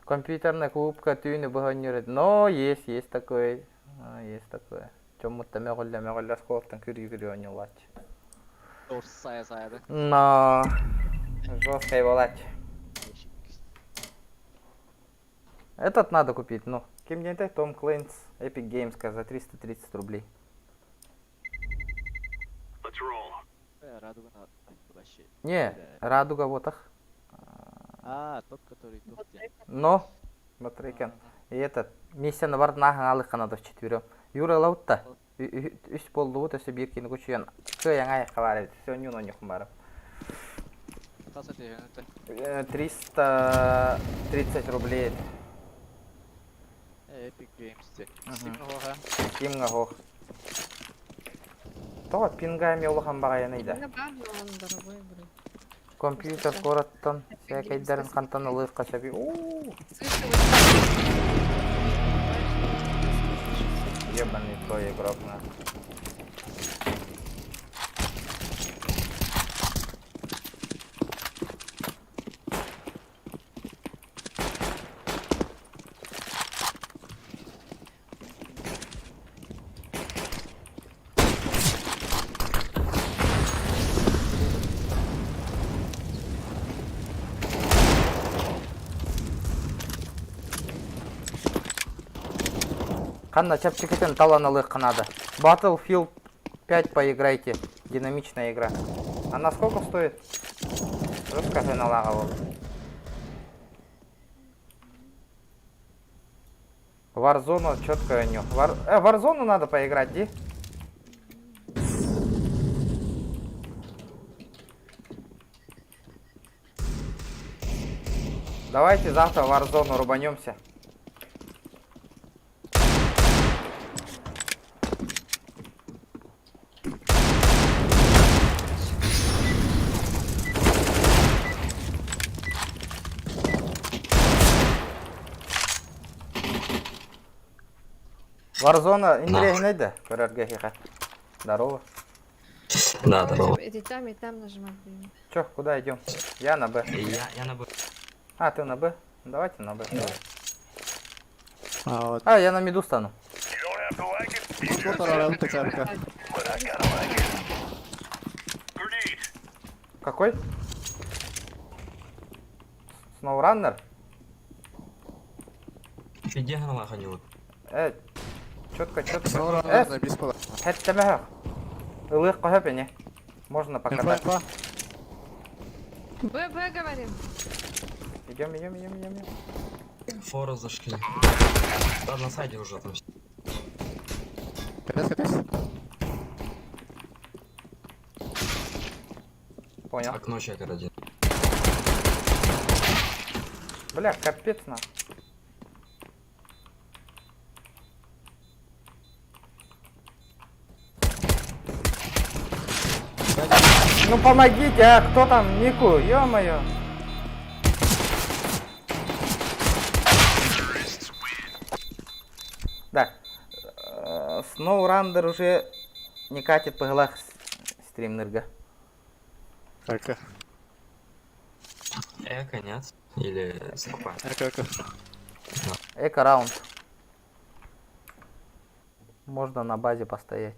Компьютерная клубка түйіні бұғанерет. Но, есть такое. Есть такое. Чому-то меголля сколтан күрі ойнылать. Но, жесткой волать. Этот надо купить, ну. Кем-нибудь Том Клейнс Epic Games за 330 рублей. Не, радуга вот их. Тот, который тут. Но, Батрейкен. И этот, миссия на варднахын алых канадов четверем. Юра лаутта. Үш болды вот, өсі беркені көшіген. Көйен аяққа бар еді. Все, нюн он барып. 330 рублей. Epic Games. Steam'ға хоқ. Тоға пингайме олыған бағайын айды. Он дорогой, блин. Компьютер қораттан. Сәкайдарын қантаны лыйыққа сәбей. Ебаный твой игрок, на. Ханна чапчикетен таланалых канада. Battlefield 5 поиграйте. Динамичная игра. Она сколько стоит? Расскажи налагал. Warzone четко у него. Warzone надо поиграть, ди? Давайте завтра в Warzone рубанемся. Warzone инрегнейді, көрерге хиқат. Здорово. Да, здорово. И там нажимать. Чё, куда идем? Я на Б. Я на Б. А, ты на Б? Давайте на Б. Вот. А, я на миду стану. Какой? Сноураннер? Иди на ходил. Четко, четко. Снова наверное, без пола. Хэттэмэх. Илых кохеп не. Можно Инфа, покатать. инфа. Б говорим. Идем. Фору зашли. Да, на сайте уже там. Катайся. Понял. Окно чекер один. Бля, капец на. Ну помогите, а кто там? Нику, ё-моё. Да. Сноурандер уже не катит по глазах стримнерга. Эко. Эко, нет? Или скопа? Эко. Эко раунд. Можно на базе постоять.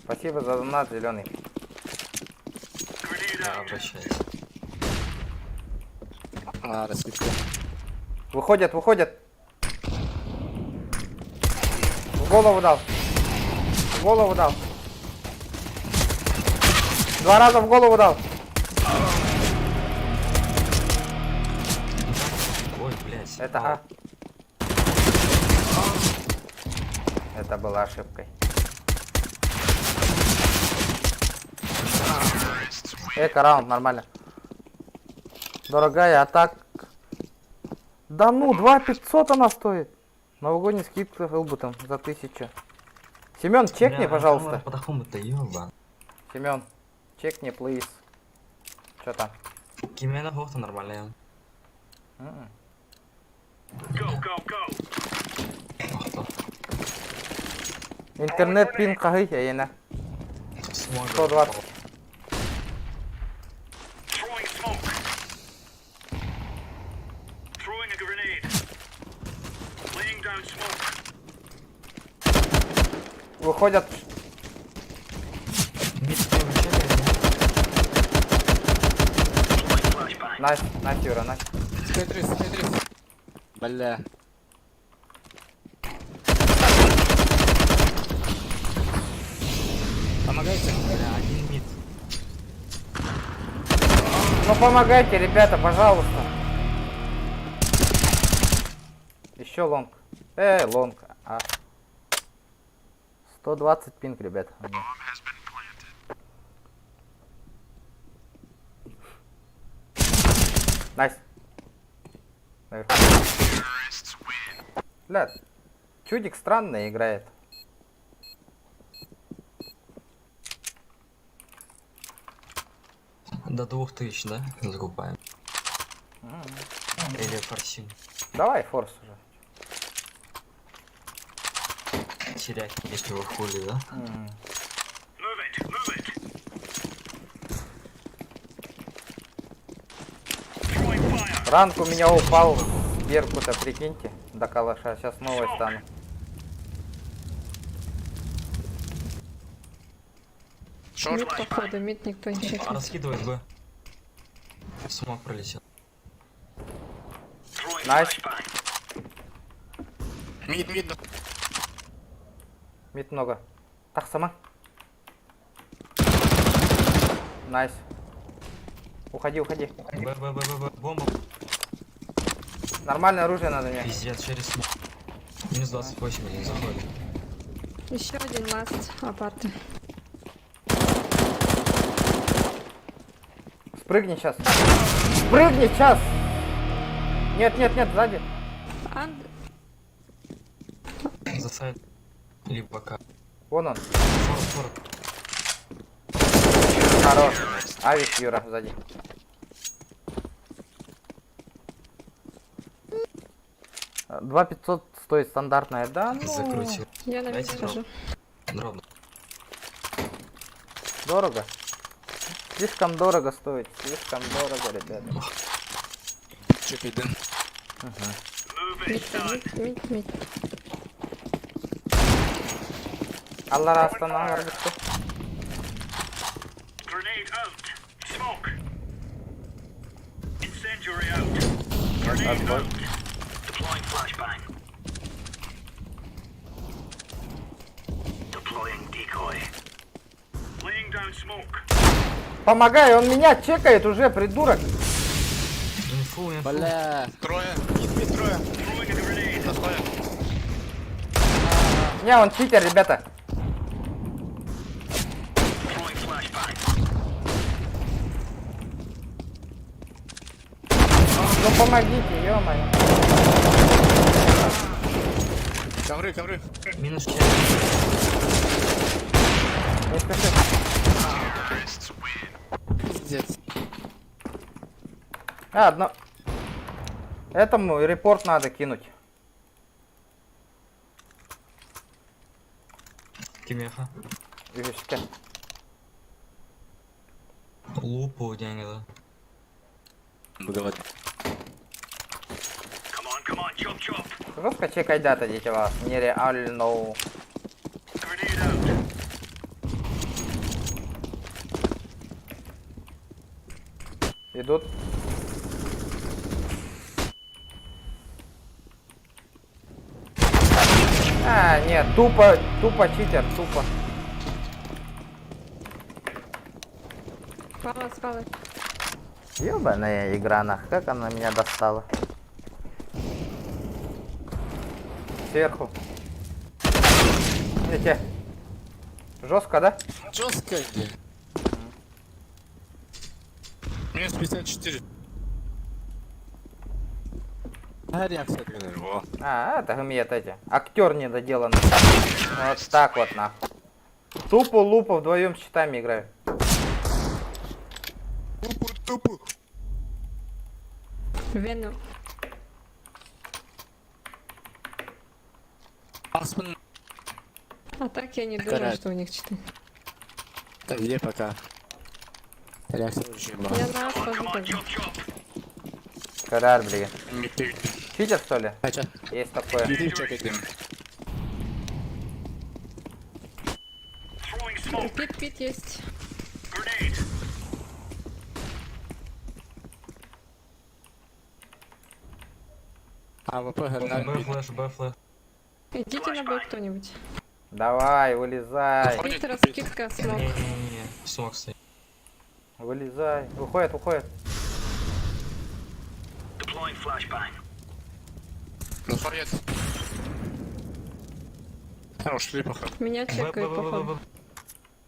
Спасибо за донат, зеленый. Да, обращаюсь. Раскидка. Выходят. В голову дал. Два раза в голову дал. Ой, блядь. Это А. Это была ошибкой. Эко раунд, нормально. Дорогая, а так... Да ну, 2500 она стоит. Новогодний скидка Хелбутом за 1000. Семен, чекни, пожалуйста. Подохому-то ёба. Семен, чекни, плиз. Что там? Кимена хохта нормальная. Интернет пин кагый, яйна. 120. Throwing smoke. Throwing a grenade. Laying down smoke. Выходят. Найс, Юра, найс. Смотри. Бля. Помогайте. Бля, один мид. Ну помогайте, ребята, пожалуйста. Еще лонг. Лонг. 120 пинг, ребят. Найс. Бля, чудик странно играет. До 2000, да? Закупаем. Или форсим. Давай форс уже. Терять, если вы хули, да? Move it. Ранг у меня упал. Берку-то, прикиньте, до калаша. Сейчас новый стану. Мид, походу, мид никто не чекнет. Раскидывает Б. Смог пролетел. Найс. Мид. Мид много. Так, сама. Найс. Уходи. Б. Бомба. Нормальное оружие надо мне. Пиздец, через смог. Минус 28 один заходит. Еще один ласт апарты. Спрыгни сейчас. Нет, сзади. За сайт. Либо как. Вон он. Форт. Хорош. Авик, Юра, сзади. — 2500 стоит стандартная, да? Ну, Закрутил. Я на мид Дайте схожу. Ровно. дорого. Слишком дорого стоит. Слишком дорого, ребята. Чекай, Дэн. Мид. Аллара останавливает. Grenade out. Smoke. Отбой. Deploying flashbang. Deploying decoy. Laying down smoke. Помогай, он меня чекает уже, придурок. Инфу. Бля. Трое. Мид трое. Throwing a grenade. Заходят. Не, он читер, ребята. Deploying flashbang. Ну помогите, ё-моё. Ковры, ковры. Минус 4. Не спеши. Пиздец. Одно. Этому репорт надо кинуть. Кимеха. Вишка. Лупу деньги. Говорит. Come on, chop chop. Жестко чекай дата, дети вас. Нереально. Grenade out. Идут. А, нет, тупо читер, тупо. Спала. Ёбаная игра, нах, как она меня достала. Сверху. Видите? Жестко, да? Жестко. Минус 54. Реакция гренade. Во. А, это гумет эти. Актер недоделанный. Вот так вот, нахуй. Тупо лупо вдвоем с щитами играю. Тупо. Вену. Асман. А так я не думаю, Карать. что у них 4. Так, где пока? Реакция очень мало. Я на схожу Come on, тоже. chop chop. Карар, блин. Миты. Читер, что ли? Хотя. Есть такое. Миты чекайте. Throwing smoke. Пит есть. Grenade. А, ВП Б гранат. флеш, Б флеш. Идите на бой кто-нибудь. Давай, вылезай. Пит раскидка смог. Не-не-не. Смог стоит. Вылезай. Выходит. Deploying flashbang. Заходят. Хорош, ушли походу. Меня чекают, походу.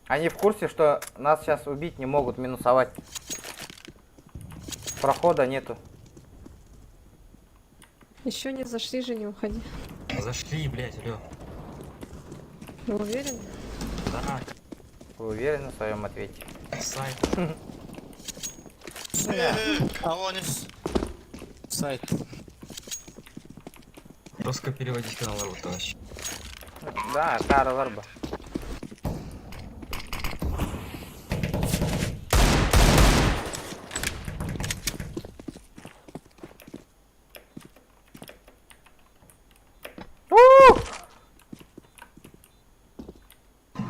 Они в курсе, что нас сейчас убить не могут, минусовать. Прохода нету. Еще не зашли же, не уходи. Зашли, блядь, алё. Вы уверены? Да, Вы уверены в своем ответе? сайт. Алонис. Сайт. Просто переводить канал вот товарищ. Да, Карл Варба.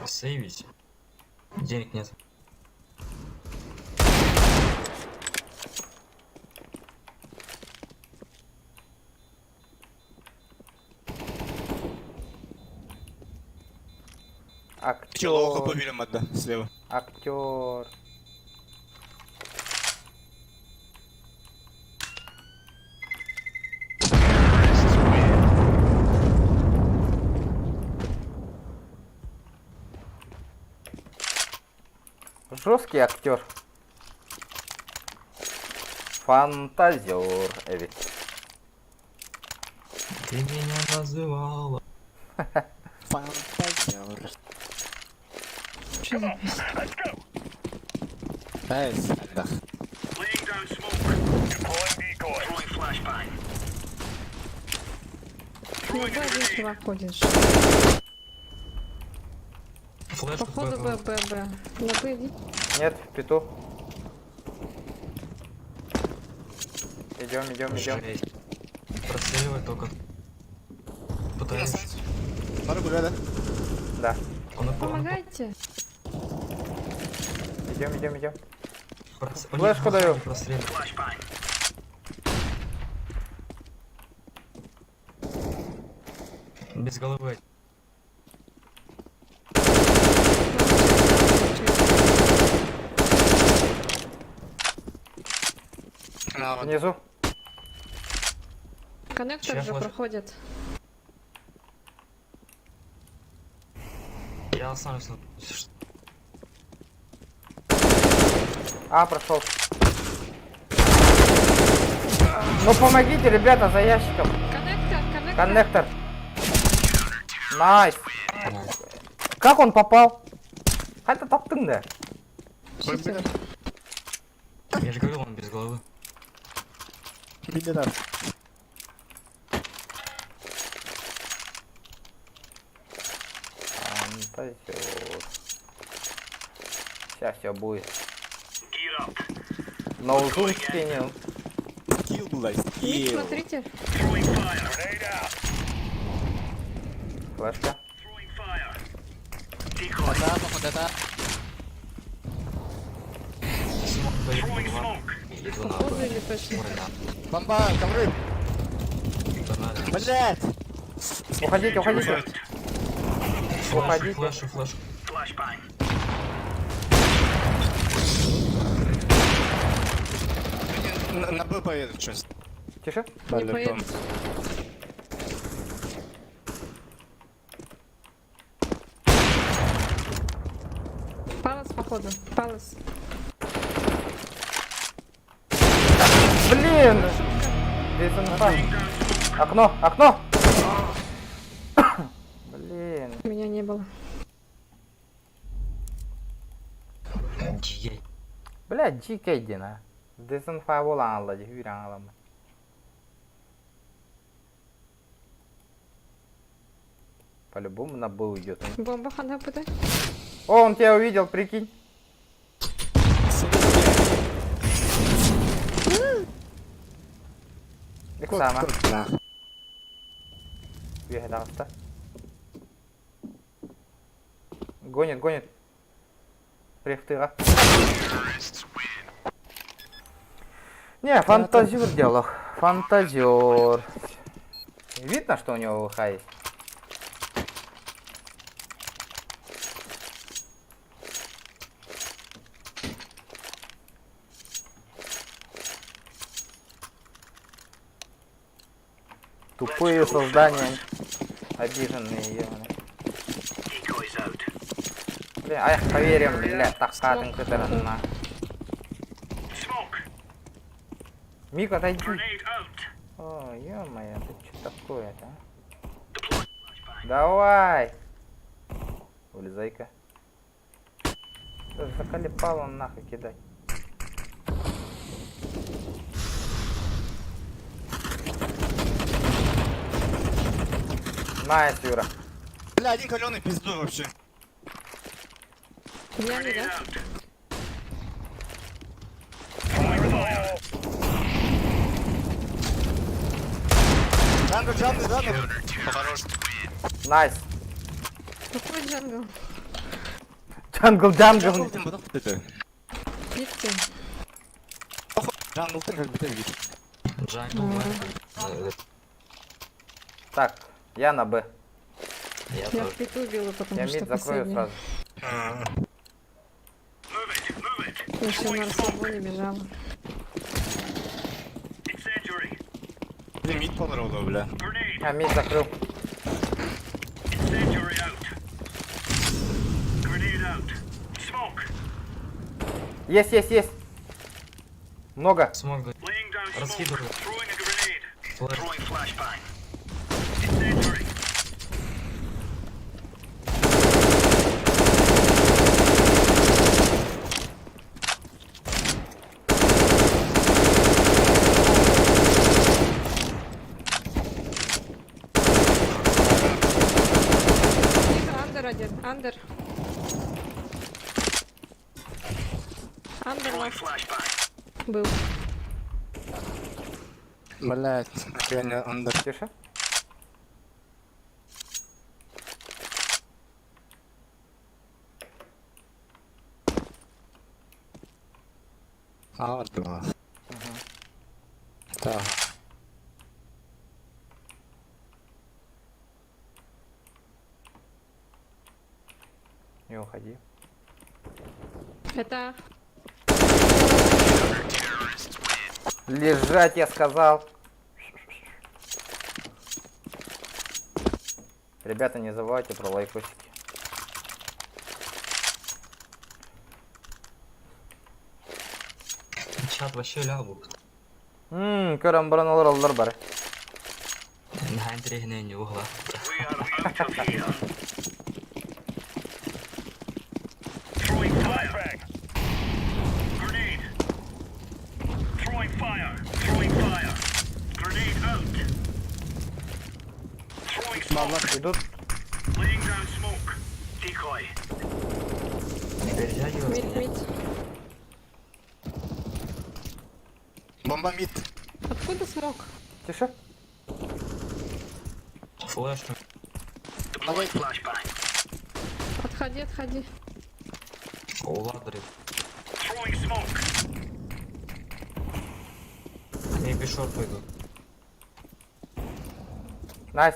Сейвить. Денег нет. Лоха Актер. побили Мадда слева. Актер. Жесткий актер. Фантазер, Эвик. Ты меня называла. Фантазер. Что за песня? Эй, да. Laying down smoke. Deploying decoy. Throwing flashbang. Ну, да, один чувак ходит. Флеш. Походу Б. На Б иди. Нет, в пету. Идем. Жесть. Простреливай только. Пытаюсь. Пара гуля, да? Да. Он упал. Помогайте. Идем. Флешку Флешку даю. Простреливай. Flashbang. Без головы. На, вот. Внизу. Коннектор Чья же флеш? проходит. Я останусь на... А, прошел. Ну помогите, ребята, за ящиком. Коннектор. Коннектор. Найс. Как он попал? Қайта таптың да? Читер. Я же говорил, он без головы. Лидер. Фантазер. Сейчас все будет. Ноузум скинул. Скилл, блядь, Мид, скилл. смотрите. Флешка. Смог дает голова. Иду на Походу или точно? Бомба, ковры. банально. Блядь. Уходите, уходите. Уходите. Флеш. На Б поедут сейчас. Тише. Не поедет. Палас, походу. Палас. Блин! Здесь инфа. Окно! Блин. Меня не было. Джей. Блядь, GK-дина. Дезинфа болан алады, үйрен аламын. По-любому на Б уйдет. Бомба хана буде. О, он тебя увидел, прикинь. Так само. Да. Бегай, давай, ста. Гонит. Рефтыра. Не, фантазер делал. Фантазер. Видно, что у него ВХ есть? Тупые создания. Обиженные, ебаные. Блин, ах, поверим, блядь, так катың на. Мик, отойди. О, ё-моё, это что такое-то? Давай! Вылезай-ка. Заколебал он нахуй кидать. Найс, Юра. Бля, один каленый пизду вообще. Я не, да? Джангл. Хорош. Найс. Какой джангл? Джангл. Это. Нитки. Джангл, ты как бы ты видишь. Джангл. Так, я на Б. Я Я тоже. в питу убила, потому Я что мид закрою последняя. сразу. Еще на расслабоне бежала. Лимит по народу, бля. Я мид закрыл. Есть. Много. Смог дать. Раскидываю. Флеш. Андер один. Андер ласт. Был. Блять, реально андер. Тише. А, да. Так. Не уходи. Это... Лежать, я сказал. Ребята, не забывайте про лайкосики. Чат вообще лягу. Көрем бұрын олар бар. Нахайн тірегіне не угла. We are out of here. Throwing fire. Grenade. Throwing fire. Throwing fire. Grenade out. Throwing smoke. Идут. Laying down smoke. Decoy. Перетягивай. Мид. Бомба мид. Откуда смог? Тише. Флеш. Deploying flashbang. Отходи. О, ладри. Throwing smoke. Я бишор пойду. Найс.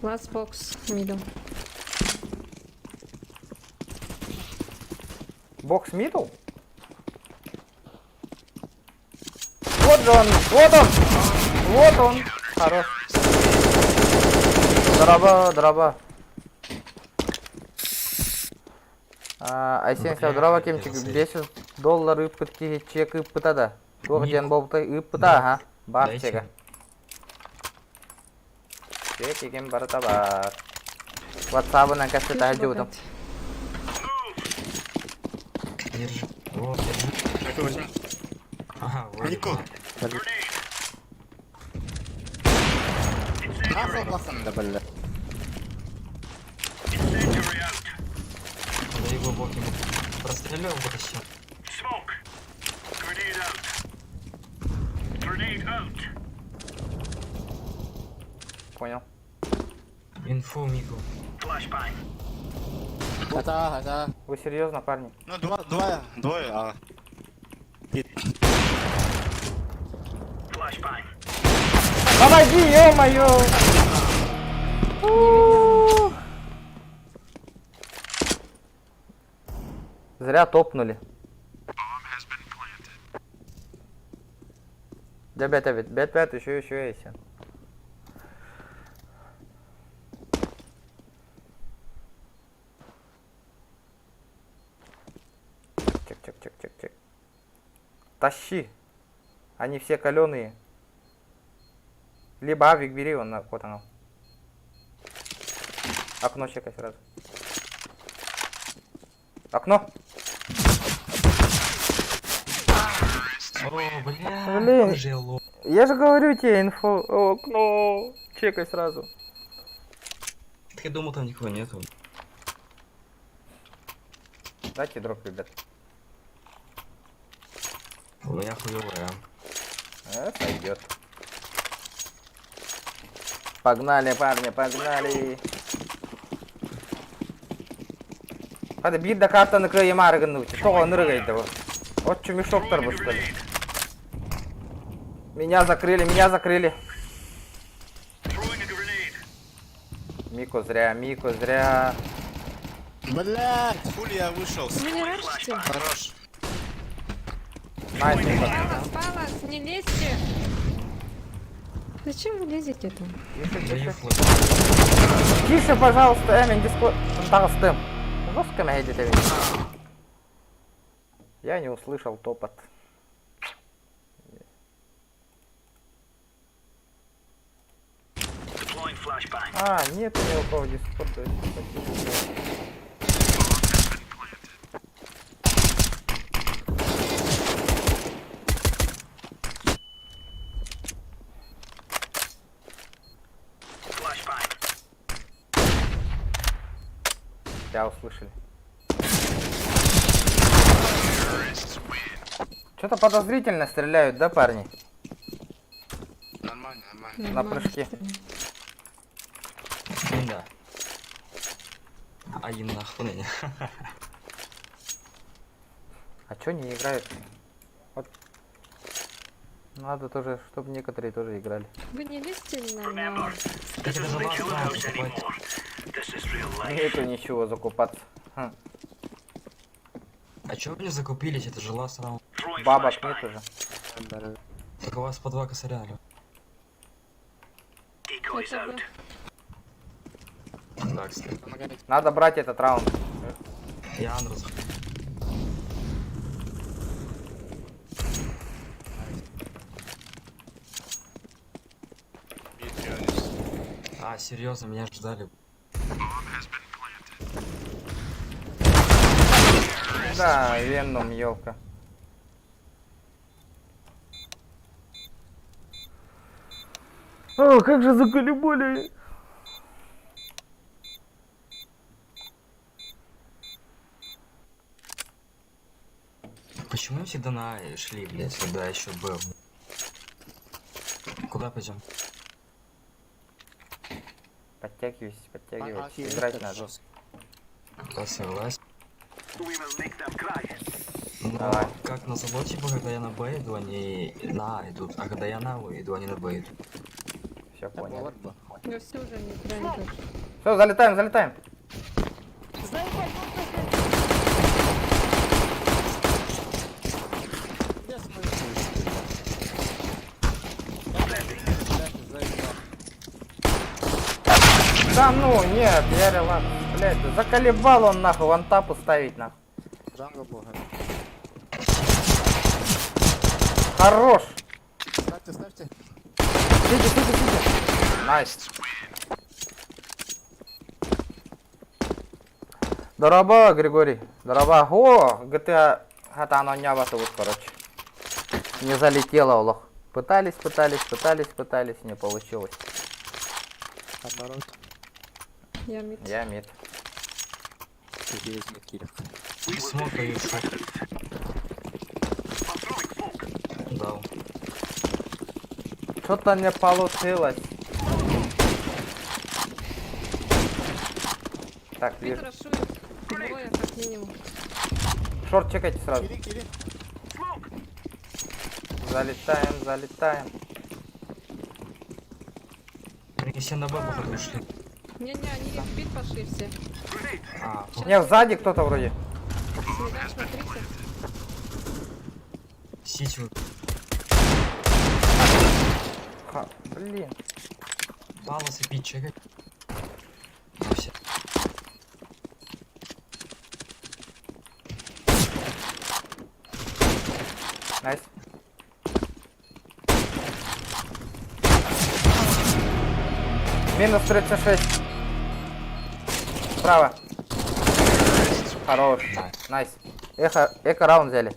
Last box, middle. Бокс мидл. Вот же он. Вот он. Хорош. Дроба. Айсен дроба кемчик $500 ыппытки чек ыппытада. Тоғден болтай ыппыта, ага. Бар чегі. Чек еген барыта бар. WhatsApp-ынан кәсет әжі өтім. Держи. Вот, держи. Это возьми. Ага, вот. Нико. Нахуй плохо, да, бля. Incendiary out. Да и глубокий. Простреливал вытащил. Smoke. Grenade out. Grenade out. Понял. Инфу Мику. Flashbang. Это. Вы серьезно, парни? Ну, двое, а... Мид. Flashbang. Помоги, ё-моё! Зря топнули. Да, бет еще есть. Чек. Тащи. Они все каленые. Либо авик бери, вот оно. Окно чекай сразу. Окно. О, Блин. Пожело. Я же говорю тебе инфо. Окно. Чекай сразу. Так я думал, там никого нету. Дайте дроп, ребят. У меня хуёвая. Сойдет. Погнали, парни, погнали. Hadi bir de kartını kırayım argınlığı. Çok ныргайды bu. Вот что мешок-то что ли. Меня закрыли. Throwing a grenade. Мико зря. Блядь, хули я вышел. Вы не рашите? Хорош. Найс, Мико. Палас, не лезьте! Зачем вы лезете там? Даю флеш. Тише, пожалуйста, Эмин, дискорд. Тағыстым. Жестко мәйді тебе. Я не услышал топот. Deploying flashbang. Нет ни у кого дискорда. Flashbang. Тебя услышали. Что-то подозрительно стреляют, да, парни? Нормально. На прыжке. Да. Один нахуй меня. А чё не играют? Вот. Надо тоже, чтобы некоторые тоже играли. Вы не лезьте на... Remember, this Это isn't же a kill лапа, house покупать. anymore. This is real life. Нету ничего закупаться. А чё вы не закупились? Это же last round. Бабок нет уже. Так у вас по 2 косаря. алё. Хотя бы. Да, кстати. Надо брать этот раунд. Я Андрус. А, серьезно, меня ждали. Да, Веном, елка. О, как же заколебали. Почему всегда на А шли, блядь, когда еще был? Куда пойдем? Подтягивайся, подтягивайся. Играть надо. Да, согласен. Ну, Давай. как на завод, типа, когда я на Б иду, они на А идут, а когда я на А иду, они на Б идут. Все понял. Я все уже не тренер. Все, залетаем, залетаем. Да ну, нет, я релакс. Блять, заколебал он нахуй, вантапу ставить нахуй. Хорош. Ставьте, ставьте. Сиди, сиди, сиди. Найс. Дороба, Григорий. Дороба. О, GTA. Это оно не вот, короче. Не залетело, лох. Пытались, не получилось. Оборот. Я мид. Я мид. Смог даю шаг. Дал. Что-то не получилось. Так, Мид вижу. рашует. Двое, как минимум. Шорт чекайте сразу. Кири, кири. Залетаем, залетаем. Они все на Б походу ушли. Не-не, они в бит пошли все. А, Не, сзади кто-то вроде. Смеда, смотрите. Сити. Ха, блин. Палос и пить чекать. Ну, все. Найс. Минус 36. Справа. Хорош. Найс. Эко раунд взяли.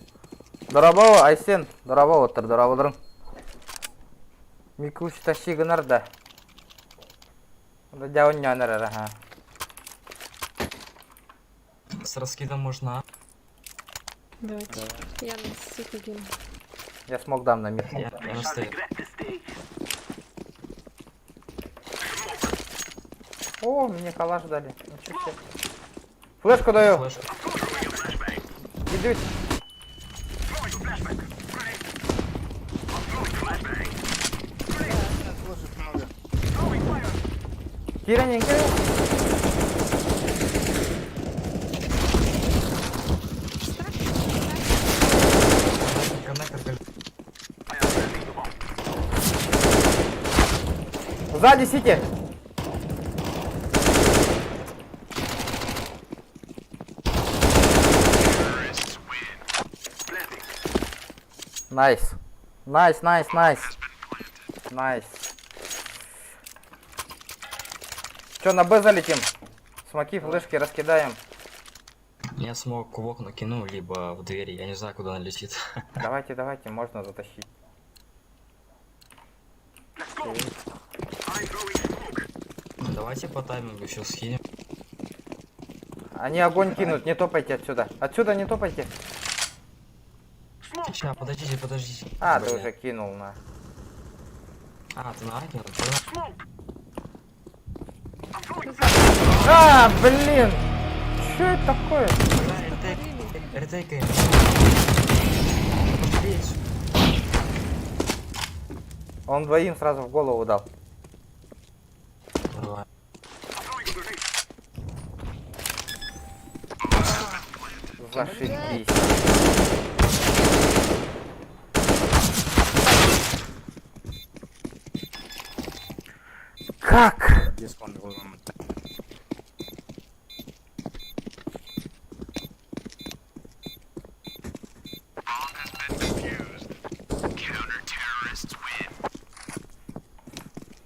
Дорабау, Айсен. Дорабау отыр, дорабаудырың. Микуш тащигынар да. Да дяун нянар, ага. С раскидом можно. Давайте. Я на сити гейм. Я смог дам на мид. Я на стейт. О, мне калаш дали. Ничего себе. Флешку даю. Флешка. Идут. Кирянин, Кирянин. Коннектор, Сзади сити. Найс. Найс, найс, найс. Найс. Че, на Б залетим? Смоки, флешки раскидаем. Я смог в окна кинул, либо в двери. Я не знаю, куда она летит. Давайте, давайте, можно затащить. Давайте по таймингу еще скинем. Они огонь кинут, не топайте отсюда. Отсюда не топайте. Сейчас, подождите, подождите. А, Блин. ты уже кинул на. А, ты на Аке? А, блин! Что это такое? Ретейкай. Он двоим сразу в голову дал. Зашибись. Как? Дискон голым.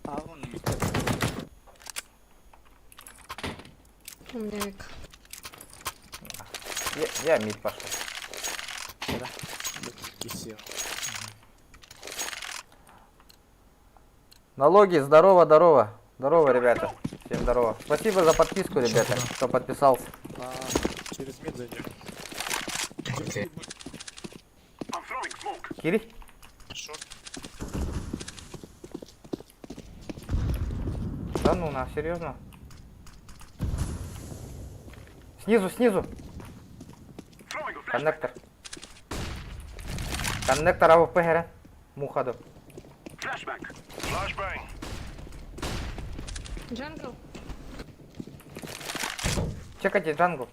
А он митер. У меня век. Я мид пошел. Да. Бесил. Налоги, здорово, здорово. Здорово, ребята. Всем здорово. Спасибо за подписку, ребята, кто подписался. А, через мид зайдем. Окей. Кири? Шорт. Да ну, на, серьезно? Снизу, снизу. Коннектор. Коннектор АВП гере. Мухаду. Джангл. Чекайте джангл.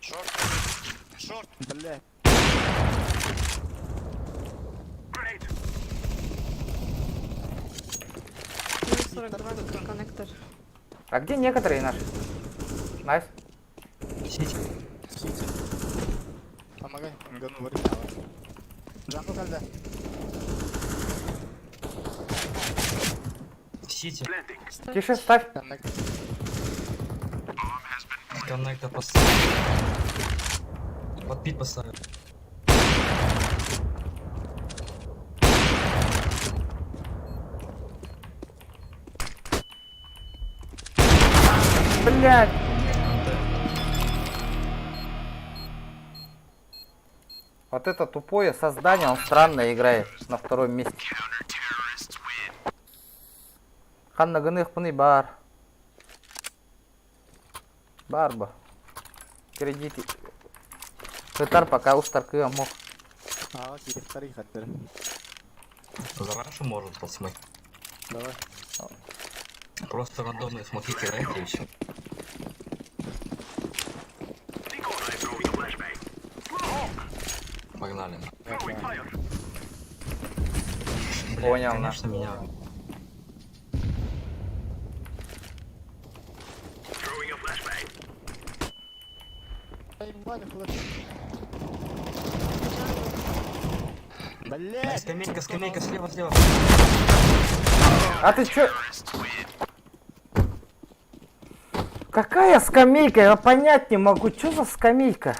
Шорт. Шорт. Бля. Минус 42 коннектор. А где некоторые наши? Найс. Сити. Сити. Помогай. Гану вырезала. Джампу когда? Сити. Тише, ставь. Коннект. Коннектор поставил. Подпит поставил. Блять. Вот это тупое создание, он странно играет на втором месте. Ханна гынык пыны бар. Барба. Кредит. Хытар пока уштар кыам мог. А, директоры хотели. Зарашу может посмотреть. Давай. Просто рандомные смотрите рейки и все. Погнали. Понял, Конечно, меня. Блять! Скамейка, скамейка, слева, слева. А ты чё? Какая скамейка? Я понять не могу. Чё за скамейка?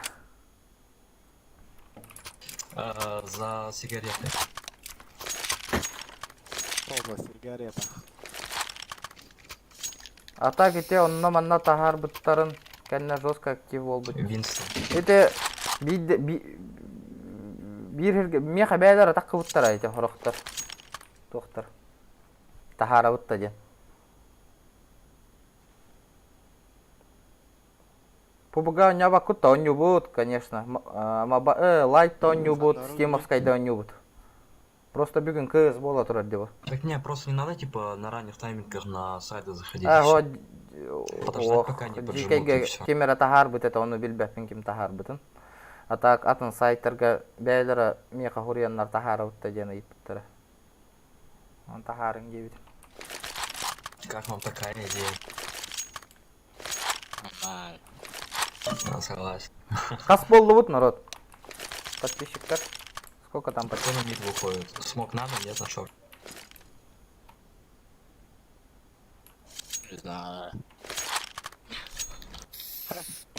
За сигареты. Полная сигарета. А так и те он наманна тагар буттарын. Кәнне жестко актив бол бут. Винстон. Это бир меха бәйләр атак буттар айты хорохтар. Доктор. Тагара бутта де. Побуга няба кутта он нюбут, конечно. Лайт он нюбут, стимовской да он нюбут. Просто бүгін кыз бола турар деп. Так не, просто не надо типа на ранних таймингах на сайты заходить. Вот. Подождать, пока не поджимут и всё. Кемера тахар бит это оны билбәппен ким тахар битен. А так атын сайттарга бәйләре меха хурияннар тахара утта дена иптер. Он тахарын дебит. Как вам такая идея? Согласен. Кас болду бут народ. Подписчиктар. Сколько там Кто на мид выходит? Смог надо, нет, на шорт. Не знаю.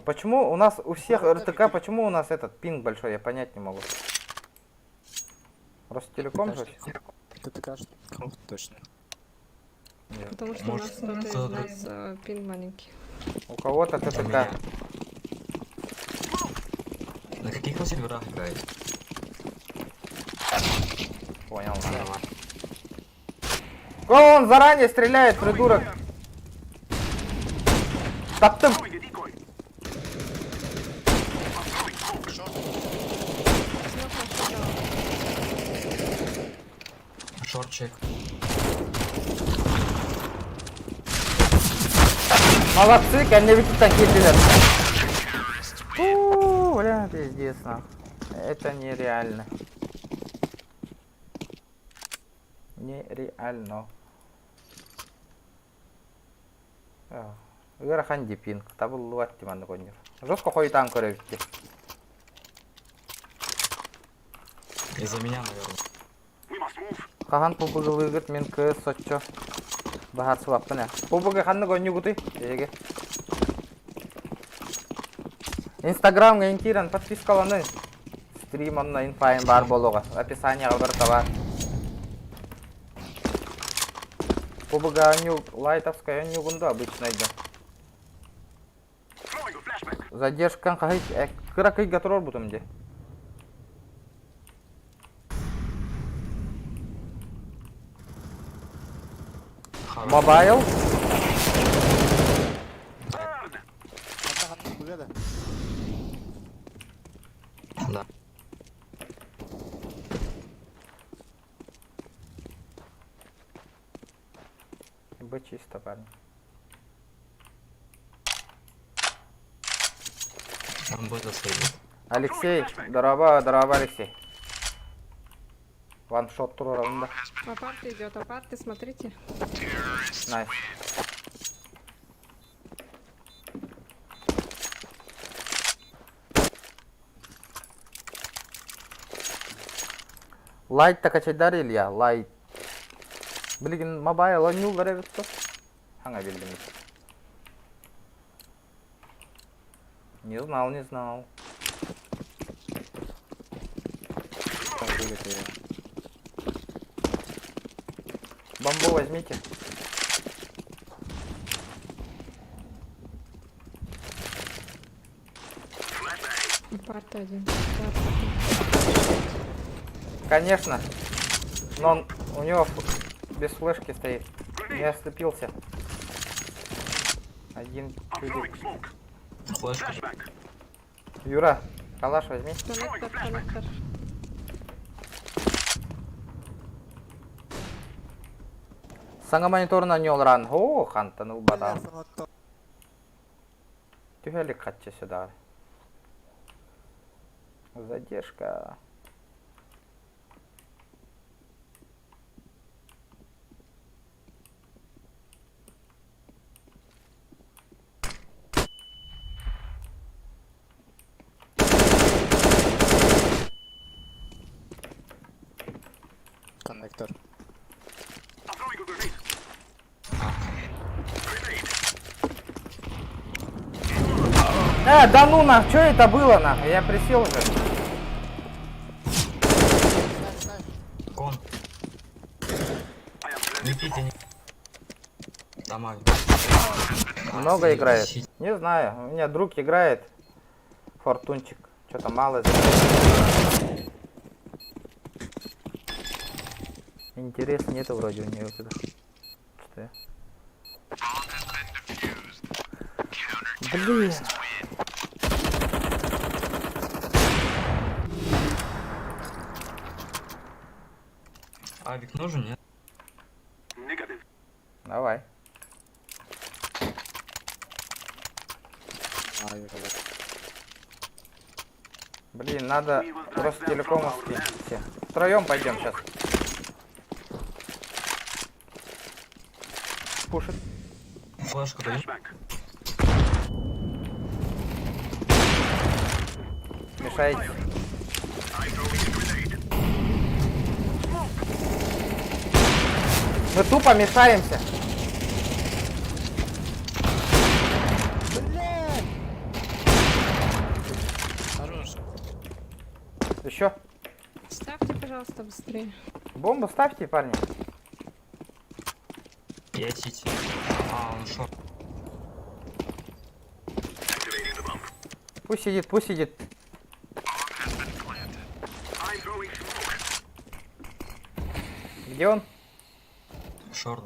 Почему у нас у всех РТК, почему у нас этот пинг большой, я понять не могу. Ростелеком же? Ты кажешь, кому точно. Потому что у нас кто-то из нас пин маленький. У кого-то ТТК. На каких вы серверах играете? Понял. Он заранее стреляет, придурок. Таптым. Шортчик. Молодцы, кәнне бит такие дилер. Бля, пиздец, нахуй. Это нереально. Нереально. Игра ханди пинг. Табыл луатти манны конер. Жестко хойтан көрөбүтти. Из-за меня, наверное. Кахан пубугы выгыт мен кыз соччо. Бахар сыбаппын ә. Пубугы ханны коню гуты. Эге. Инстаграмга инкиран подпискаланы. Стрим онна инфайын бар болуға. Описанияға бір табар. Пубуга аню лайтовская аню гунду обычно идем. Задержкан кахай кыракай гатурор бутум де. Мобайл. Да. Б чисто, парни. Он будет засейвить. Алексей, здорово, Алексей. Ваншот тур равно. Апарт идет, апарты, смотрите. Найс. Лайт так ачайдар Илья, лайт. Блин, мобайл, он не угорел, что? Ханга билдим. Не знал, не знал. Бомбу возьмите. Апарт один. Конечно. Но он, у него без флешки стоит. Не ослепился. Один чудик. Флешка. Юра, калаш возьми. Коннектор. Саңа мониторына не олран. О, хантаныл бадам. Тюхелик хатча сюда. Задержка. Коннектор. Да ну нах, что это было нах? Я присел уже. Кон. Не пейте, не... Домой. Много играет? Не знаю. У меня друг играет. Фортунчик. Что-то мало. Интереса нету вроде у нее. Что я? Блин. Авик нужен, нет? Давай. Блин, надо просто телекомовский. Все. Втроем пойдем сейчас. Пушит. Флешку даю. Мешаете. Мы тупо мешаемся. Еще. Ставьте, пожалуйста, быстрее. Бомбу ставьте, парни. Я сити. А, он шорт. Пусть сидит, пусть сидит. Где он? Шорт.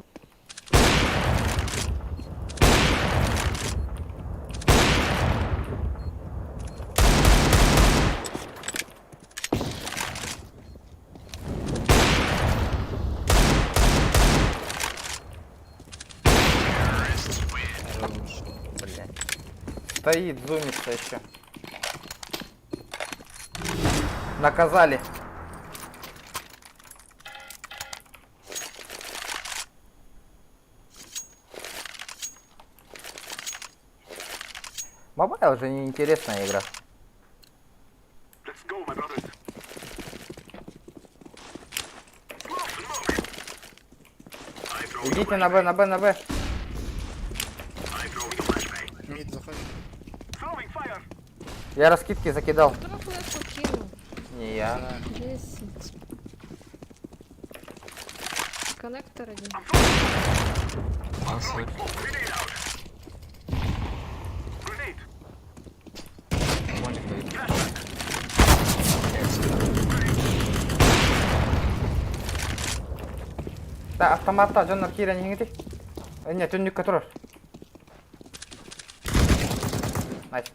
Стоит, зумится еще. Наказали. Мобайл же неинтересная игра. Идите на Б, на Б, на Б. Мид заходит. Я раскидки закидал. Кто флешку кинул? Не я. 10. Коннектор один. А, свой. Молик дает. Да, автоматта жоннор кийрен еңети. Нет, түннүккө турар. Найс.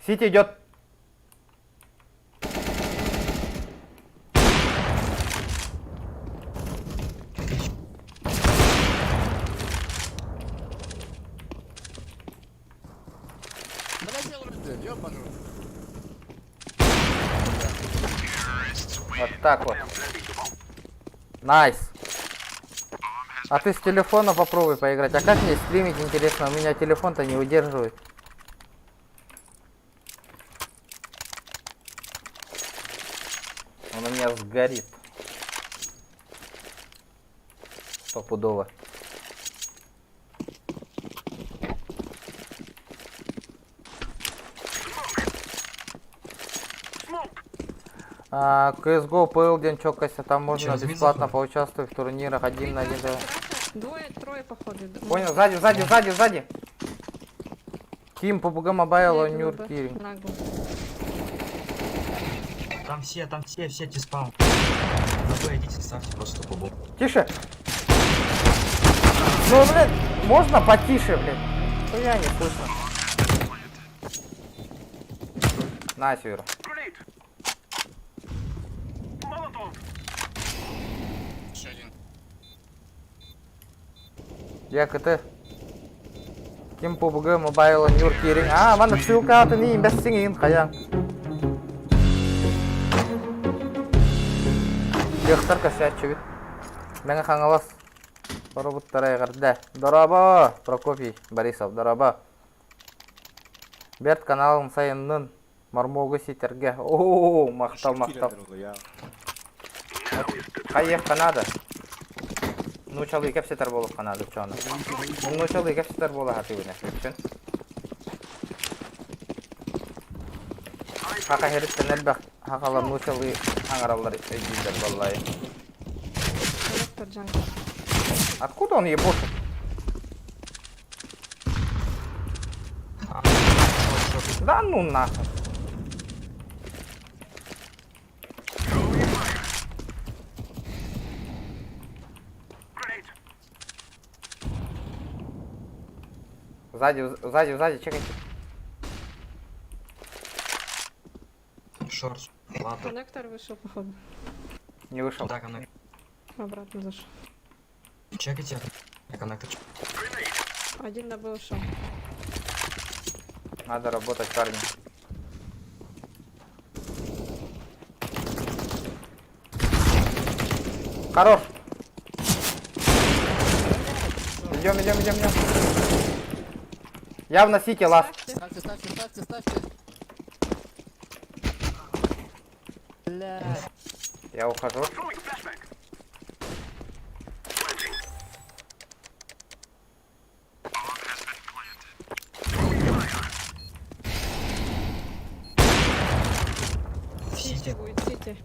Сити идет. Блядь, я вроде, ёбаный. Вот так вот. Найс. А ты с телефона попробуй поиграть. А как мне стримить, интересно? У меня телефон-то не выдерживает. Он у меня сгорит. Стопудово. CSGO, PL, день чокайся, там можно Сейчас бесплатно заходит. поучаствовать в турнирах 1 на 1. Да. Двое, трое, походу. Понял, сзади. Team PUBG Mobile, Нюр Кирин. Там все тиспаун. На Б идите, ставьте просто побу. Тише. Ну, блин, можно потише, блин? То я не слышно. На, Север. Еще один. Я КТ. Team PUBG Mobile, Нюр Кирин. А, мана ссылка аты не бәссіңейін, қаяң. Лехтар косячы бит. Мәңі қаңалас. Роботтар айғырды. Дораба, Прокопий Борисов, дораба. Берт каналын сайынның мармоғы сетерге. Ооо, мақтал. Қайық қанады. Нучалы кәпсетер болып қанады чоны. Нучалы кәпсетер болы хаты өне. Хақа херіттен әлбәқ. Хақалар нучалы аңыралар өйдейдер боллайы. Коннектор джангл. Откуда он ебошит? Да ну нахуй. Сзади, чекайте. Шорт. Ладно. Коннектор вышел, походу. Не вышел. Да, коннектор. Обратно зашел. Чекайте. Я коннектор. Один на Б ушел. Надо работать, парни. Хорош. Идем. Явно сити ласт. Ставьте. Блядь. Я ухожу. Сити будет, сити.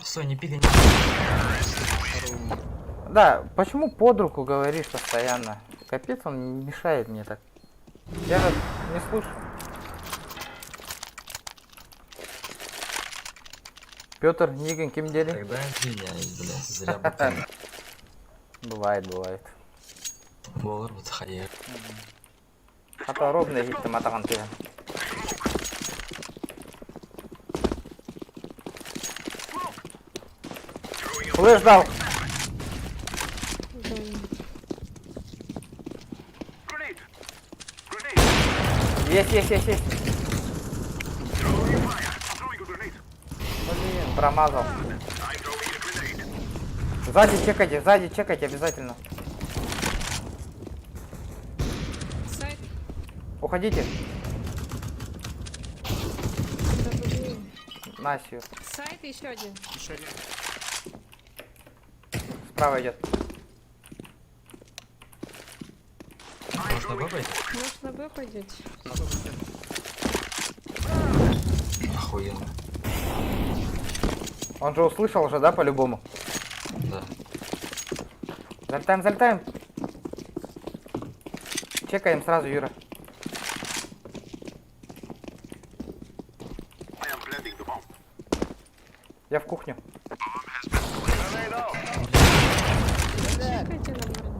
Стой, не пикай. Да, почему под руку говоришь постоянно? Капец, он мешает мне так. Я же не слушаю. Петр, Нигин, ким дели? Тогда извиняюсь, блядь, зря ботан. Бывает. Болар вот хаяр. Хата ровно гитті матаған тыгын. Флэш дал. Есть. Блин, промазал. Сзади чекайте обязательно. Сайт. Уходите. Да блин. Насью. Сайт и еще один. Еще один. Справа идет. Можно выбрать? Может на Б пойдете? Охуенно. Он же услышал уже, да, по-любому? Да. Залетаем. Чекаем сразу, Юра. Я в кухню. Чекайте нормально.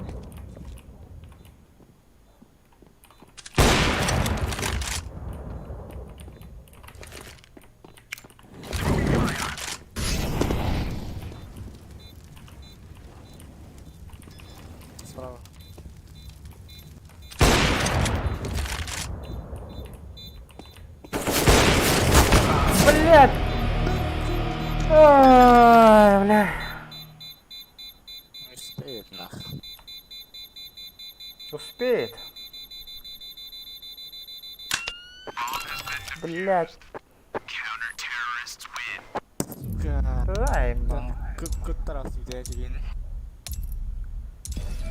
Справа. Блядь! Ой, бля. Не успеет нахуй. Успеет. Блядь. Ай, мама. Как раз взять вин.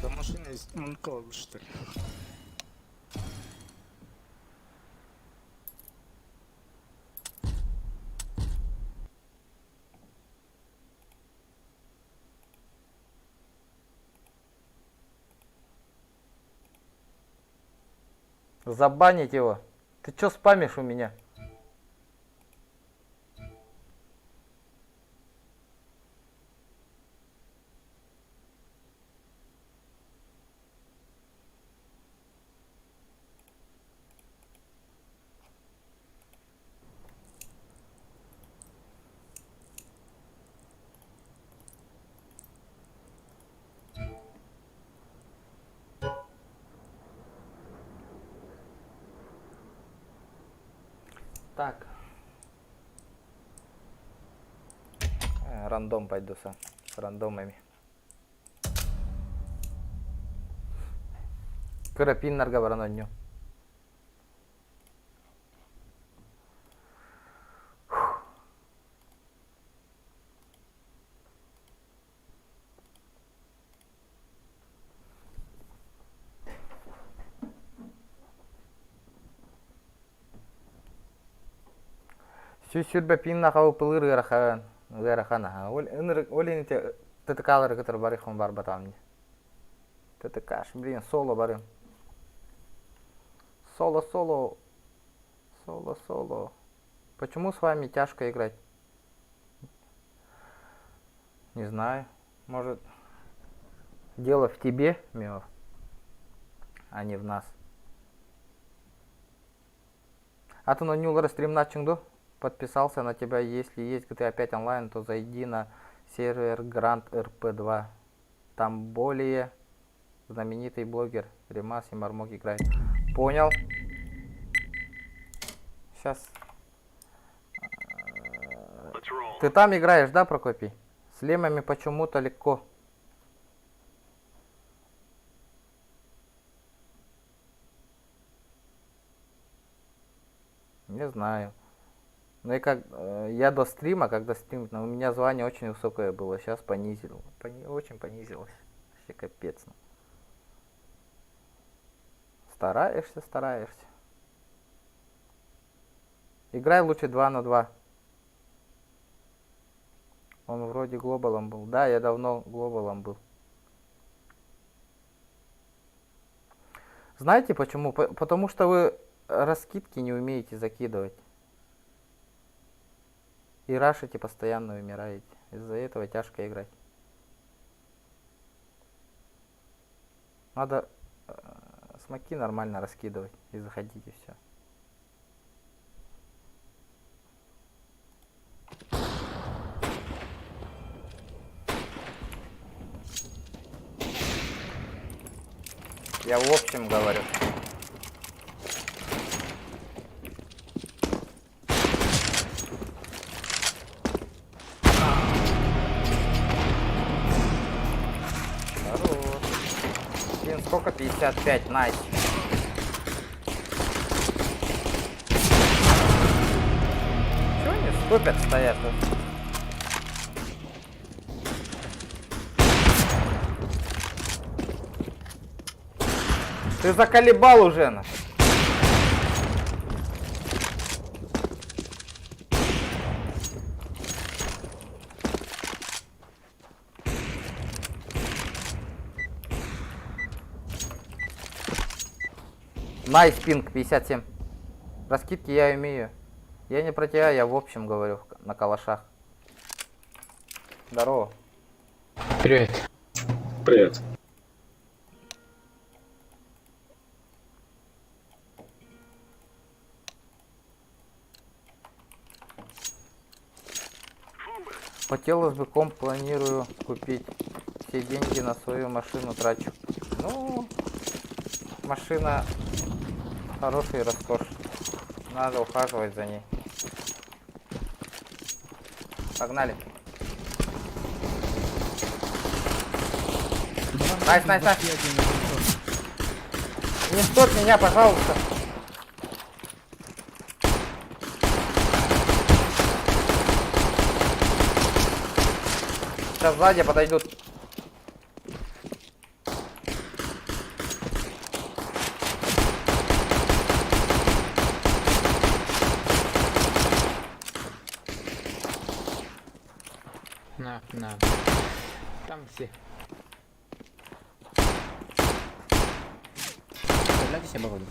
Да машина из Монкова, что ли? Забанить его. Ты чё спамишь у меня? Так. Рандом пойду с рандомами. Кырапиннарга баранонью. Сюрбе пинна хау пылыр гырахан аха. Олин те ТТК-лары который барыхон бар батамни. ТТК, блин, соло барым. Соло. Почему с вами тяжко играть? Не знаю. Может, дело в тебе, Мио, а не в нас. А ты на Нюллера стрим начинду? Подписался на тебя. Если есть GTA 5 онлайн, то зайди на сервер Grand RP2. Там более знаменитый блогер Римас и Мармок играет. Понял. Сейчас. Ты там играешь, да, Прокопий? С лемами почему-то легко. Не знаю. Ну и как я до стрима, когда стрим, у меня звание очень высокое было, сейчас понизил. Очень понизилось. Вообще капец. Стараешься. Играй лучше 2 на 2. Он вроде глобалом был. Да, я давно глобалом был. Знаете почему? Потому что вы раскидки не умеете закидывать. И рашите, постоянно умираете. Из-за этого тяжко играть. Надо смоки нормально раскидывать и заходить, и все. Я в общем говорю. Сколько? 55, найс. Чего они ступят, стоят? Ты заколебал уже, на. Найс, пинг 57. Раскидки я умею. Я не про тебя, я в общем говорю, на калашах. Здорово. Привет. Привет. Хотелось бы комп, планирую купить. Все деньги на свою машину трачу. Ну, машина хороший роскошь. Надо ухаживать за ней. Погнали. Найс, найс, найс. Не стоп меня, пожалуйста. Сейчас сзади подойдут. На. Там все. Стреляйте себе оборону.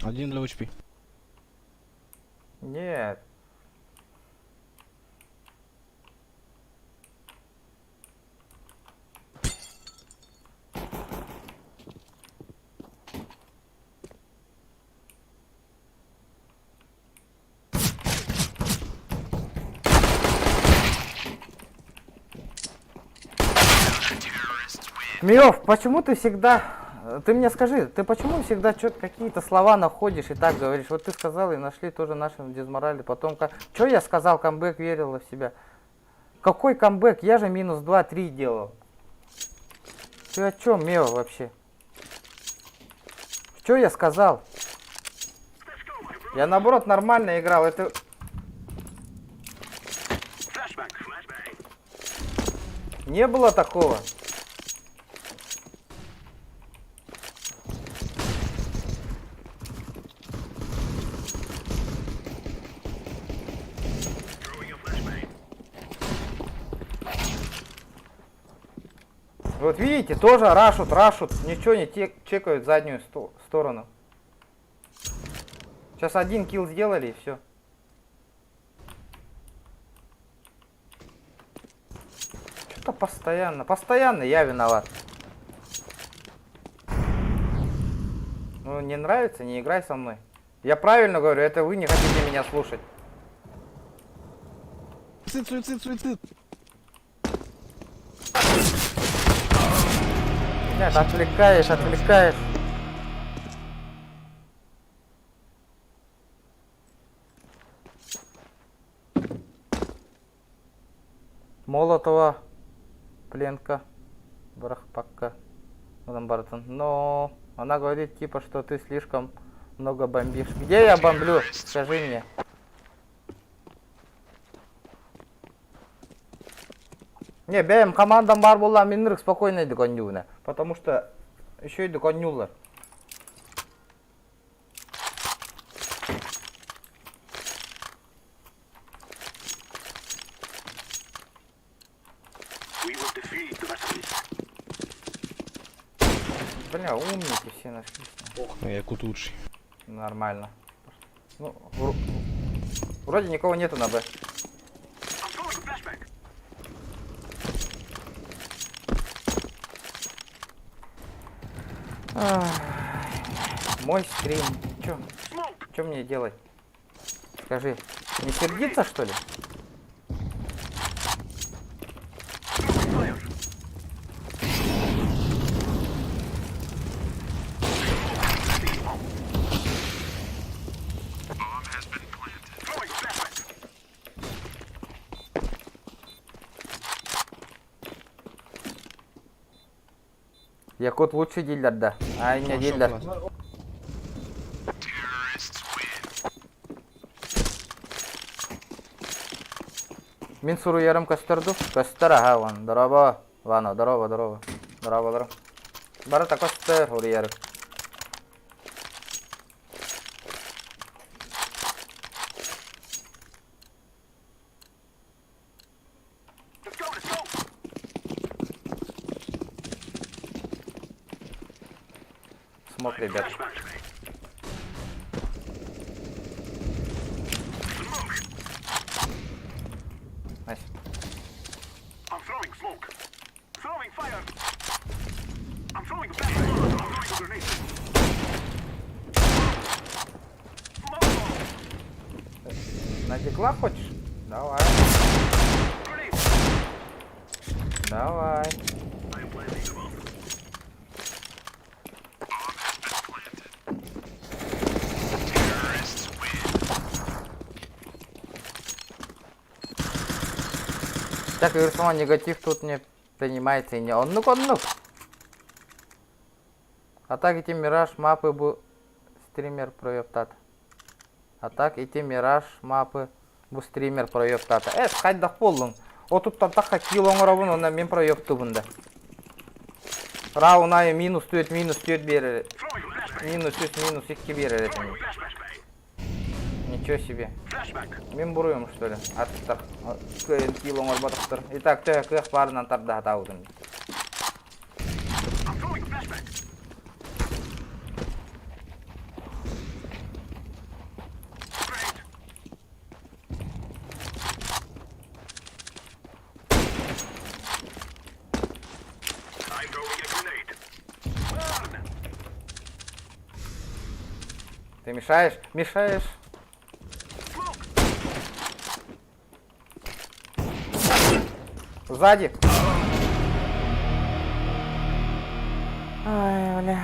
Один для HP. Нет. Миров, почему ты всегда... Ты мне скажи, ты почему всегда что-то какие-то слова находишь и так говоришь? Вот ты сказал, и нашли тоже наши дизморали. Потом, что я сказал, камбэк, верила в себя. Какой камбэк? Я же минус 2-3 делал. Ты о чем, Мео, вообще? Что я сказал? Я наоборот нормально играл. Это... Не было такого. Вот видите, тоже рашут, ничего не чекают заднюю сторону. Сейчас один килл сделали и все. Что-то постоянно я виноват. Ну не нравится, не играй со мной. Я правильно говорю, это вы не хотите меня слушать. Суицид. Нет, отвлекаешь. Молотова, пленка, Брахпака, но она говорит типа, что ты слишком много бомбишь. Где я бомблю? Скажи мне. Не, бәйім командам бар болла минрік спокойно деконюна, потому что еще и деконюлар. Бля, умники все нашлись. Ох, ну я кут лучший. Нормально. Ну, вроде никого нету на Б. Мой стрим. Чё мне делать? Скажи, не сердиться, что ли? Якут лучший дилер, да. А не дилер. Мен суру ярым көстөрдү. Көстөр, ага, ван. Дороба. Вано, дороба. Дороба. Барата көстөр, уру ярым. Смог, ребят. Nice. I'm throwing smoke. Throwing fire. I'm throwing a flashbang. I'm throwing a grenade. На дикла хочешь? Давай. Давай. I'm planting a bomb. Так, Ирсман, негатив тут не принимается и не оннук. А так эти мираж мапы бу стример проептат. А так эти мираж мапы бу стример проептат. Хайдах болдың. Отуптан такка килоңырабын, онда мен проепту бунда. Раунайы минус 4 берер. Минус 2 берер. Ничего себе. Мен буруем, что ли? Аттар. Килоңыр батықтыр. Итак, көк барынан тарда атаудың. Ты мешаешь? Мешаешь. Сзади. Ай, блядь.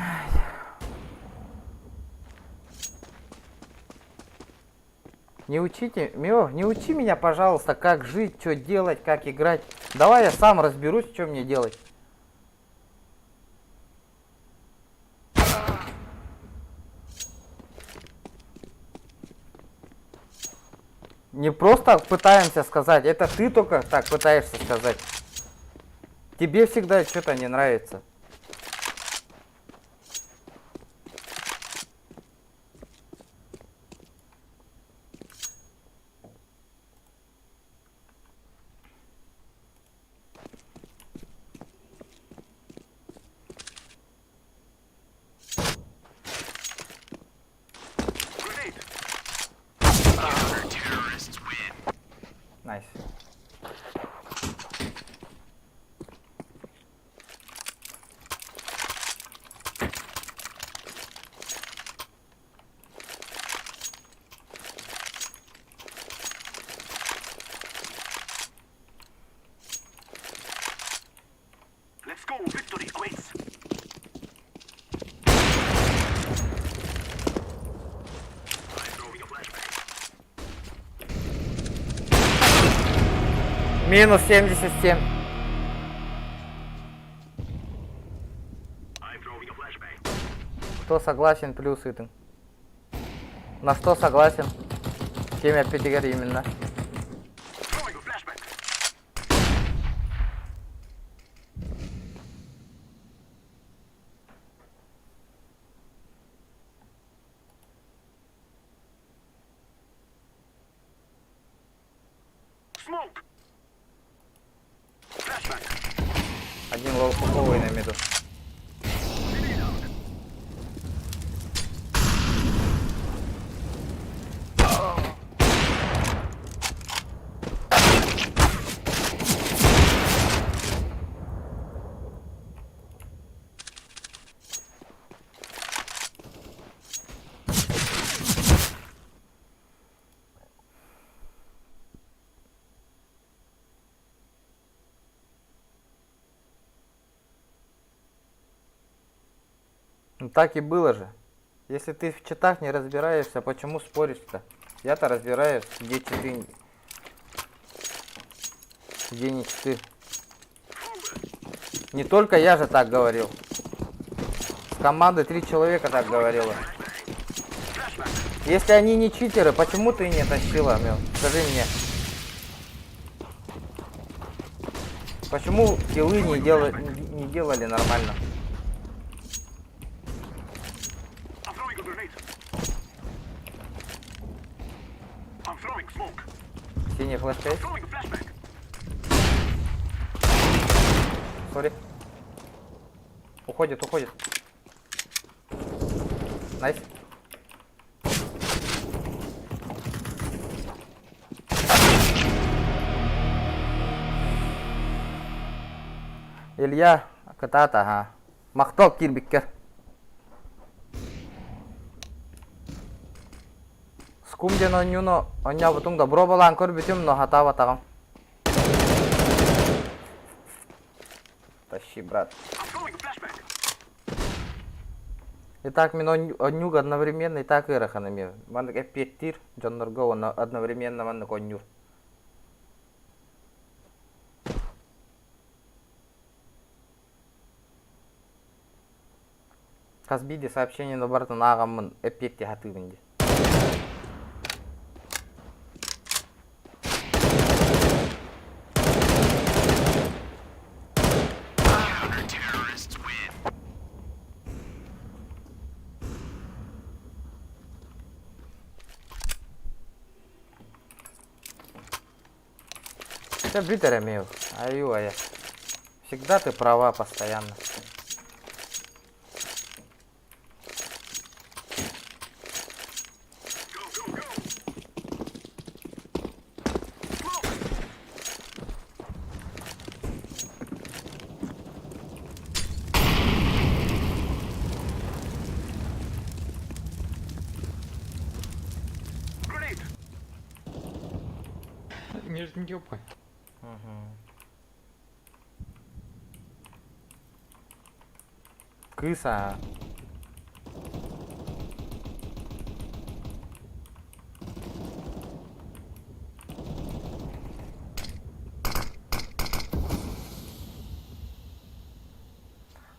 Не учите, не учи меня, пожалуйста, как жить, что делать, как играть. Давай я сам разберусь, что мне делать. Не просто пытаемся сказать, это ты только так пытаешься сказать. Тебе всегда что-то не нравится. Nice. Let's go. Victory awaits. I'm throwing a flashbang. Минус 77. I'm throwing a flashbang. Кто согласен, плюсы ты. На что согласен? Тем опять говорю именно. Throwing a flashbang. Smoke. Flashbang. Один лоу-фуковый на миду. Ну так и было же. Если ты в чатах не разбираешься, почему споришь-то? Я-то разбираюсь, где читы, где не читы. Не только я же так говорил. команды 3 человека так говорило. Если они не читеры, почему ты не тащила, Мил? Скажи мне. Почему киллы не делали нормально? I'm throwing a grenade. I'm throwing smoke. Синий флешка есть? Throwing a flashbang. Сори. Уходит. Найс. Илья, катата, ага. Мақтал кирбиккер. Скумден онюно, оня бутунда бробалан көрбітім, но хата батағым. Тащи, брат. I'm throwing a flashbang. Итак, мен онюг одновременно и так ираханами. Мандык эппеттир, жоннорго одновременно мандык онюр. Казбиде сообщение на бартын ағамын эппетте хатыбынде. Все битер имею. Аю-ая. Всегда ты права постоянно. Grenade. Между ёпой. Крыса.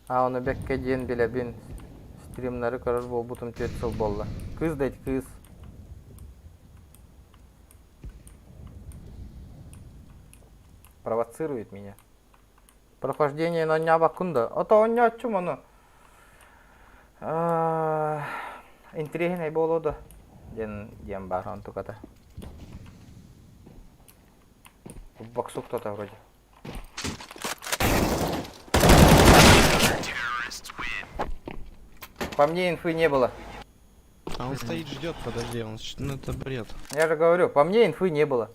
Оны бекке дейін білебін стримнары көрір бол бұтым 4 жыл болды. Кыз дейді, кыз. Провоцирует меня. Прохождение на ня бакунда. Ото он не отчум оно. Интригиной болоду. Дем бар он tukata. В боксу кто-то вроде. По мне инфы не было. А он стоит, ждет, подожди, ну это бред. Я же говорю, по мне инфы не было.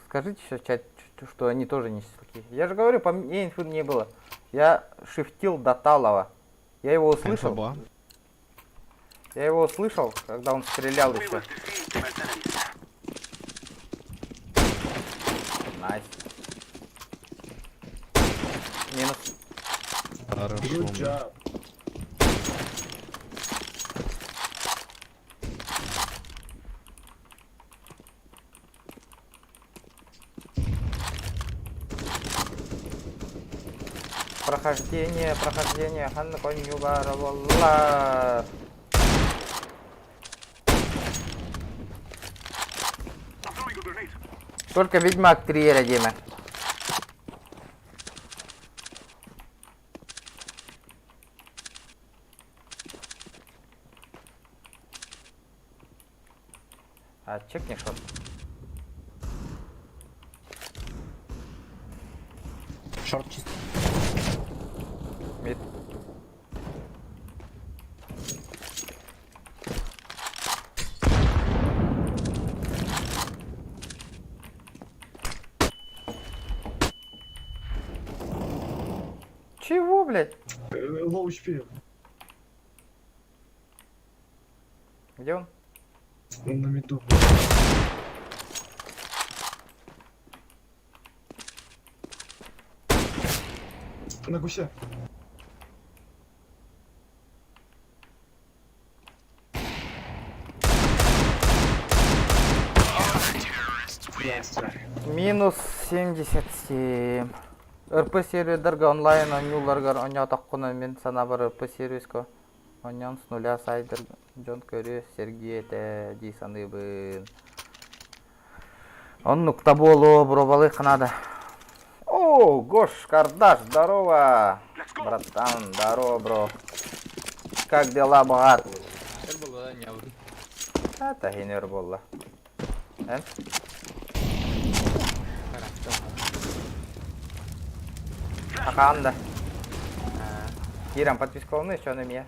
Скажите сейчас в чате, что они тоже не такие. Я же говорю, по мне инфы не было. Я шифтил до Талова. Я его услышал. Я его услышал, когда он стрелял еще. Найс. Минус. Хорошо. Прохождение. Ханна конью барабалла. I'm throwing a grenade. Только Ведьмак 3 родимый. А чекни что? Шорт чисто. Мид. Чего, блядь? Лоу HP. Где он? Он на меду. На гуся. Минус 77. РП сервердерге онлайн ойнуларга оня таққына мен сана бар РП сервиско. Онян с нуля сайдер Джон Көрі Сергей әті дей саныбын. Он нукта болу, бровалы қанада. О, Гош, Кардаш, здорово. Братан, здорово, бро. Как дела, богат? Это генер было. Аканда. Кирам, подписка волны, что на меня?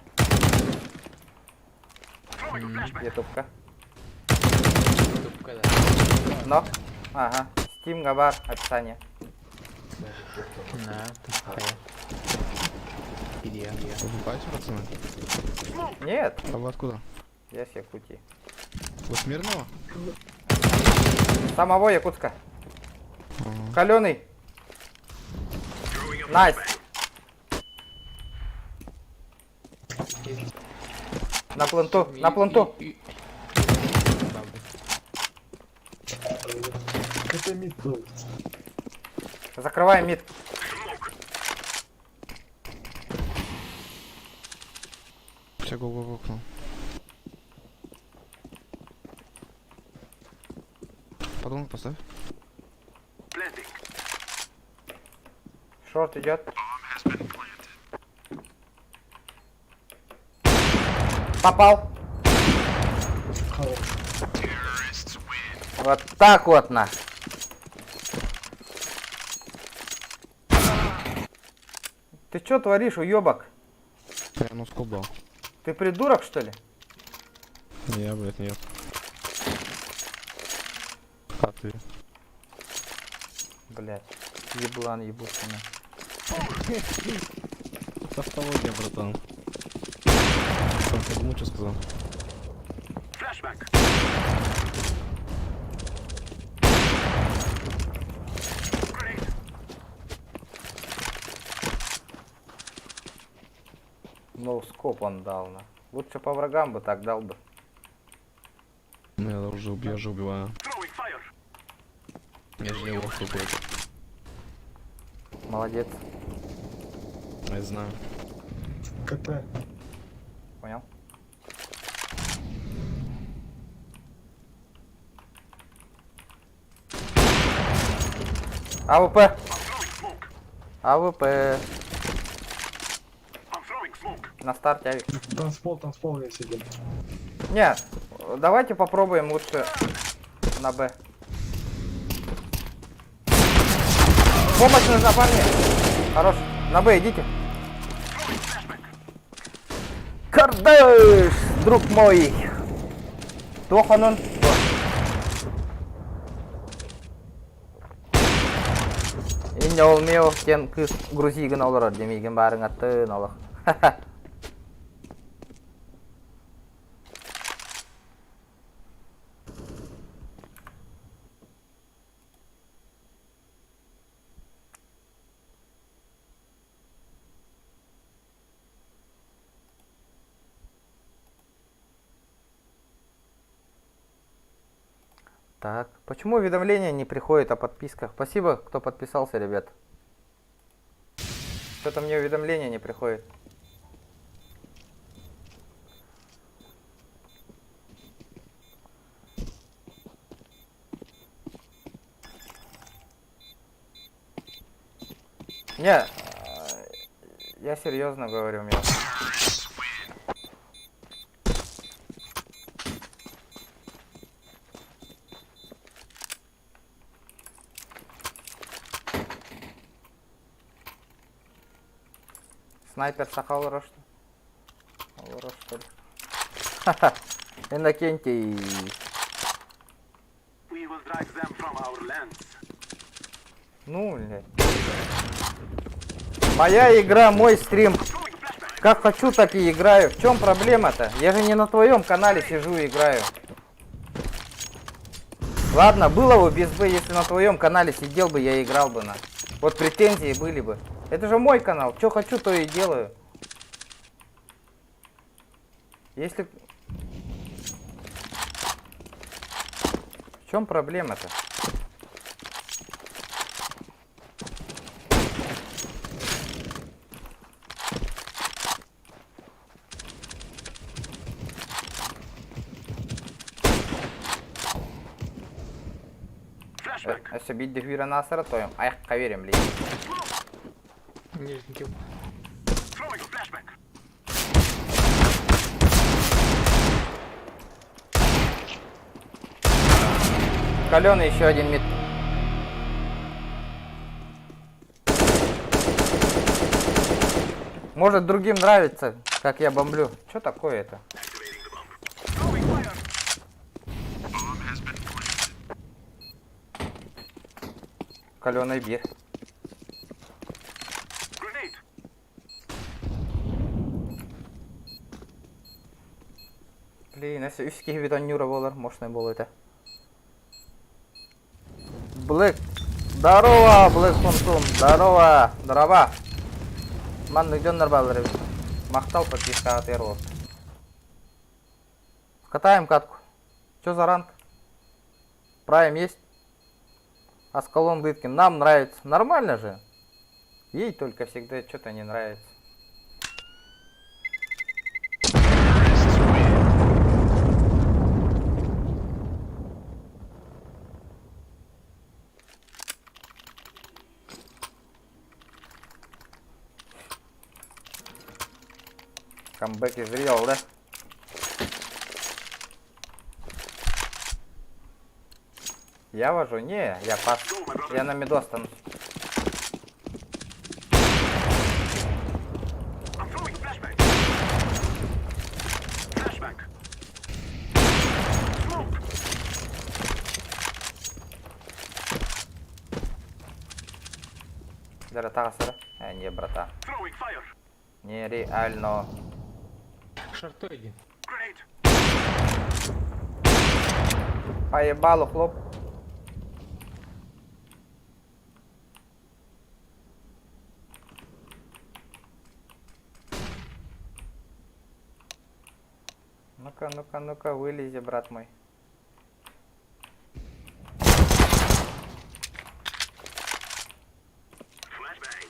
Ютубка. Но? Ага. Steam, Габар, описание. Покупаете, пацаны? Нет, А вы откуда? я с Якутии. Вы с Мирного? Самого Якутска. Каленый. Найс. На пленту, на пленту. Закрываем мид. Все, го в окно. Подумай, поставь. Шорт идет. Попал. Вот так вот на. Ты чё творишь, уёбок? Я ну скоп дал. Ты придурок, что ли? Я, блядь, нет. А ты? Блядь, еблан ебучий. Тавтология, братан. Сам подумал, что сказал. Ну, скоп он дал, на. Лучше по врагам бы так дал бы. Ну, я же убиваю. Я же не его какой-то. Молодец. Я знаю. Понял? АВП. АВП. На старте авик. Танцпол, я сидел. Нет, давайте попробуем лучше на Б. Помощь нужна, парни. Хорош. На Б идите. Кардаш, друг мой. Тоханун. Инде ол мео сен кыз грузиген олар демейген барың аттын олар. Так, почему уведомления не приходят о подписках? Спасибо, кто подписался, ребят. Что-то мне уведомления не приходит. Не, я серьезно говорю, мне. Снайпер Сахал Рош. Что ли? Ха-ха. Иннокентий. Ну, блядь. Моя игра, мой стрим. Как хочу, так и играю. В чем проблема-то? Я же не на твоем канале сижу и играю. Ладно, было бы без Б, если на твоем канале сидел бы, я играл бы на. Вот претензии были бы. Это же мой канал. Что хочу, то и делаю. Если... В чем проблема-то? Өсі бейді хүйрен асыры тойым. Аяққа берем, лей. Throwing a flashback. Каленый еще один мид. Может, другим нравится, как я бомблю. Что такое это? Throwing fire. Каленый бир. Grenade. Блин, если үске бетон нюра болар, мощный был это. Блэк. Здорово, Блэк Фунтун. Здорово. Здорово. Ман нүгден балары. Мақтал подписка от Эрлот. Катаем катку. Что за ранг? Прайм есть? Аскалон Дыткин. Нам нравится. Нормально же. Ей только всегда что-то не нравится. Камбэк из Реал, да? Я вожу? Не, я пас. Я на миду останусь. I'm throwing flashback. Flashback. Smoke. Дара тағасыры? Не, брата. Throwing fire. Нереально. Grenade. Поебалу, хлоп. Ну-ка, ну-ка, ну-ка, вылези, брат мой. Flashbang.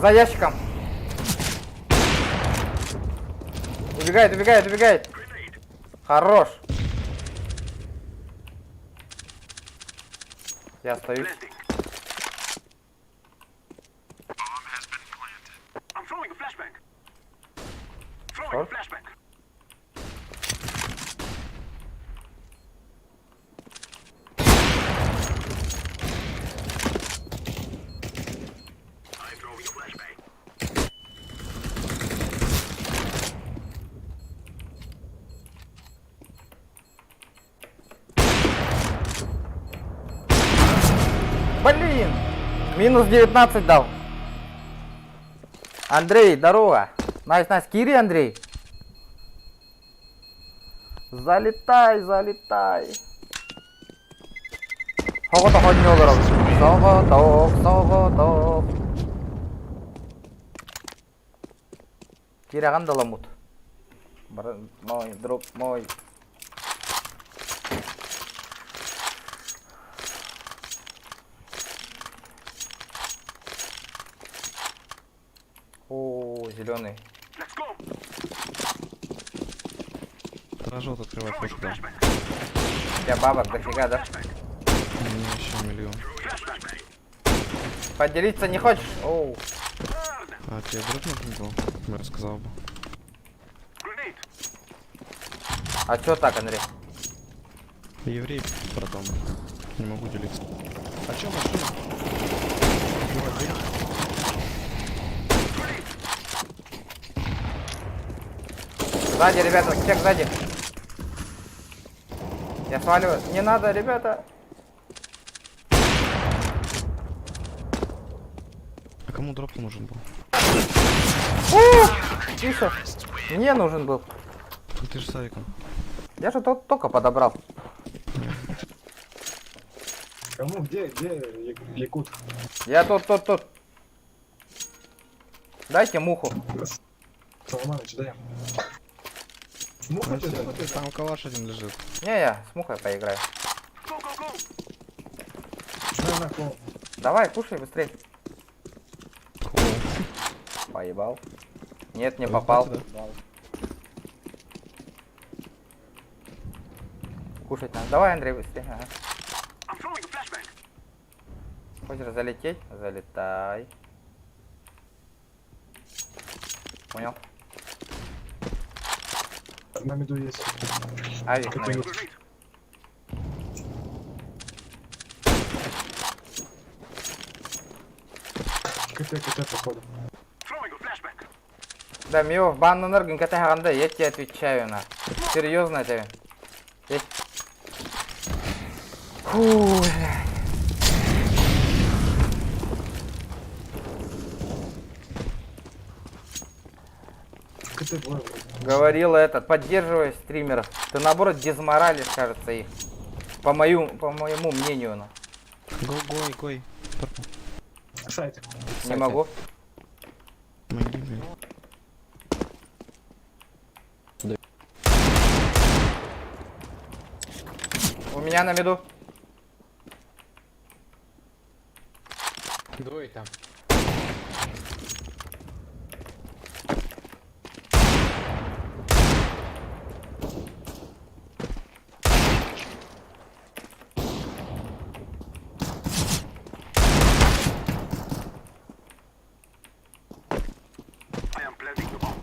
За ящиком. Убегает, убегает, убегает. Хорош. Я остаюсь. I'm throwing a flashback. Throwing Short. a flashback. I'm throwing a flashbang. Блин! Минус 19 дал. Андрей, здорово. Найс, найс. Кири, Андрей. Залетай, залетай. Соғыта ходин олар. Соғыта. Кири ағанда ламут. Мой, друг мой. О, зеленый. Let's go. Подожжет открывать Throwing a флешку, да. flashback. У тебя бабок дофига, да? Не, еще миллион. Flashback. Поделиться не хочешь? Оу. Burn. А тебе вдруг нужен был? Я рассказал бы. Grenade. А чё так, Андрей? Еврей продам. Не могу делиться. А чё машина? Сзади, ребята, всех сзади. Я сваливаю. Не надо, ребята. А кому дроп нужен был? Тише. Мне нужен был. Ты же савиком. Я же только подобрал. Кому? Где Якут? Я тут. Дайте муху. Соломаныч, дай. Муха ты, там калаш один лежит. Не, я с мухой поиграю. Go, go, go. На, Давай, кушай быстрее. Cool. Поебал. Нет, не попал. Кушать надо. Давай, Андрей, быстрее. Ага. I'm throwing a flashbang. Хочешь залететь? Залетай. Понял. На меду есть. Ави. Throwing a grenade. КТ, походу. Throwing a flashbang. Да, Мио, в банну ныргин катахаганда, я тебе отвечаю на. Серьезно тебе. Есть. Фу, бля. КТ двое. Говорил этот, поддерживай стримеров. Ты наоборот дезморалишь, кажется, их. По моему мнению, ну. Гой. Сайт. Не могу. Помоги, блин. У меня на меду. Дуй там. I am planting the bomb.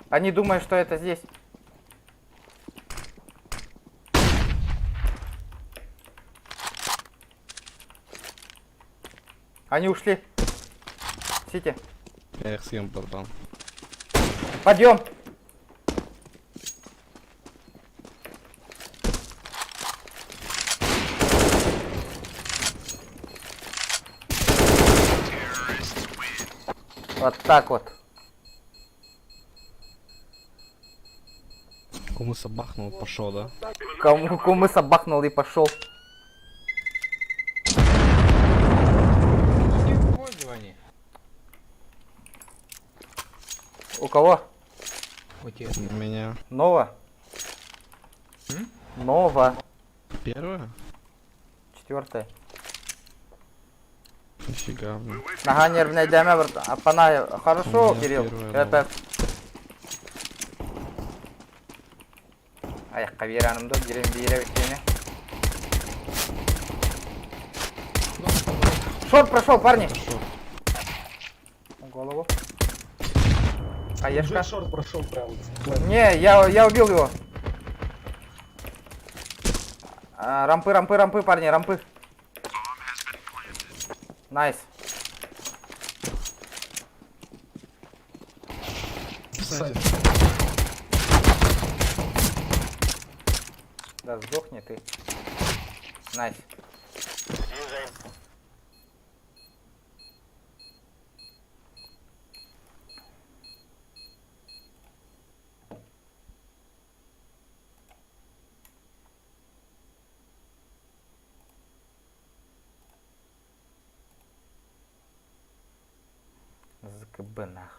Они думают, что это здесь. Они ушли. Сити. Я их съем, братан. Подъем. Вот так вот. Кумыса бахнул, пошел, да? Кому кумыса бахнул и пошел. У кого? У меня. Нова? Нова. Первая? 4. Нифига, блин. Ага, нервная дяма, брат. Апана. Хорошо, У меня Кирилл. первая Это... Аяққа беранымды, берем өткене. Шорт прошел, парни. Голову. Аешка. Шорт прошел прям. Не, я убил его. Рампы, парни, рампы. Найс. Сайт. Да сдохни ты. Найс. ЗКБ нахуй.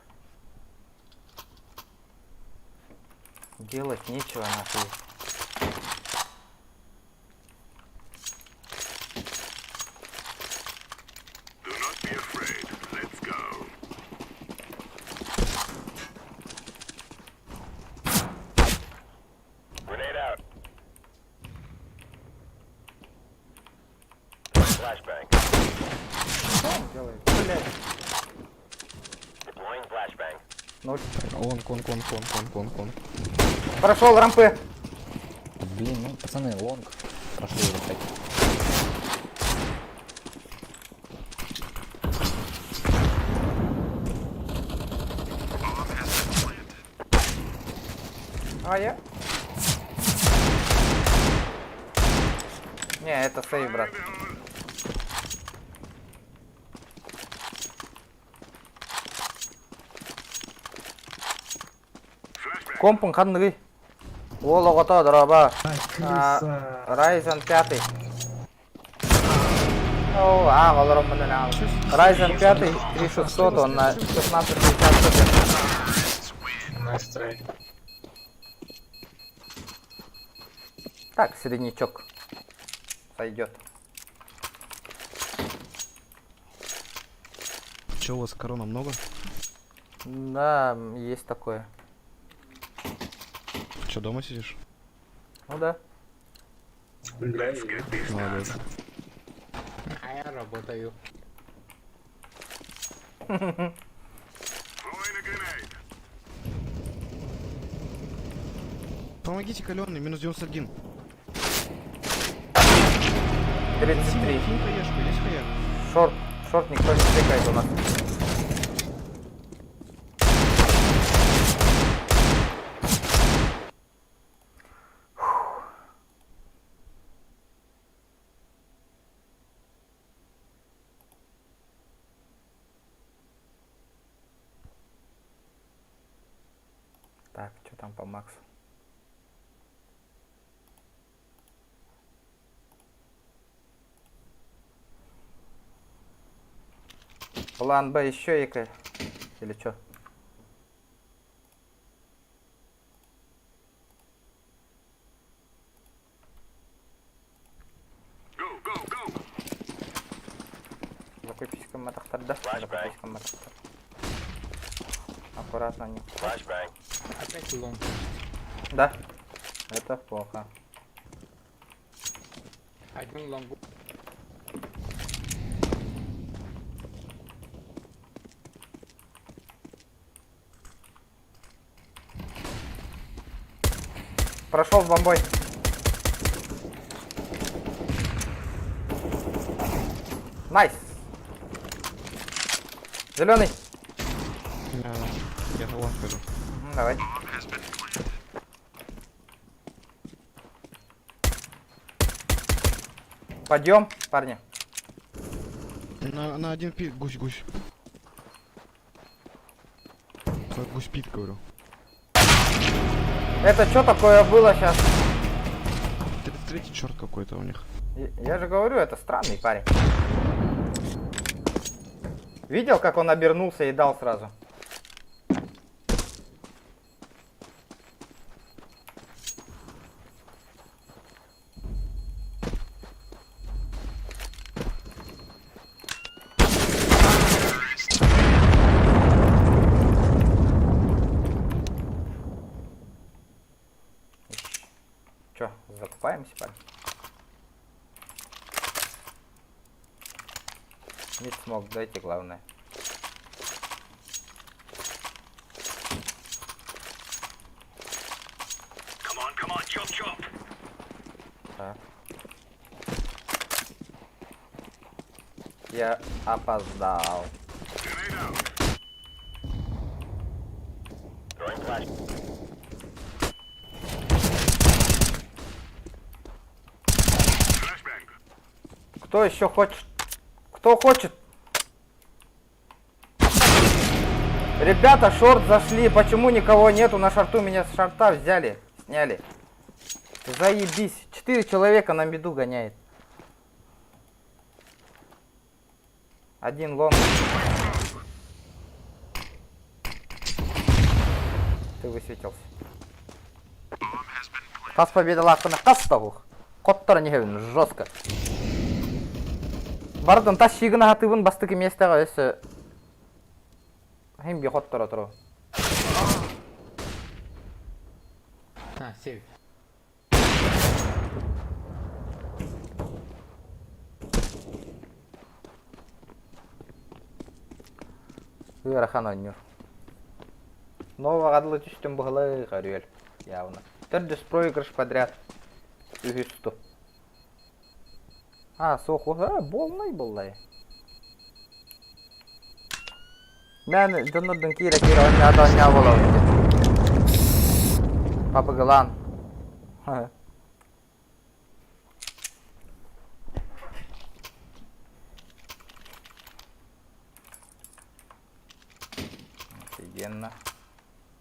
Делать нечего нахуй. Do not be afraid. Let's go. Grenade out. Flashbang. Делай. Блядь. Deploying flashbang. Ноль. Кон. Прошел рампы. Блин, ну пацаны, лонг. Прошли его так. А я? Не, это сейв, брат. Компун қандығы. Ол оғыта дұраба. Ryzen 5. О, қалырым мұндан ағыл. Ryzen 5 3600, он на 1660. Настрой. Так, среднячок. Сойдет. Че, у вас корона много? Да, есть такое. Че, дома сидишь? Ну да. Молодец. А я работаю. Throwing a grenade. Помогите, каленый, минус 91. 33. Кинь хаешку, есть хаяк? Шорт никто не стыкает у нас. Так, что там по Максу? План Б еще якорь? Или что? Закупись матахтар, да? Закупись матахтар. Аккуратно не. Опять лом. Да. Это плохо. Один лонгу. Прошел с бомбой. Найс. Зеленый. Я на лом скажу. Давай. Подъем, парни. На один пит, гусь. Гусь пит, говорю. Это что такое было сейчас? 33-й черт какой-то у них. Я же говорю, это странный парень. Видел, как он обернулся и дал сразу? Че, закупаемся, парень? Мид смог, дайте главное. Come on, chop. Так. Я опоздал. Grenade out. Flashbang. Кто еще хочет? Кто хочет? Ребята, шорт зашли. Почему никого нету на шорту? Меня с шорта взяли, сняли. Заебись. 4 человека на миду гоняет. Один лонг. Ты высветился. Қас победа лақына қас табуқ. Қоттар нехевін, жестко. Бардын тас шигіна хатыбын бастыки местеға өсі. Хембе қоттар отыру. Севик. Ырахан ойнер. Нового гадлы түстен бұғылы ғарюел. Явно. Төрдіс проигрыш подряд. Үгісту. Соқу. Болмай. Мен жонордың кира ойнада болау. Папығылан. Офигенно.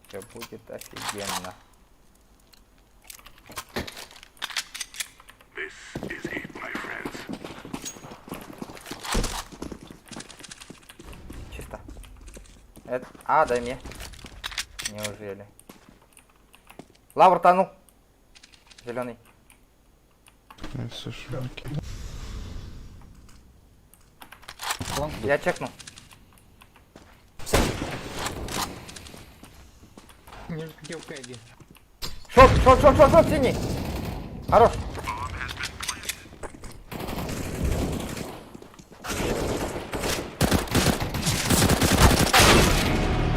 Все будет офигенно. This is it, my friends. Чисто. Это... дай мне. Неужели? Лавр тонул. Зеленый. Я чекну. Не хотел Кэдди. Шот, синий. Хорош.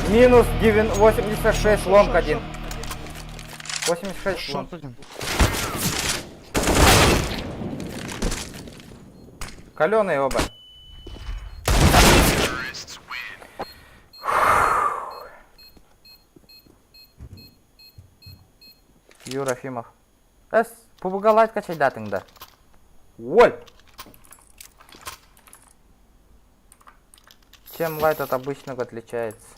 Минус 86, лонг один. 86 лонг. Шорт один. Каленые оба. Юрафимов. Побугалать качай датыңда. Оль! Чем лайт от обычного отличается?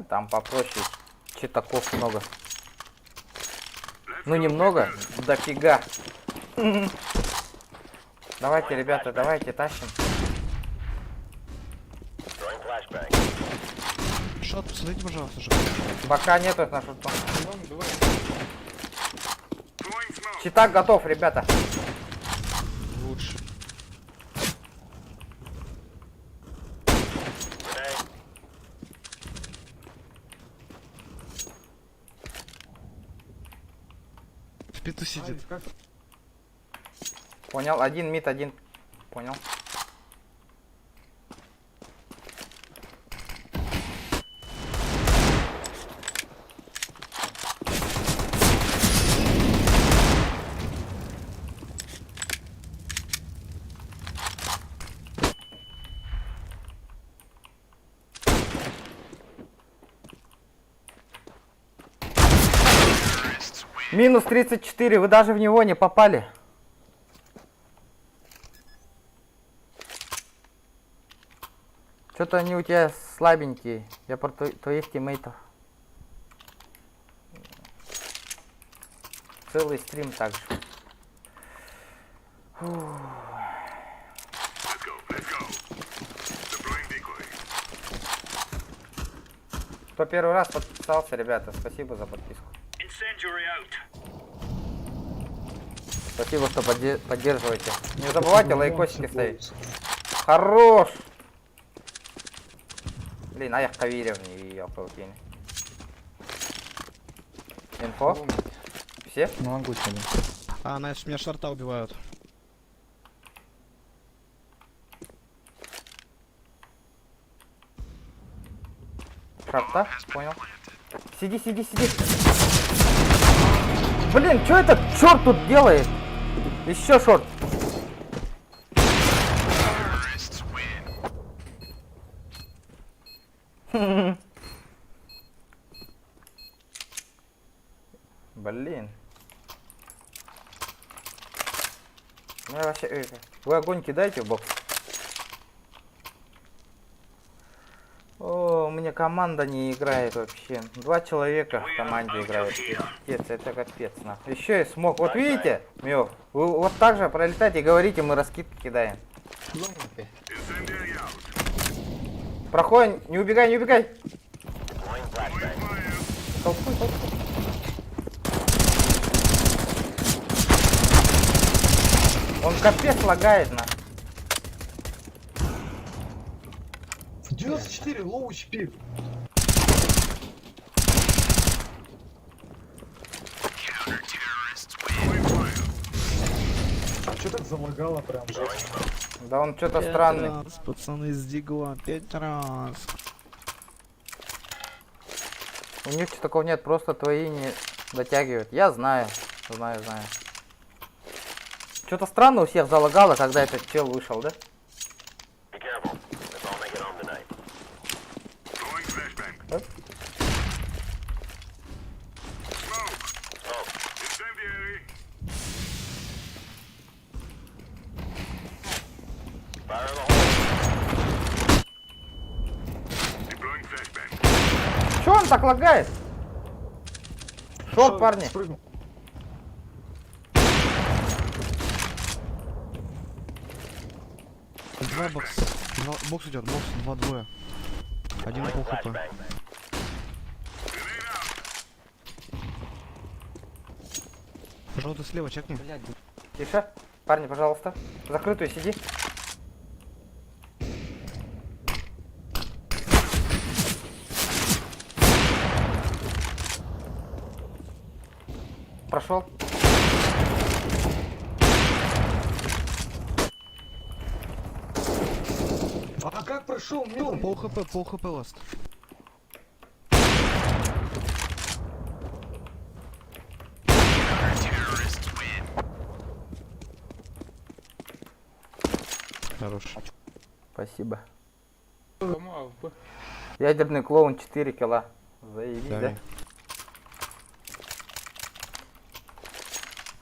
Там попроще. Читаков много. Ну немного, дофига. Давайте, ребята, давайте, тащим. Шот, посмотрите, пожалуйста, же. Пока нету на шутом. Читак готов, ребята. Лучше. В питу сидит. Понял, один мид, один. Понял. Минус 34, вы даже в него не попали. Что-то они у тебя слабенькие. Я про твоих тиммейтов. Целый стрим также. Кто первый раз подписался, ребята, спасибо за подписку. Спасибо, что поддерживаете. Не забывайте лайкосики ставить. Хорош! Блин, аяққа веревни, елки-палки. Инфо? Все? Могу тебе. А, значит, меня шорта убивают. Шорта? Понял. Сиди. Блин, что этот черт тут делает? Еще шорт. Блин. Ну вообще, вы огонь кидаете в бокс? О, у меня команда не играет вообще. 2 человека в команде играют. Пипец, это капец, нахуй. Еще и смог. Вот видите, Мёв, вы вот так же пролетайте и говорите, мы раскидки кидаем. Проходим, не убегай. Толкуй. Он капец лагает, на. 94, лоу HP. Что так залагало прям жестко? Да он что-то странный. Пацаны с Дигла, 5 раз. У них такого нет, просто твои не дотягивают. Я знаю. Что-то странно у всех залагало, когда этот чел вышел, да? Чё он так лагает? Шорт, парни. Два бокс. Бокс идет, бокс, 2-2. Один пол хп. Желтый слева, чекни. Тише. Парни, пожалуйста. Закрытую сиди. прошел. А как прошел? Мюр? Пол хп ласт. Хорош. Спасибо. Ядерный клоун 4 килла. Заебись, да? Да.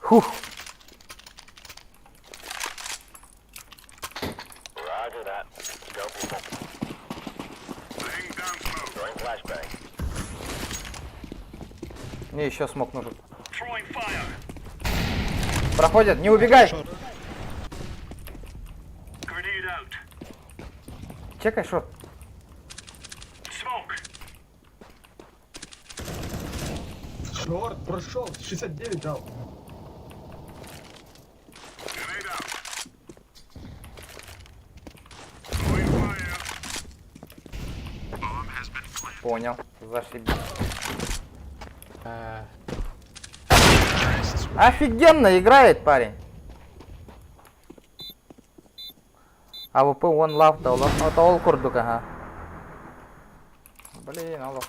Фух. Roger that. Go people. Laying down smoke. Throwing flashbang. Мне еще смог нужен. Throwing fire. Проходят, не убегай! Grenade out. Чекай шорт. Smoke. Шорт прошел, 69 дал. Grenade out. Throwing fire. Bomb has been planted. Понял. Зашибись. Офигенно играет парень. АВП он лавта, это ол курдук, ага. Блин, алло.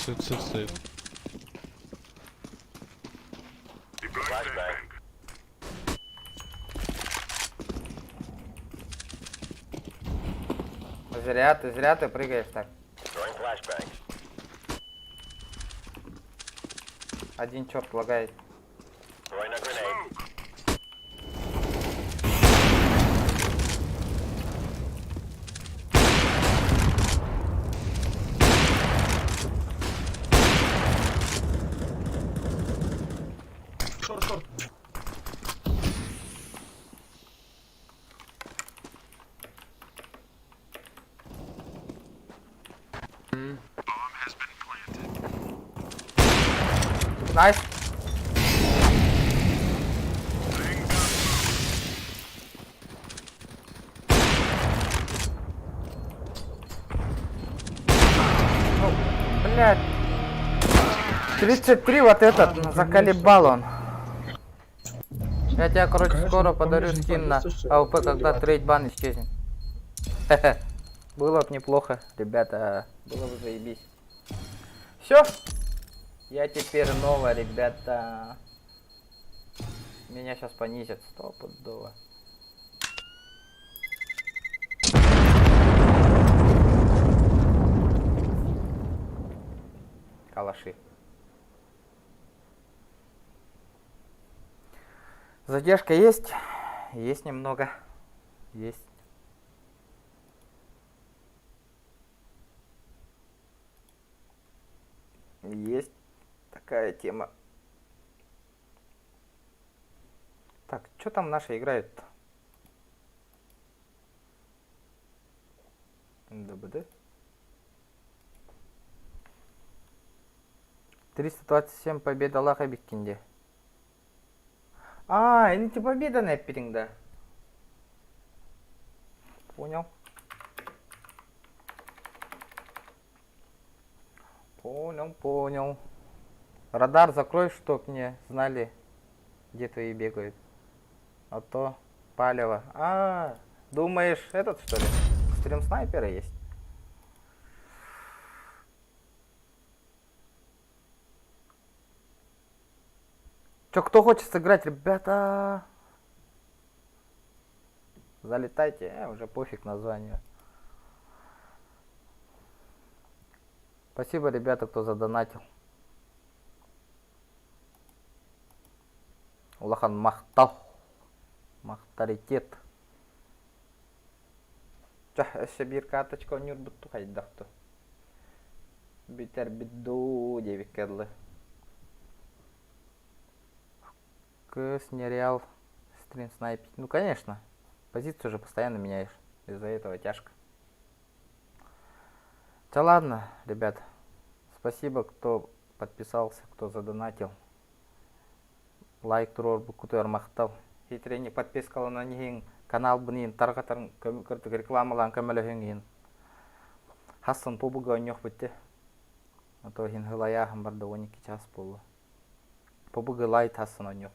Сыт. Flashbang. Зря ты прыгаешь так. Throwing flashbang. Один черт лагает. Throwing a grenade. Шорт. Bomb has been planted. Найс. Laying down Блядь. 33 вот этот, заколебал он. Я тебя, короче, Конечно, скоро подарю конечно, скин на слушай, АВП, когда ребята. трейдбан исчезнет. Было бы неплохо, ребята, было бы заебись. Все, я теперь новая, ребята. Меня сейчас понизят стопудово. Калаши. Задержка есть? Есть немного. Есть. Есть такая тема. Так, что там наши играют-то? ДБД. 327 победа Аллаха биткенде. А, или ты победа на эппиринг, Понял. Понял. Радар закрой, чтоб не знали, где твои бегают. А то палево. А, думаешь, этот что ли? Стрим снайпера есть? Чё, кто хочет сыграть, ребята? Залетайте, уже пофиг название. Спасибо, ребята, кто задонатил. Улахан мақтал. Мақтаритет. Еще bir карточка ойнер бұтту қайдақты. Битер бидду девик кәрлі. Көс, нереал, стрим снайпить. Ну, конечно. Позицию же постоянно меняешь. Из-за этого тяжко. Да ладно, ребят. Спасибо, кто подписался, кто задонатил. лайк турор бу кутуар мактал. Хитрени подпискалана нихин канал бунин таргатарын көмүкөртүк рекламалан көмөлөһүн. Хасан побуга оньох битте. Ото хин хылаяхын барда 12 час болу. Побуга лайт хасан оньох.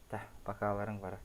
Та, бакаларың бара.